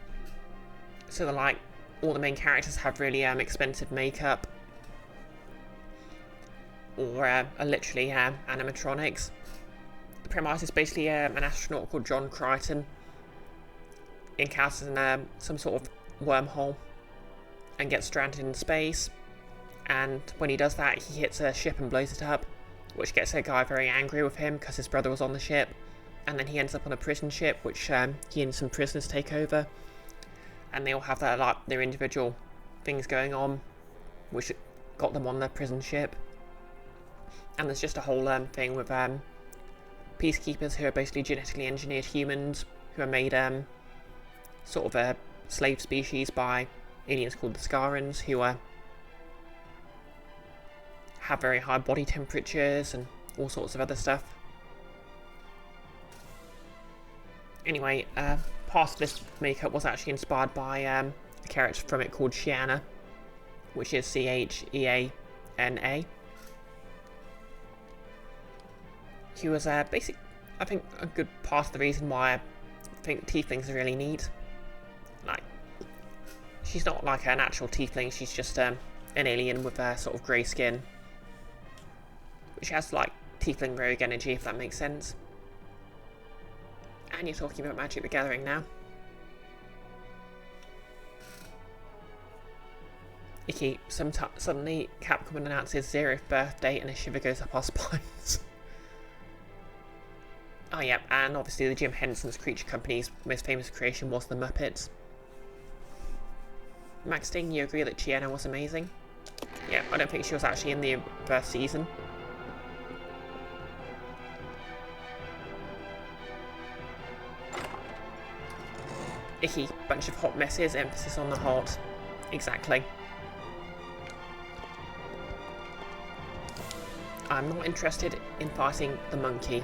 So that, like, all the main characters have really expensive makeup. Or are literally animatronics. The premise is basically an astronaut called John Crichton encounters some sort of wormhole and gets stranded in space. And when he does that, he hits a ship and blows it up, which gets a guy very angry with him because his brother was on the ship. And then he ends up on a prison ship, which he and some prisoners take over. And they all have their individual things going on, which got them on the prison ship. And there's just a whole thing with peacekeepers who are basically genetically engineered humans who are made sort of a slave species by aliens called the Scarans, who have very high body temperatures and all sorts of other stuff. Anyway, part of this makeup was actually inspired by a character from it called Chiana, which is Cheana. He was I think a good part of the reason why I think tieflings are really neat. Like, she's not like an actual tiefling, she's just an alien with a sort of grey skin, which has like tiefling rogue energy, if that makes sense. And you're talking about Magic the Gathering now. Icky, suddenly Capcom announces 0th birthday and a shiver goes up our spines. Oh yeah, and obviously the Jim Henson's Creature Company's most famous creation was the Muppets. Max Sting, you agree that Chiana was amazing? Yeah, I don't think she was actually in the first season. Icky, bunch of hot messes, emphasis on the hot. Exactly. I'm not interested in fighting the monkey.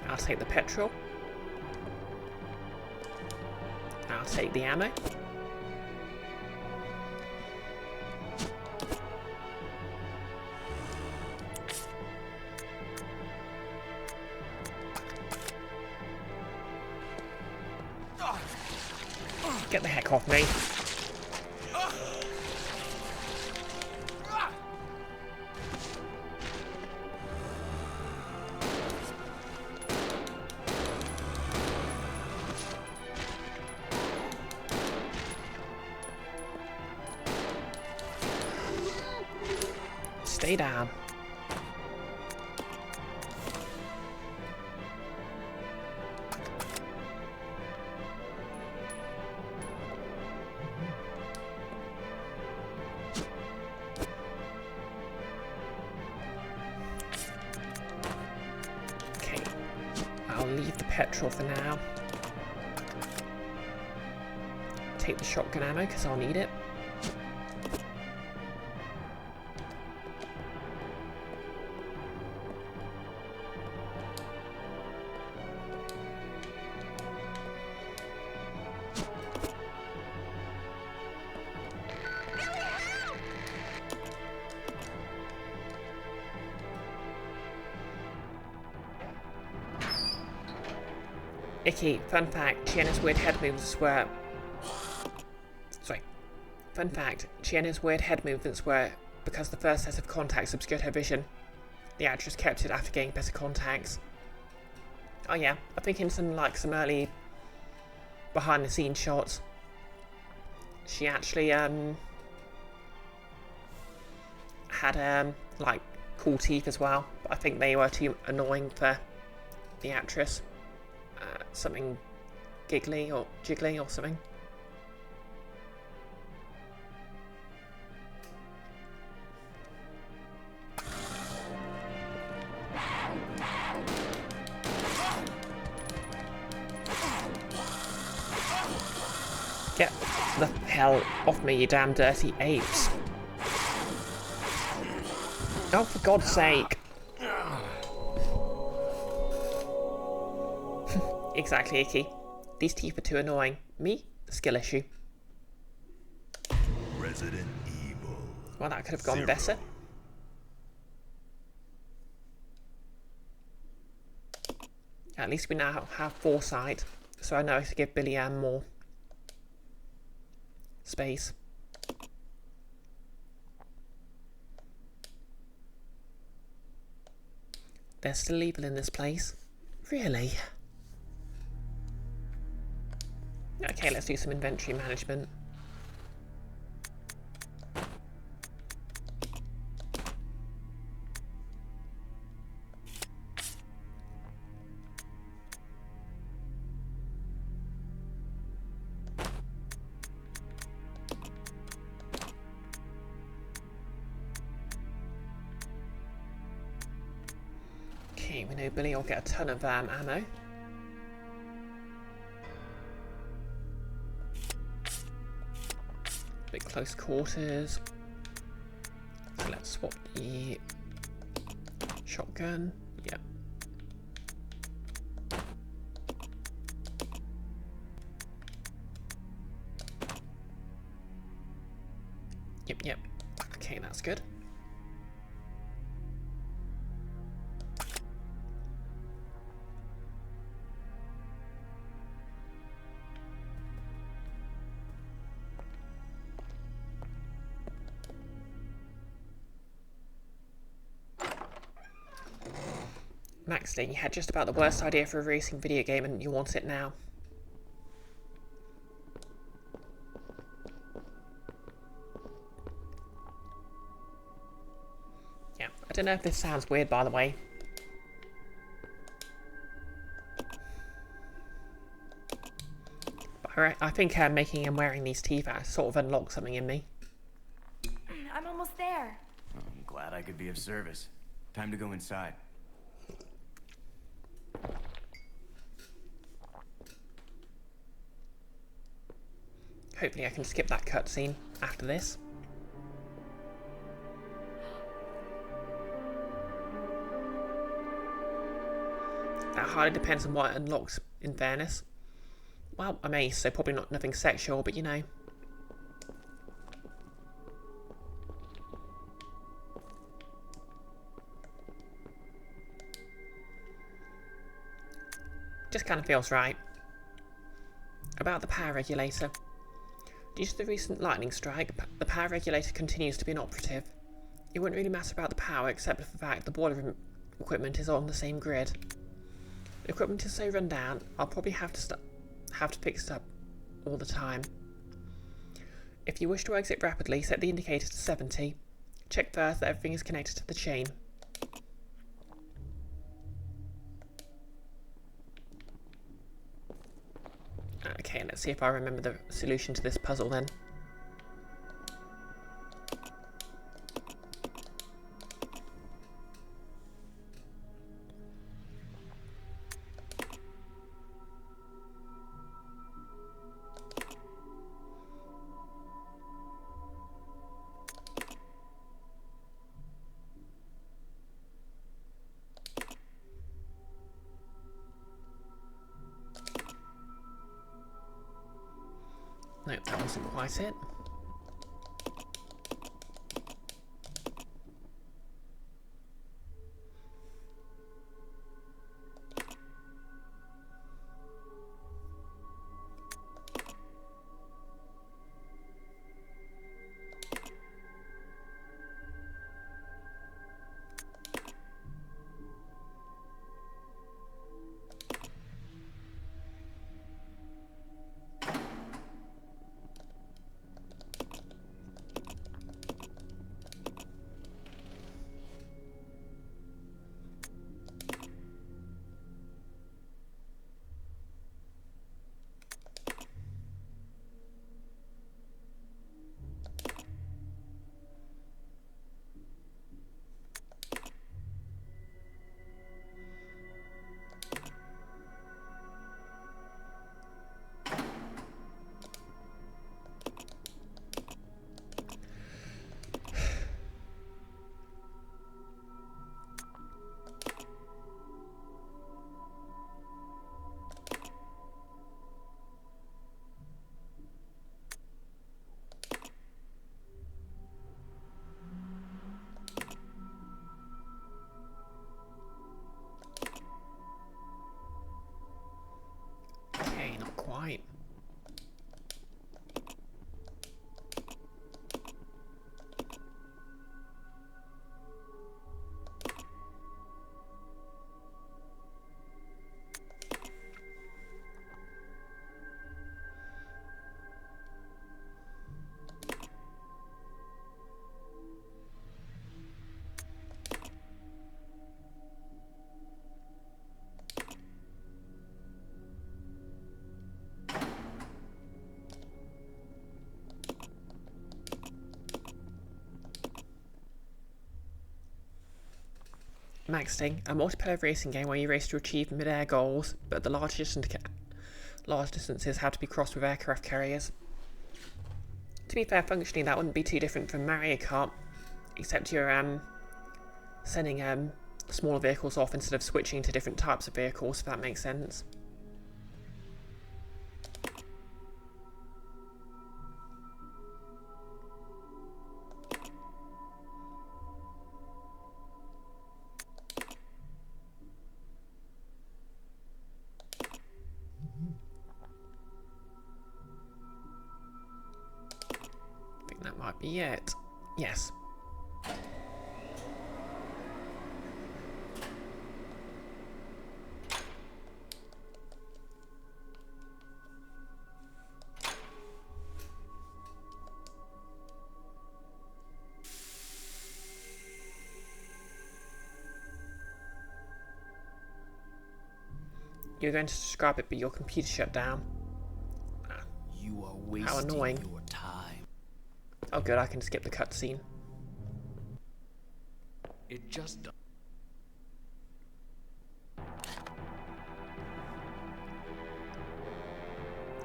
I'll take the petrol. I'll take the ammo. Get the heck off me. Stay down. Okay, I'll leave the petrol for now. Take the shotgun ammo because I'll need it. Icky, fun fact, Tiana's weird head movements were... Sorry. Fun fact, Tiana's weird head movements were because the first set of contacts obscured her vision. The actress kept it after getting better contacts. Oh yeah, I think in some early behind the scenes shots, she actually had like cool teeth as well, but I think they were too annoying for the actress. Something giggly or jiggly or something. Get the hell off me, you damn dirty apes. Oh, for God's sake. Exactly, Icky. These teeth are too annoying. Me? The skill issue. Resident Evil. Well, that could have gone better. At least we now have foresight, so I know to give Billy Ann more space. There's still evil in this place. Really? Okay, let's do some inventory management. Okay, we know Billy will get a ton of ammo. Bit close quarters. So let's swap the shotgun. Yep. Yep. Okay, that's good. Maxton, you had just about the worst idea for a racing video game and you want it now. Yeah, I don't know if this sounds weird, by the way. But I think making and wearing these teeth sort of unlocked something in me. I'm almost there. I'm glad I could be of service. Time to go inside. Hopefully I can skip that cutscene after this. That highly depends on what it unlocks, in fairness. Well, I'm ace, so probably nothing sexual, but you know. Just kind of feels right. About the power regulator. Due to the recent lightning strike, the power regulator continues to be inoperative. It wouldn't really matter about the power except for the fact the boiler room equipment is on the same grid. The equipment is so run down, I'll probably have to fix it up all the time. If you wish to exit rapidly, set the indicator to 70. Check first that everything is connected to the chain. Okay, let's see if I remember the solution to this puzzle then. No, that wasn't quite it. Maxting, a multiplayer racing game where you race to achieve mid-air goals, but the large distances have to be crossed with aircraft carriers. To be fair, functionally that wouldn't be too different from Mario Kart, except you're sending smaller vehicles off instead of switching to different types of vehicles, if that makes sense. I think that might be it. Yes. You're going to describe it, but your computer shut down. You are How wasting annoying. your time. Oh good, I can skip the cutscene. It just does.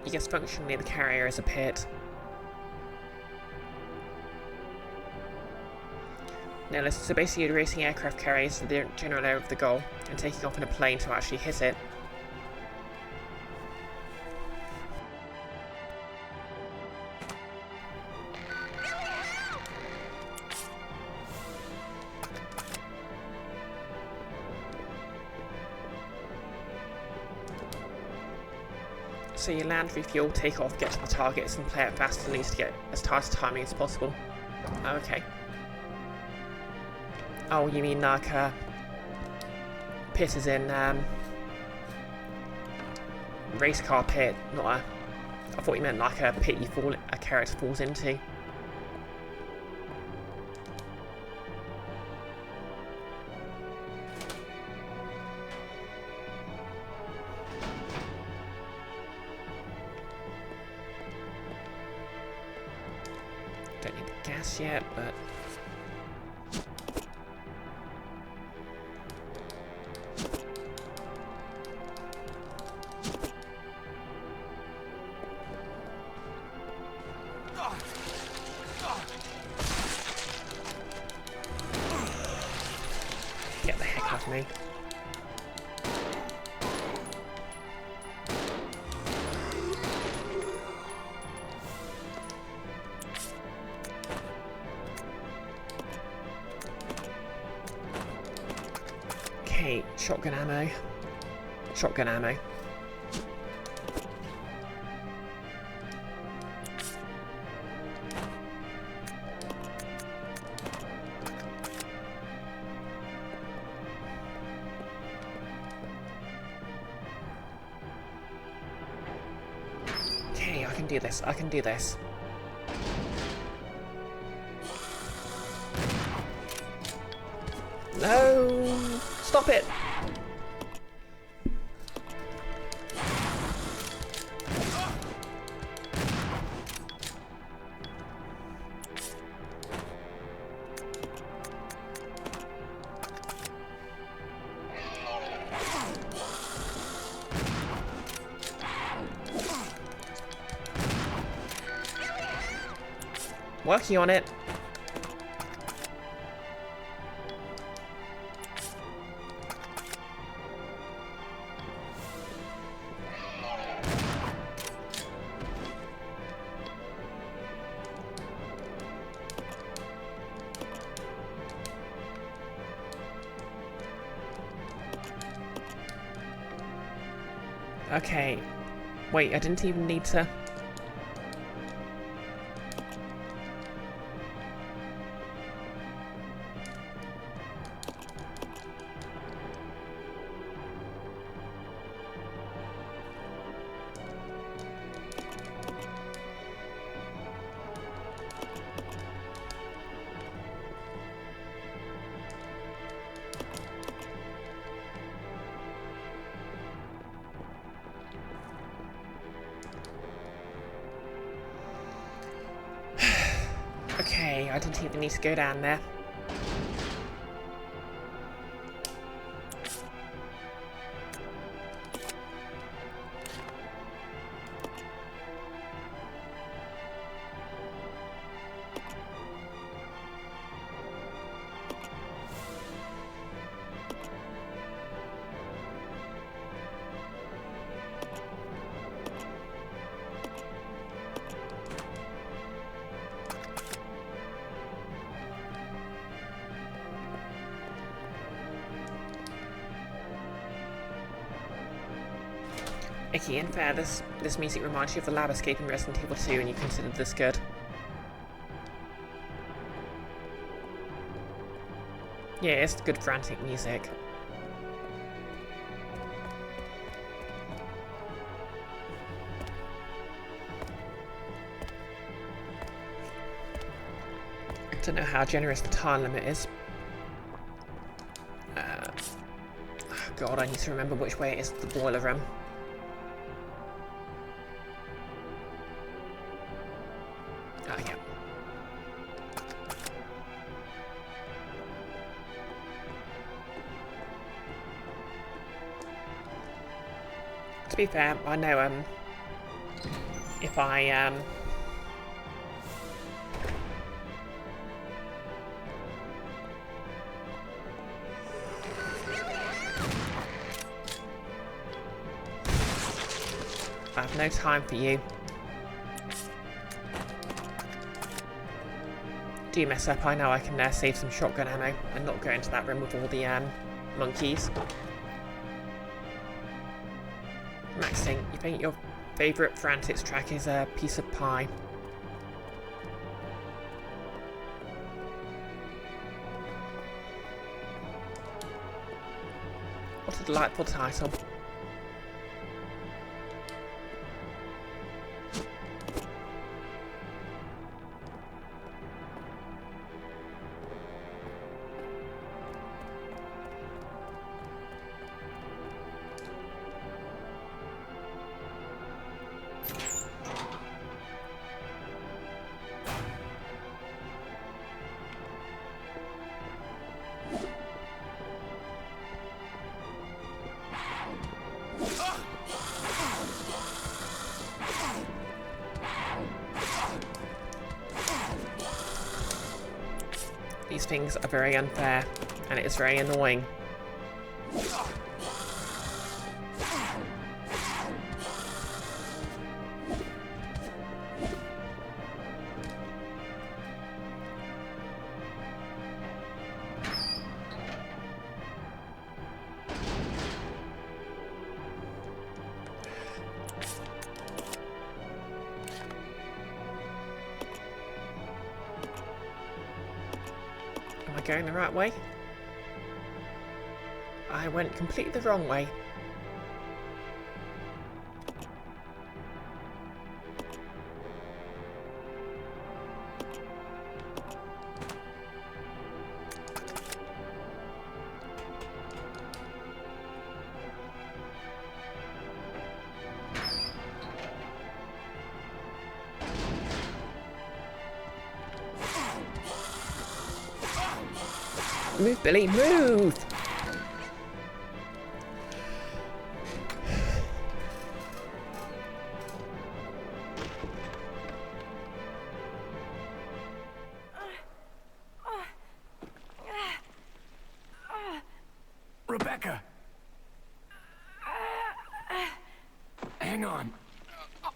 I guess functionally the carrier is a pit. Now listen, so basically you're racing aircraft carriers to the general area of the goal and taking off in a plane to actually hit it. So you land, refuel, take off, get to the targets and play it fast at least to get as tight a timing as possible. Oh, okay. Oh, you mean like pit as in race car pit, not a... I thought you meant like a pit a character falls into. Don't need the gas yet, but... Get the heck off me. Okay, shotgun ammo. Shotgun ammo. Okay, I can do this. I can do this. No! Stop it! Working on it. Okay. Wait, I didn't even need to... Okay, I didn't even need to go down there. Icky and fair, this music reminds you of the lab escape in Resident Evil 2 and you considered this good. Yeah, it's good frantic music. Don't know how generous the time limit is. Oh God, I need to remember which way it is to the boiler room. Ah, yeah. To be fair, I know if I I have no time for you. Do you mess up, I know I can save some shotgun ammo and not go into that room with all the monkeys. Maxing, you think your favourite Frantics track is a piece of pie. What a delightful title. These things are very unfair, and it is very annoying. Am I going the right way? I went completely the wrong way. Move, Billy, move! Rebecca! Hang on.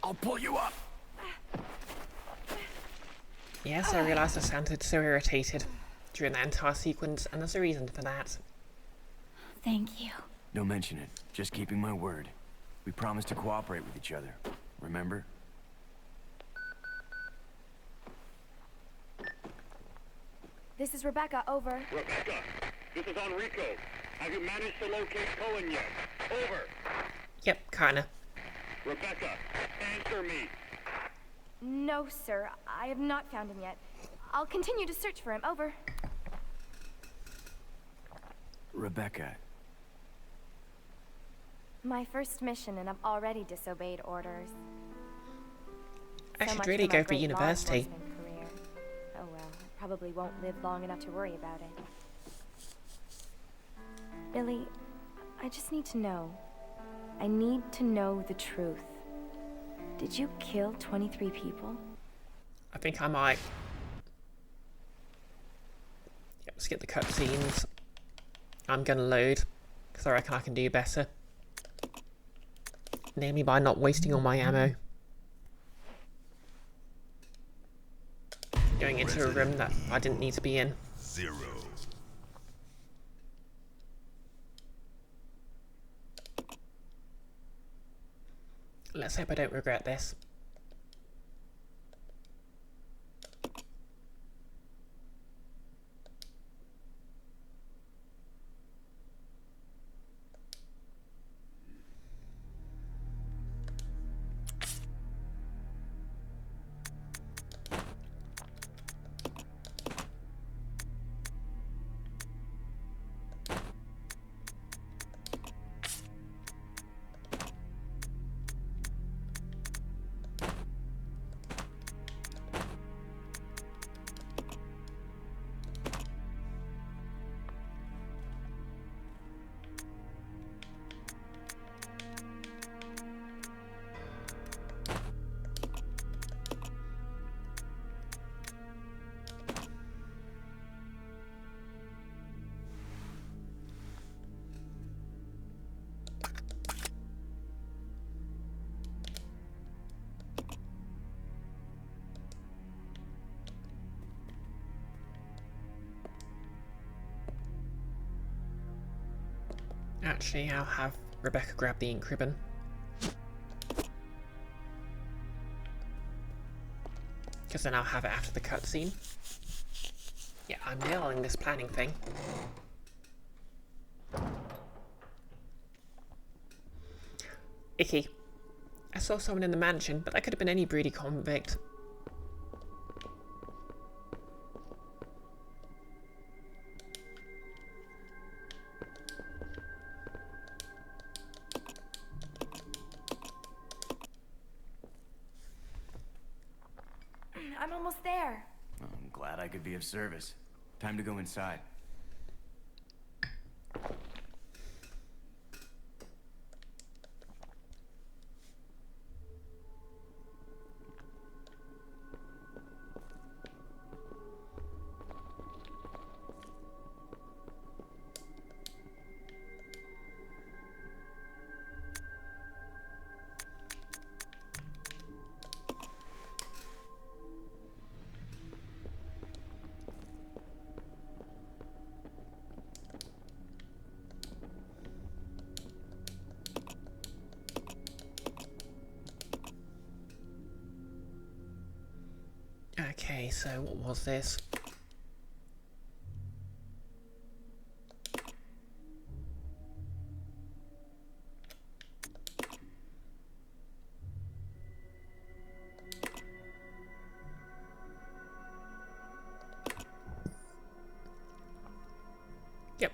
I'll pull you up. Yes, I realised I sounded so irritated during that entire sequence, and there's a reason for that. Thank you. Don't mention it. Just keeping my word. We promised to cooperate with each other. Remember? This is Rebecca, over. Rebecca, this is Enrico. Have you managed to locate Cohen yet? Over. Yep, kinda. Rebecca, answer me. No, sir. I have not found him yet. I'll continue to search for him, over. Rebecca. My first mission, and I've already disobeyed orders. I So should much really my go for great law university. enforcement career. Oh well, I probably won't live long enough to worry about it. Billy, I just need to know. I need to know the truth. Did you kill 23 people? I think I might. Yep, let's get the cutscenes. I'm gonna load, because I reckon I can do better. Namely by not wasting all my ammo. Going into a room that I didn't need to be in. 0. Let's hope I don't regret this. Actually, I'll have Rebecca grab the ink ribbon. Because then I'll have it after the cutscene. Yeah, I'm nailing this planning thing. Icky. I saw someone in the mansion, but that could have been any breedy convict. I'm almost there. I'm glad I could be of service. Time to go inside. Okay, so what was this? Yep.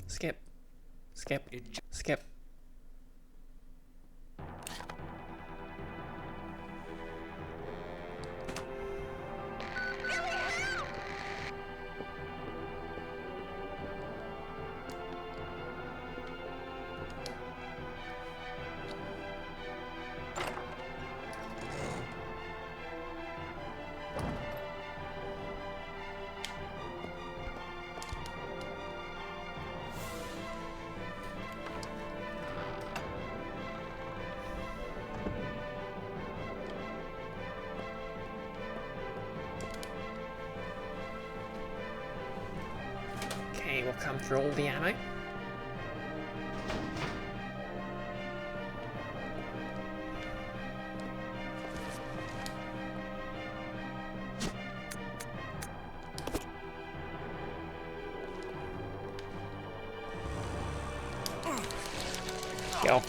Skip. Skip. Skip. Okay, we'll come through all the ammo. Kill.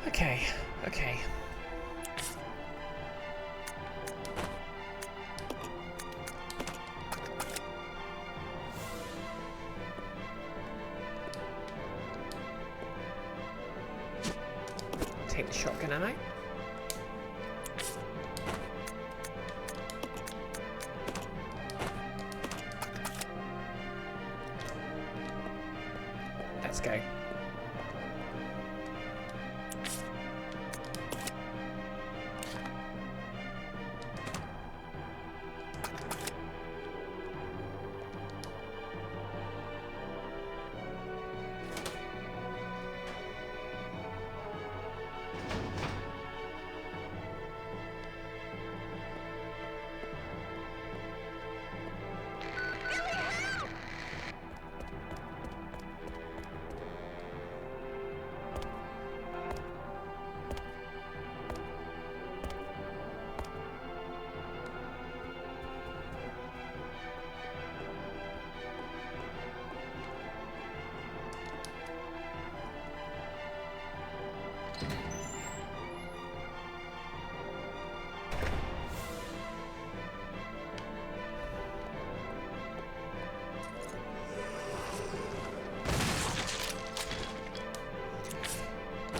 Okay, okay. Take the shotgun ammo. Let's go.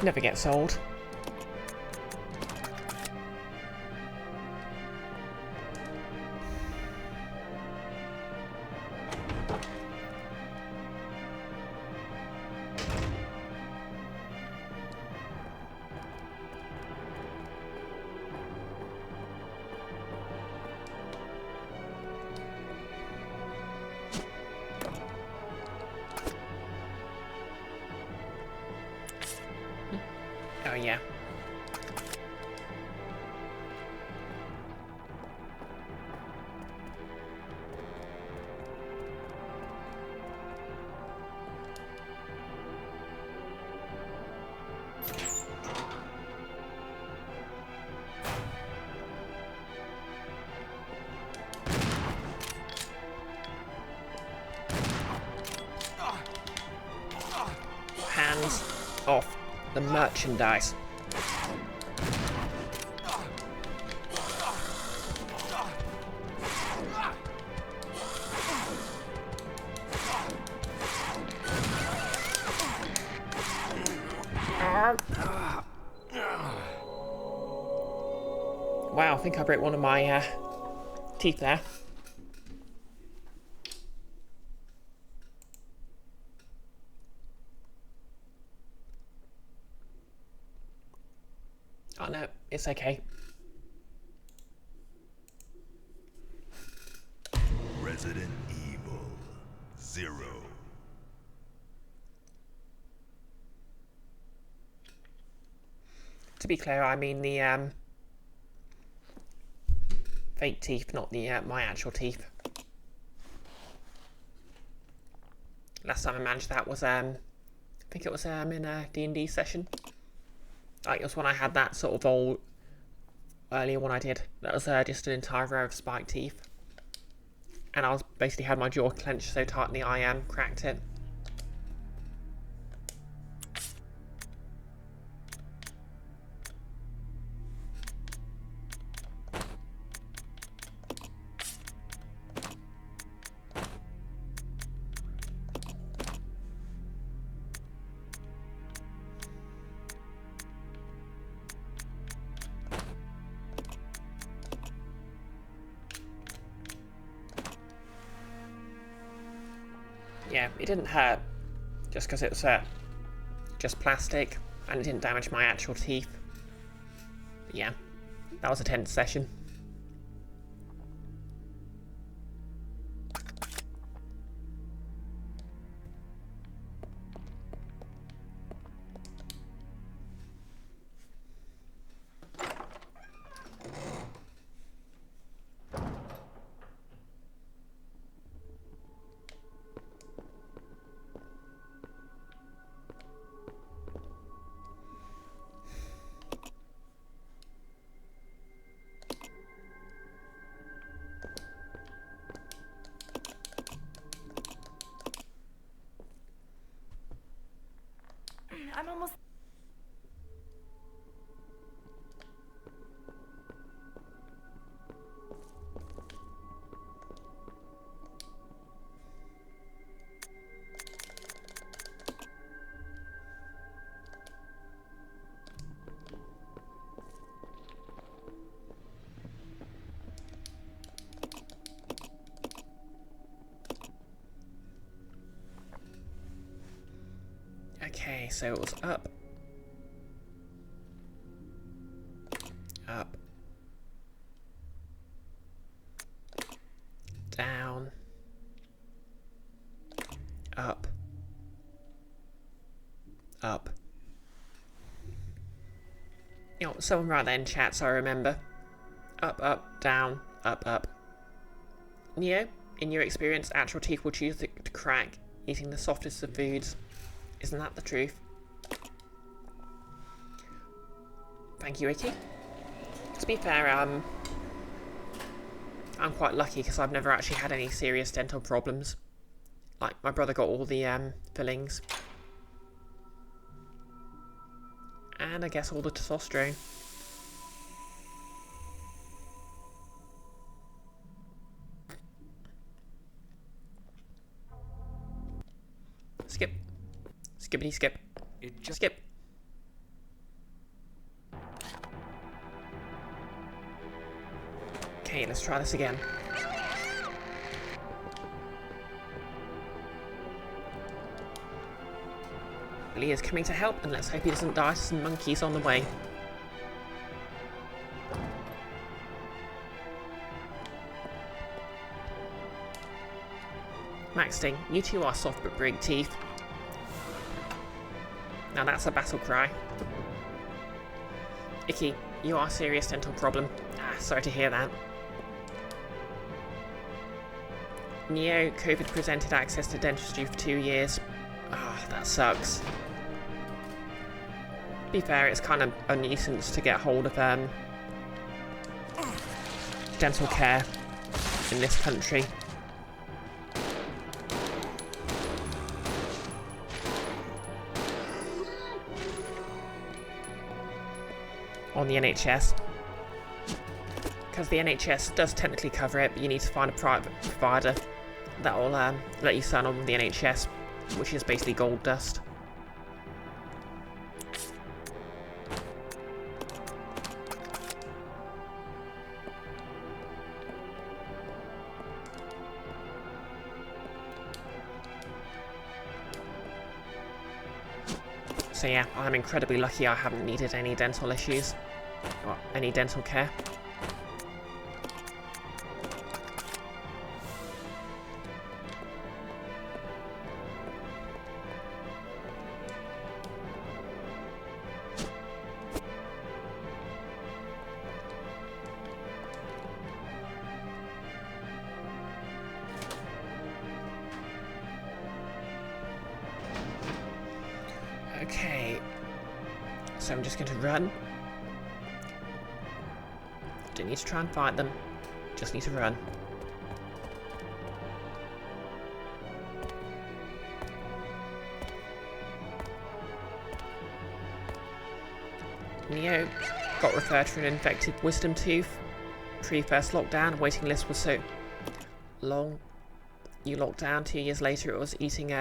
Never gets old. Oh yeah. Hands off the merchandise. Wow, I think I broke one of my teeth there. Oh no, it's okay. Resident Evil 0. To be clear, I mean the fake teeth, not the my actual teeth. Last time I managed that was I think it was in a D&D session. Like, it was when I had that sort of old earlier one I did. That was just an entire row of spiked teeth, and I was basically had my jaw clenched so tightly I cracked it. Yeah, it didn't hurt, just because it was just plastic, and it didn't damage my actual teeth. But yeah, that was a tense session. so it was up. Up. Down. Up. Up. You know, someone write that in chat so I remember. Up, up, down, up, up. Neo, in your experience, actual teeth will choose to crack, eating the softest of foods. Isn't that the truth? Thank you, Icky. To be fair, I'm quite lucky because I've never actually had any serious dental problems. Like, my brother got all the fillings. And I guess all the testosterone. Skip. Skippity skip. Skip. Okay, let's try this again. Billy is coming to help, and let's hope he doesn't die to some monkeys on the way. Maxting, you two are soft but big teeth. Now that's a battle cry. Icky, you are a serious dental problem. Ah, sorry to hear that. Neo, COVID presented access to dentistry for 2 years. Ah, that sucks. To be fair, it's kind of a nuisance to get hold of dental care in this country. On the NHS. Because the NHS does technically cover it, but you need to find a private provider that will let you sign on with the NHS, which is basically gold dust. So yeah, I'm incredibly lucky I haven't needed any dental issues, or any dental care. Okay, so I'm just going to run. Don't need to try and fight them, just need to run. Neo got referred for an infected wisdom tooth. Pre-first lockdown, waiting list was so long. You locked down, 2 years later it was eating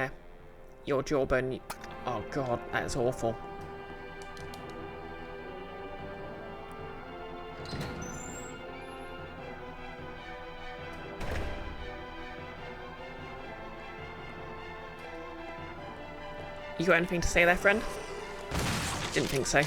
your jawbone. Oh god, that is awful. You got anything to say there, friend? Didn't think so.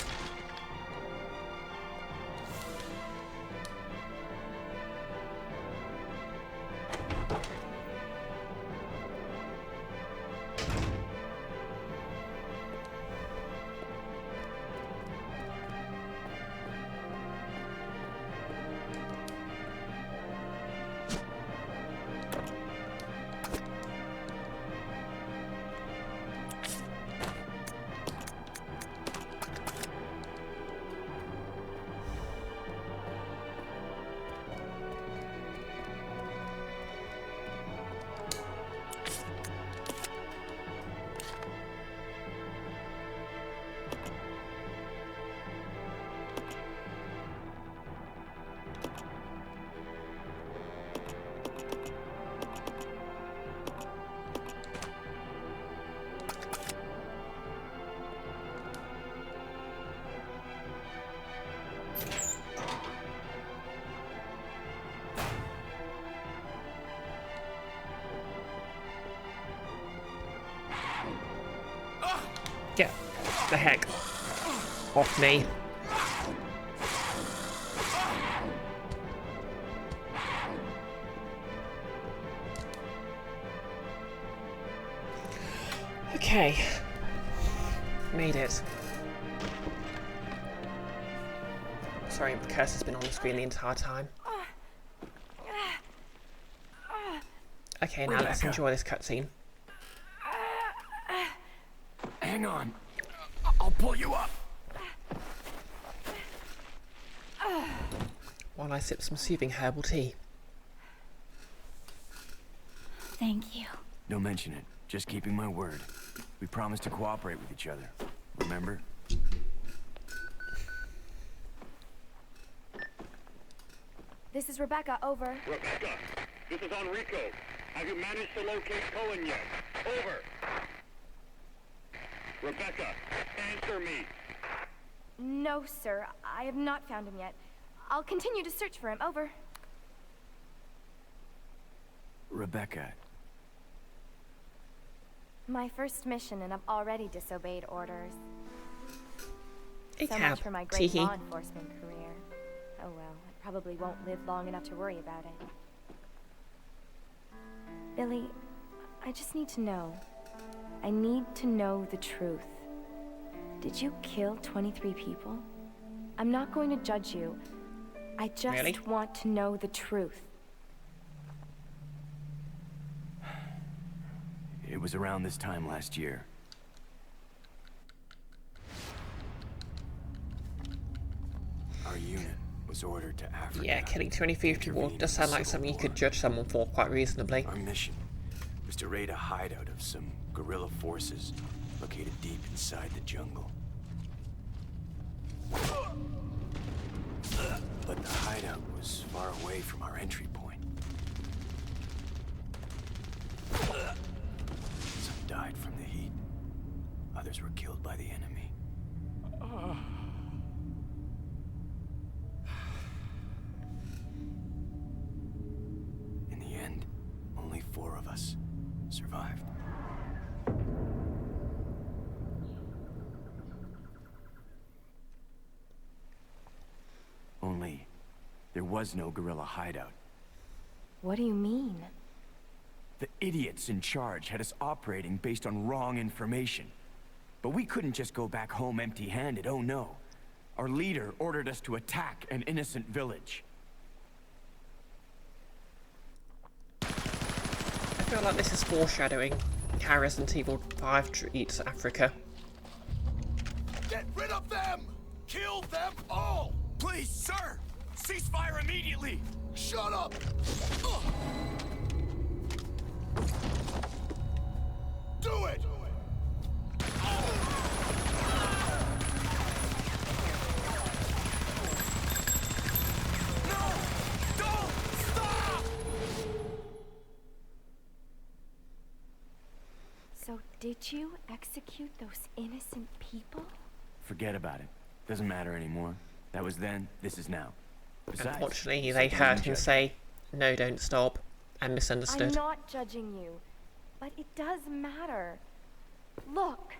the heck off me. Okay. Made it. Sorry, the curse has been on the screen the entire time. Okay, now let's enjoy this cutscene. Hang on. I'll pull you up. While I sip some soothing herbal tea. Thank you. Don't mention it. Just keeping my word. We promised to cooperate with each other. Remember? This is Rebecca, over. Rebecca, this is Enrico. Have you managed to locate Cohen yet? Over. Rebecca, answer me. No, sir. I have not found him yet. I'll continue to search for him, over. Rebecca, My first mission, and I've already disobeyed orders. A So cab. much for my great Teehee. law enforcement career. Oh well, I probably won't live long enough to worry about it. Billy, I just need to know. I need to know the truth. Did you kill 23 people? I'm not going to judge you. I just Really? want to know the truth. it was around this time last year. Our unit was ordered to Africa. Yeah, killing 23 people does sound like something you could judge someone for quite reasonably. Our mission was to raid a hideout of some guerrilla forces located deep inside the jungle. But the hideout was far away from our entry point. Some died from the heat. Others were killed by the enemy. In the end, only 4 of us survived. Only, there was no guerrilla hideout. What do you mean? The idiots in charge had us operating based on wrong information. But we couldn't just go back home empty-handed, oh no. Our leader ordered us to attack an innocent village. I feel like this is foreshadowing how Resident Evil 5 treats Africa. Get rid of them! Kill them all! Please, sir! Ceasefire immediately! Shut up! Do it! No! Don't! Stop! So did you execute those innocent people? Forget about it. Doesn't matter anymore. That was then, this is now. Besides, Unfortunately, they heard him say, "No, don't stop," and misunderstood. I'm not judging you, but it does matter. Look,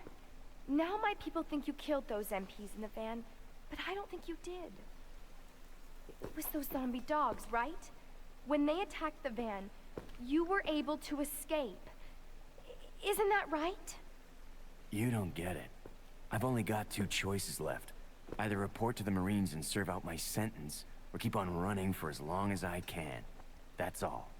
now my people think you killed those MPs in the van, but I don't think you did. It was those zombie dogs, right? When they attacked the van, you were able to escape. Isn't that right? You don't get it. I've only got 2 choices left. Either report to the Marines and serve out my sentence, or keep on running for as long as I can. That's all.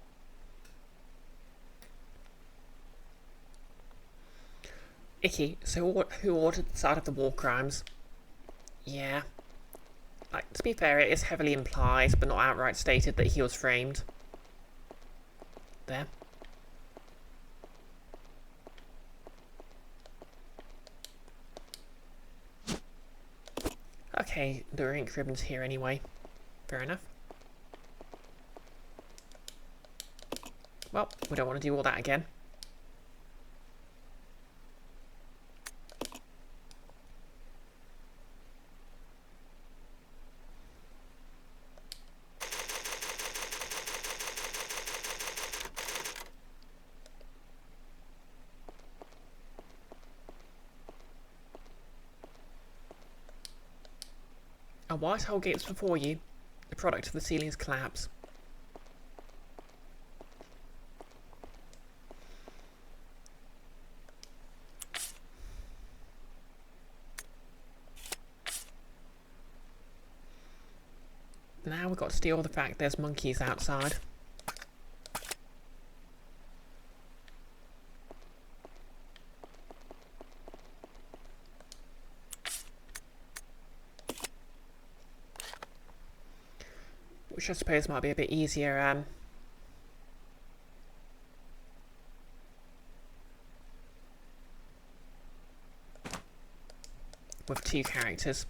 Icky, so who ordered the side of the war crimes? Yeah. Like, to be fair, it is heavily implied, but not outright stated, that he was framed. There. Okay, there are ink ribbons here anyway. Fair enough. Well, we don't want to do all that again. A white hole gapes before you, the product of the ceiling's collapse. Now we've got to deal with the fact there's monkeys outside. Which I suppose might be a bit easier with 2 characters.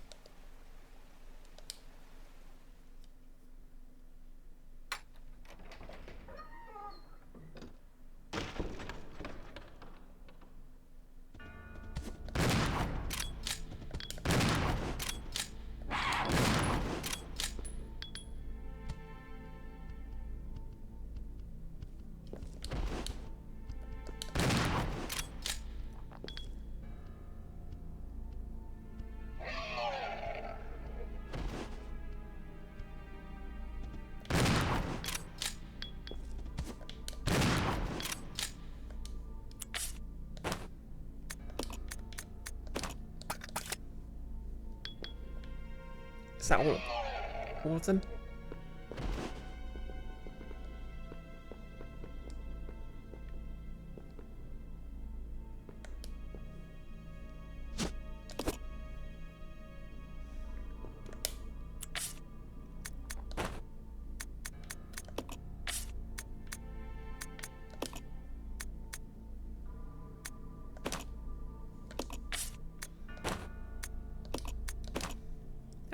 Is that all of them?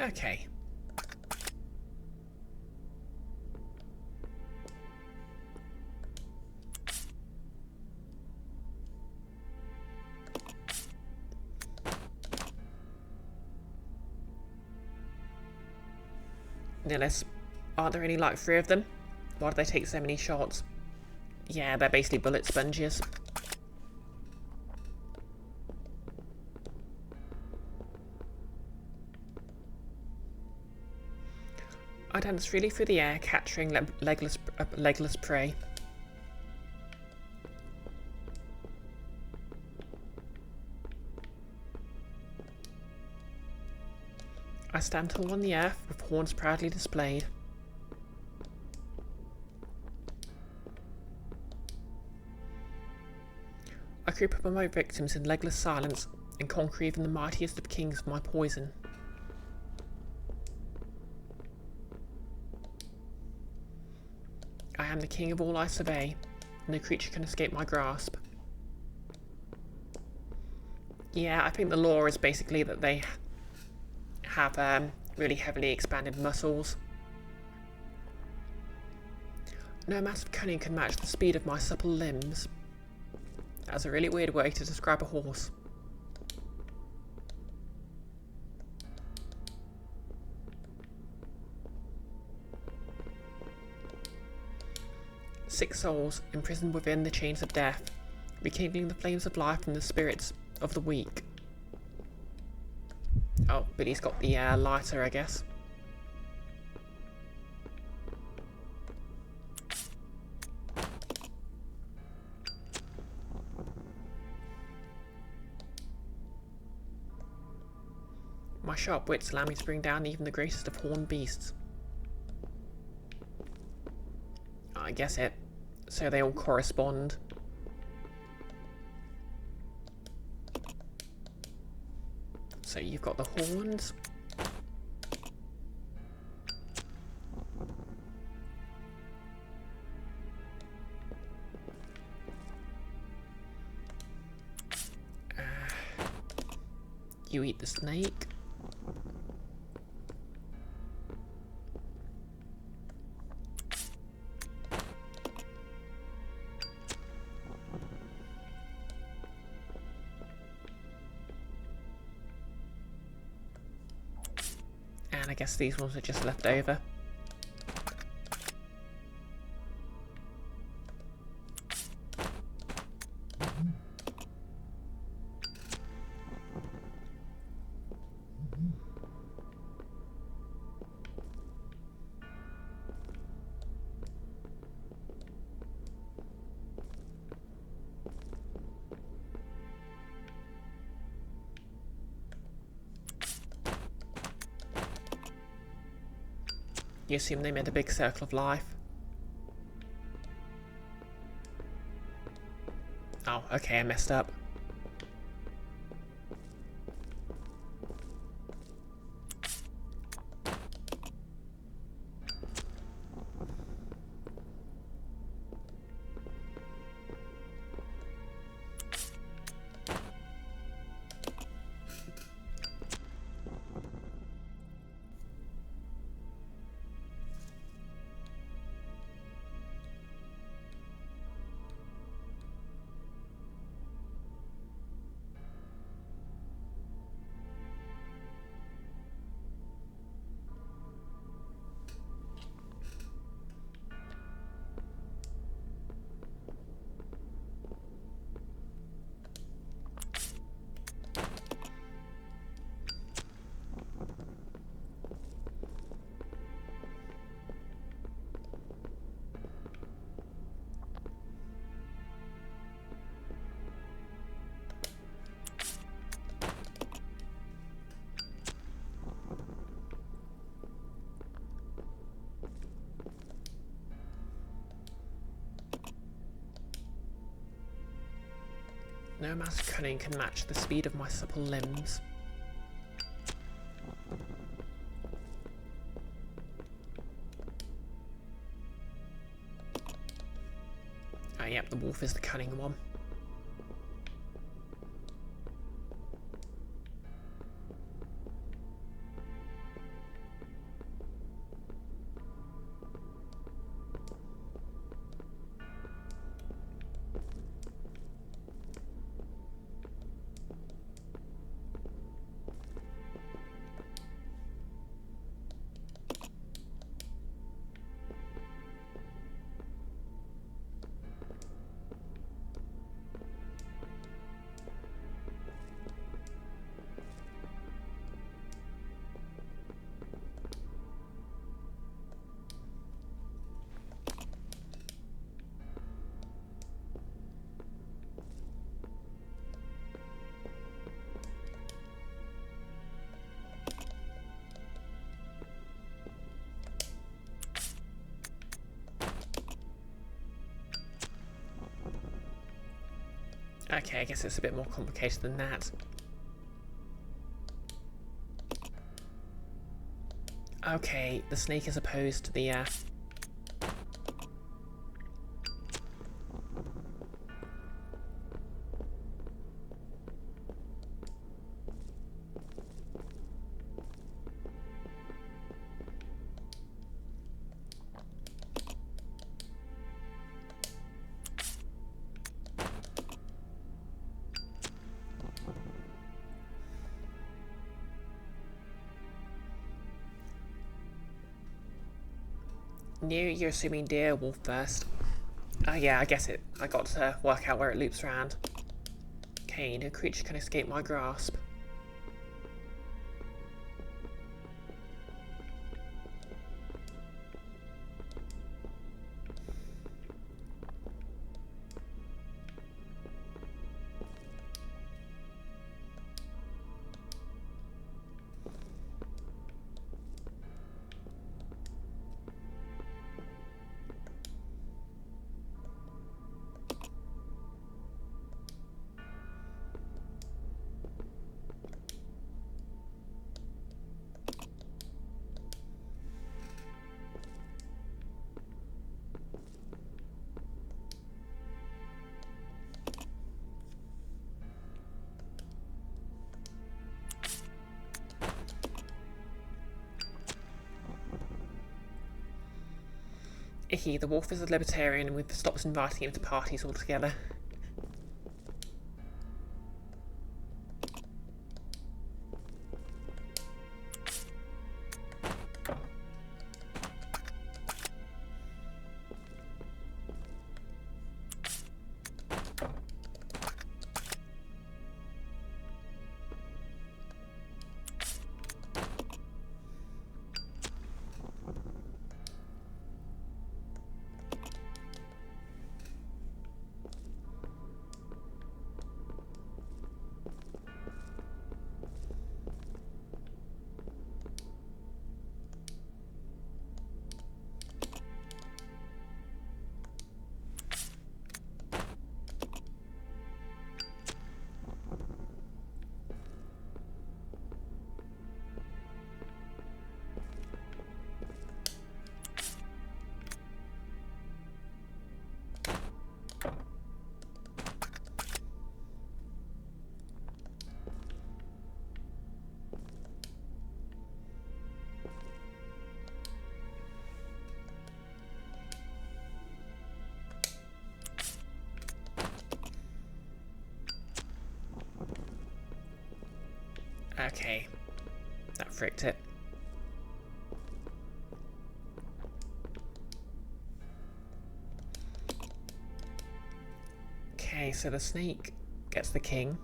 Okay. Nillis, aren't there only like 3 of them? Why do they take so many shots? Yeah, they're basically bullet sponges. I dance freely through the air, capturing legless prey. I stand tall on the earth, with horns proudly displayed. I creep upon my victims in legless silence, and conquer even the mightiest of kings with my poison. I am the king of all I survey. No creature can escape my grasp. Yeah, I think the law is basically that they have really heavily expanded muscles. No amount of cunning can match the speed of my supple limbs. That's a really weird way to describe a horse. Six souls imprisoned within the chains of death, rekindling the flames of life from the spirits of the weak. Oh, but he's got the lighter, I guess. My sharp wits allow me to bring down even the greatest of horned beasts. I guess it. So they all correspond. So you've got the horns. You eat the snake. I guess these ones are just left over. You assume they made a big circle of life. Oh, okay, I messed up. No amount of cunning can match the speed of my supple limbs. Ah, yep, the wolf is the cunning one. Okay, I guess it's a bit more complicated than that. Okay, the snake is opposed to the you're assuming deer, wolf first. Oh yeah, I guess it. I got to work out where it loops around. Okay, no creature can escape my grasp. Icky, the wolf is a libertarian and we've stopped inviting him to parties altogether. Okay. That fricked it. Okay, so the snake gets the king.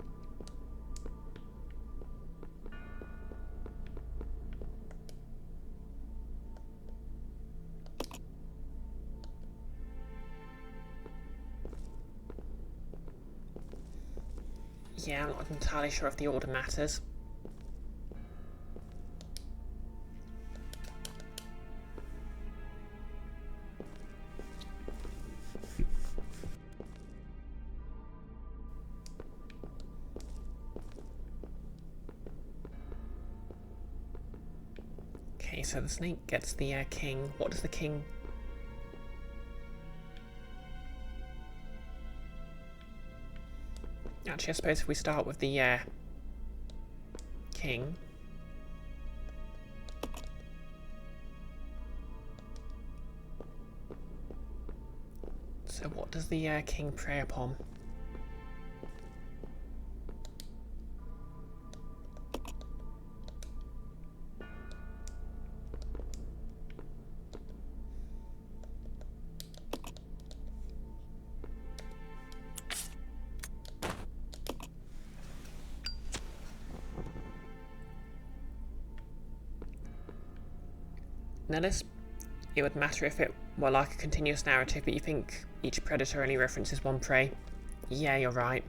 Yeah, I'm not entirely sure if the order matters. Okay, so the snake gets the king. What does the king... Actually, I suppose if we start with the king... So what does the king prey upon? Nellis, it would matter if it were like a continuous narrative, but you think each predator only references one prey? Yeah, you're right.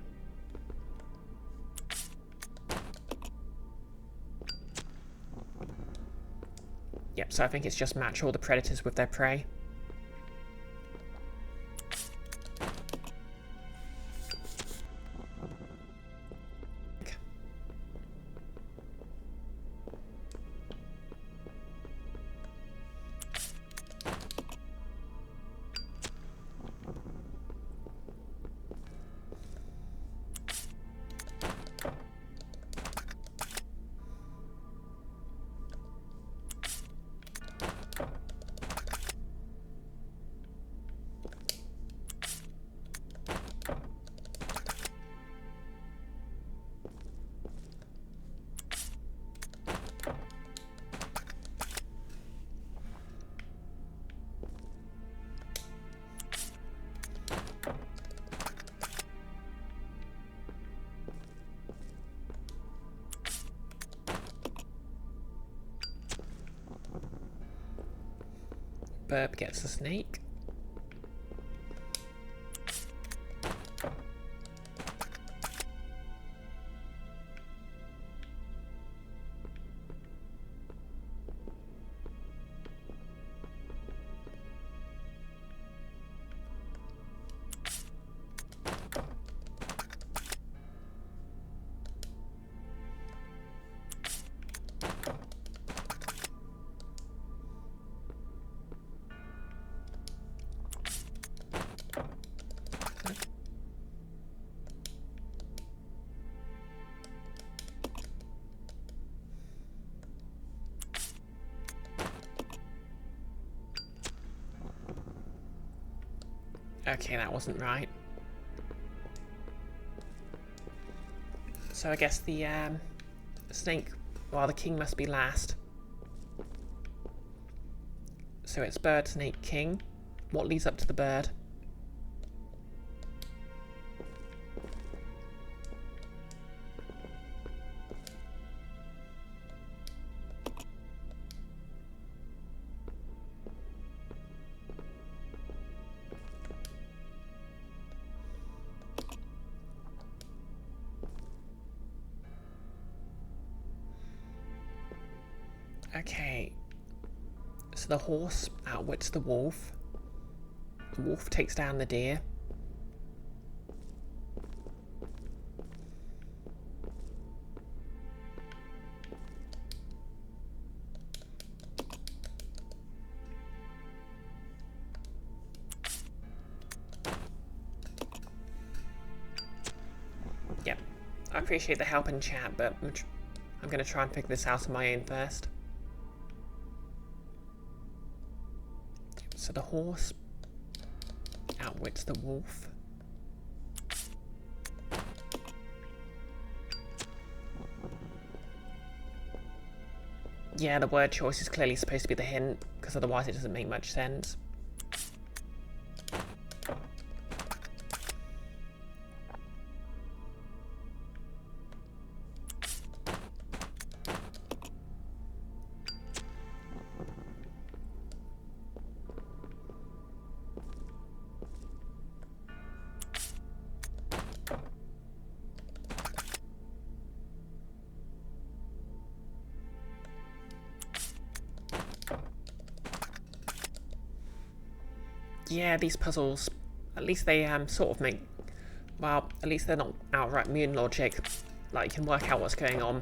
Yep, so I think it's just match all the predators with their prey. Burb gets the snake. Okay, that wasn't right. So I guess the snake, well, the king must be last. So it's bird, snake, king. What leads up to the bird? Okay, so the horse outwits the wolf. The wolf takes down the deer. Yep, I appreciate the help in chat, but I'm going to try and figure this out on my own first. So the horse outwits the wolf. Yeah, the word choice is clearly supposed to be the hint, because otherwise it doesn't make much sense. Yeah, these puzzles, at least they sort of make, well, at least they're not outright moon logic. Like, you can work out what's going on.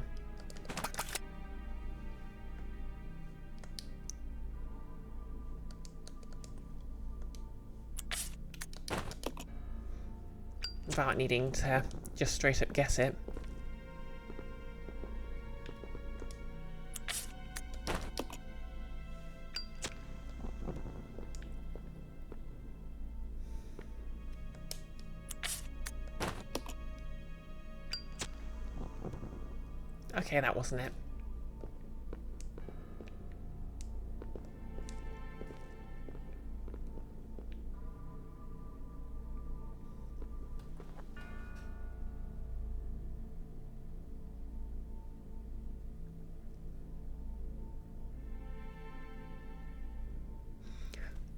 Without needing to just straight up guess it. Okay, that wasn't it.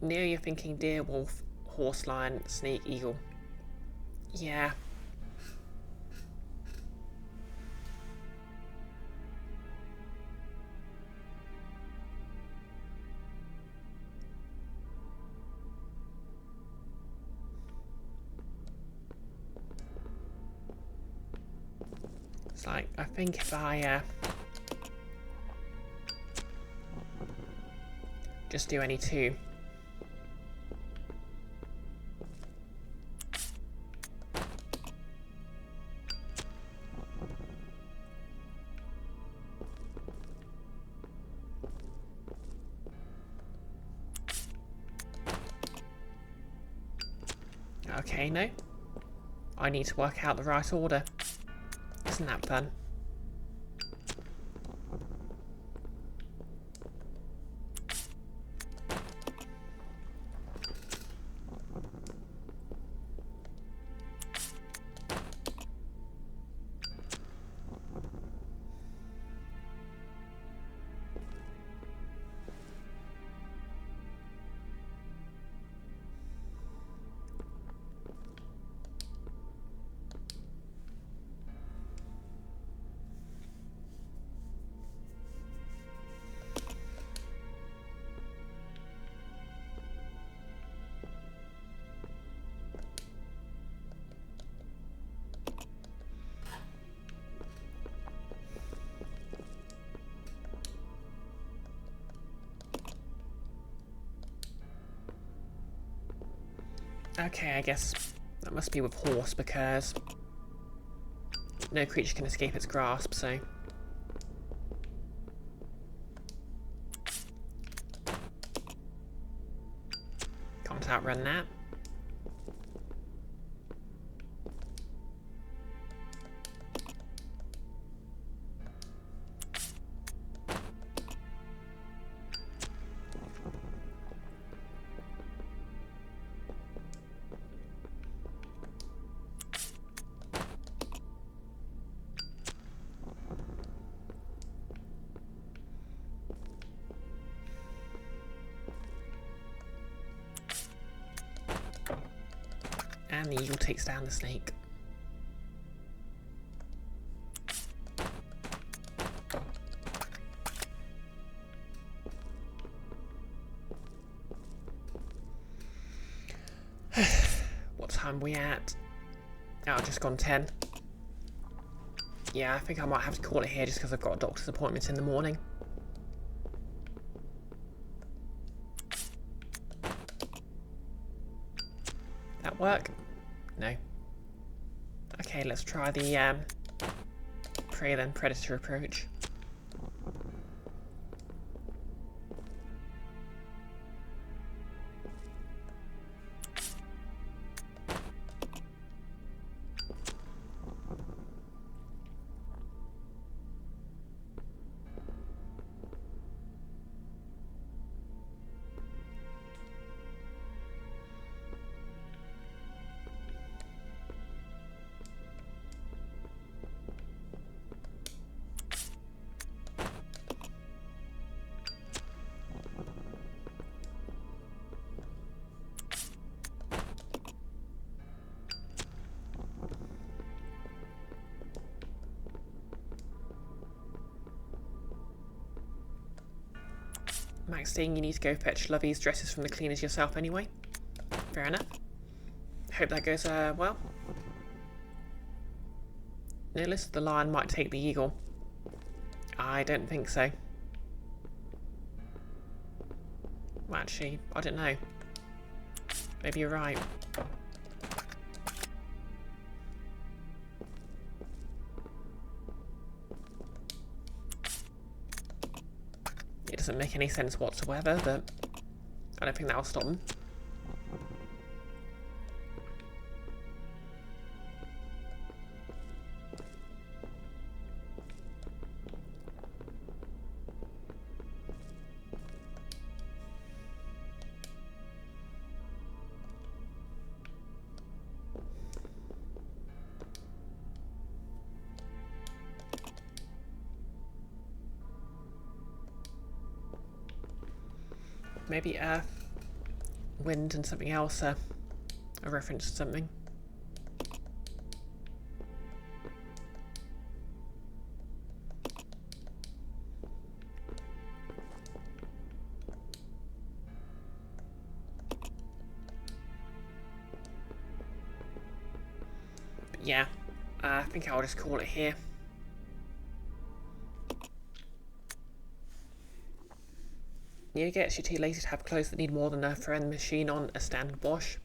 Near, you're thinking deer, wolf, horse, lion, snake, eagle. Yeah. It's like, I think if I just do any two. Okay, no. I need to work out the right order. Isn't that fun? Okay, I guess that must be with horse, because no creature can escape its grasp, so... Can't outrun that. And the eagle takes down the snake. What time are we at? Oh, just gone 10. Yeah, I think I might have to call it here just because I've got a doctor's appointment in the morning. That work? No. Okay, let's try the prey then predator approach. Maxine, you need to go fetch Lovey's dresses from the cleaners yourself anyway. Fair enough. Hope that goes well. Nicholas, the lion might take the eagle. I don't think so. Well, actually, I don't know. Maybe you're right. It doesn't make any sense whatsoever, but I don't think that'll stop them. Maybe earth, wind, and something else, a reference to something. But yeah, I think I'll just call it here. You get you're too lazy to have clothes that need more than a throwing machine on a standard wash.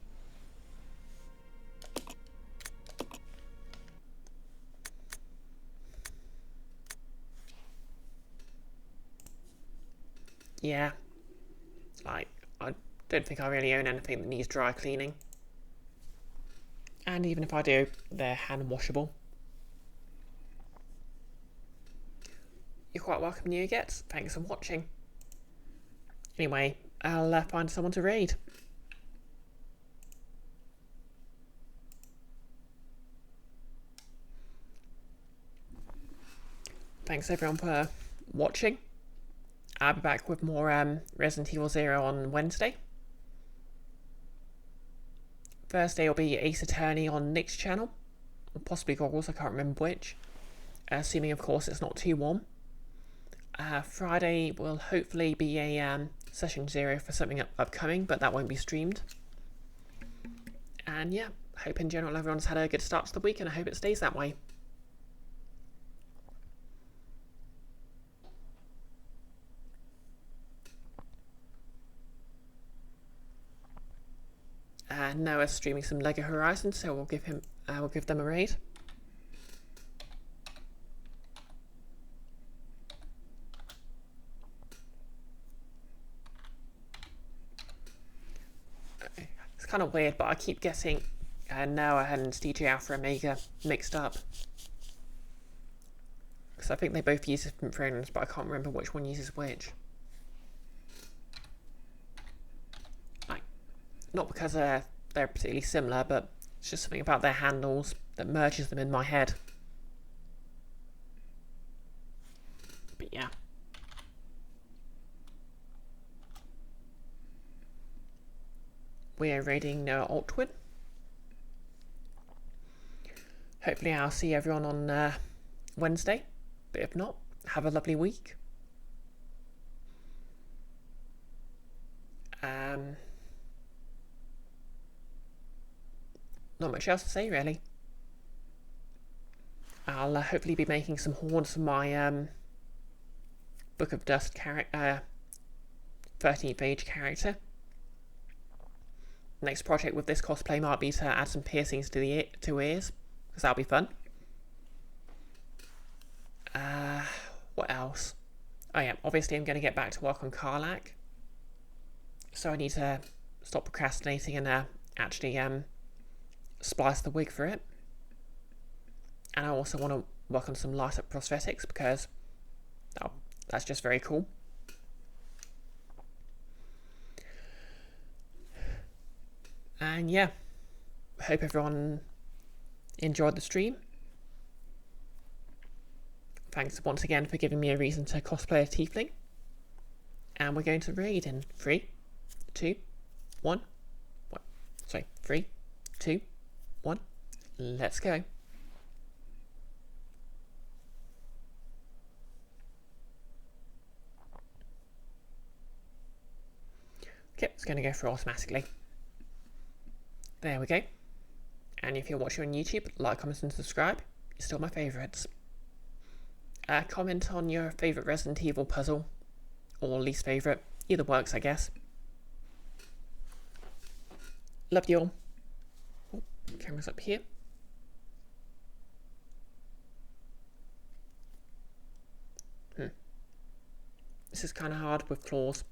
Yeah, like, I don't think I really own anything that needs dry cleaning. And even if I do, they're hand washable. You're quite welcome, New Gets. Thanks for watching. Anyway, I'll find someone to raid. Thanks everyone for watching. I'll be back with more Resident Evil 0 on Wednesday. Thursday will be Ace Attorney on Nick's channel. Or possibly Goggles, I can't remember which. Assuming, of course, it's not too warm. Friday will hopefully be a session 0 for something upcoming, but that won't be streamed. And yeah, hope in general everyone's had a good start to the week, and I hope it stays that way. Noah's streaming some Lego Horizons, so we'll give them a raid. It's kind of weird, but I keep getting Noah and DJ Alpha Omega mixed up. Because I think they both use different phones, but I can't remember which one uses which. Like, not because they're particularly similar, but it's just something about their handles that merges them in my head. But yeah. We're raiding Noah Altwood. Hopefully I'll see everyone on Wednesday, but if not, have a lovely week. Not much else to say, really. I'll hopefully be making some horns for my Book of Dust 13th age character. Next project with this cosplay might be to add some piercings to the ears, because that'll be fun. What else? Oh yeah, obviously I'm going to get back to work on Karlach. So I need to stop procrastinating and actually splice the wig for it. And I also want to work on some light up prosthetics, because that's just very cool. And yeah, hope everyone enjoyed the stream. Thanks once again for giving me a reason to cosplay a tiefling. And we're going to raid in 3, 2, 1. Sorry, 3, 2, 1. Let's go. Okay, it's going to go through automatically. There we go. And if you're watching on YouTube, like, comment and subscribe. You're still my favourites. Comment on your favourite Resident Evil puzzle. Or least favourite. Either works, I guess. Love you all. Oh, camera's up here. This is kind of hard with claws.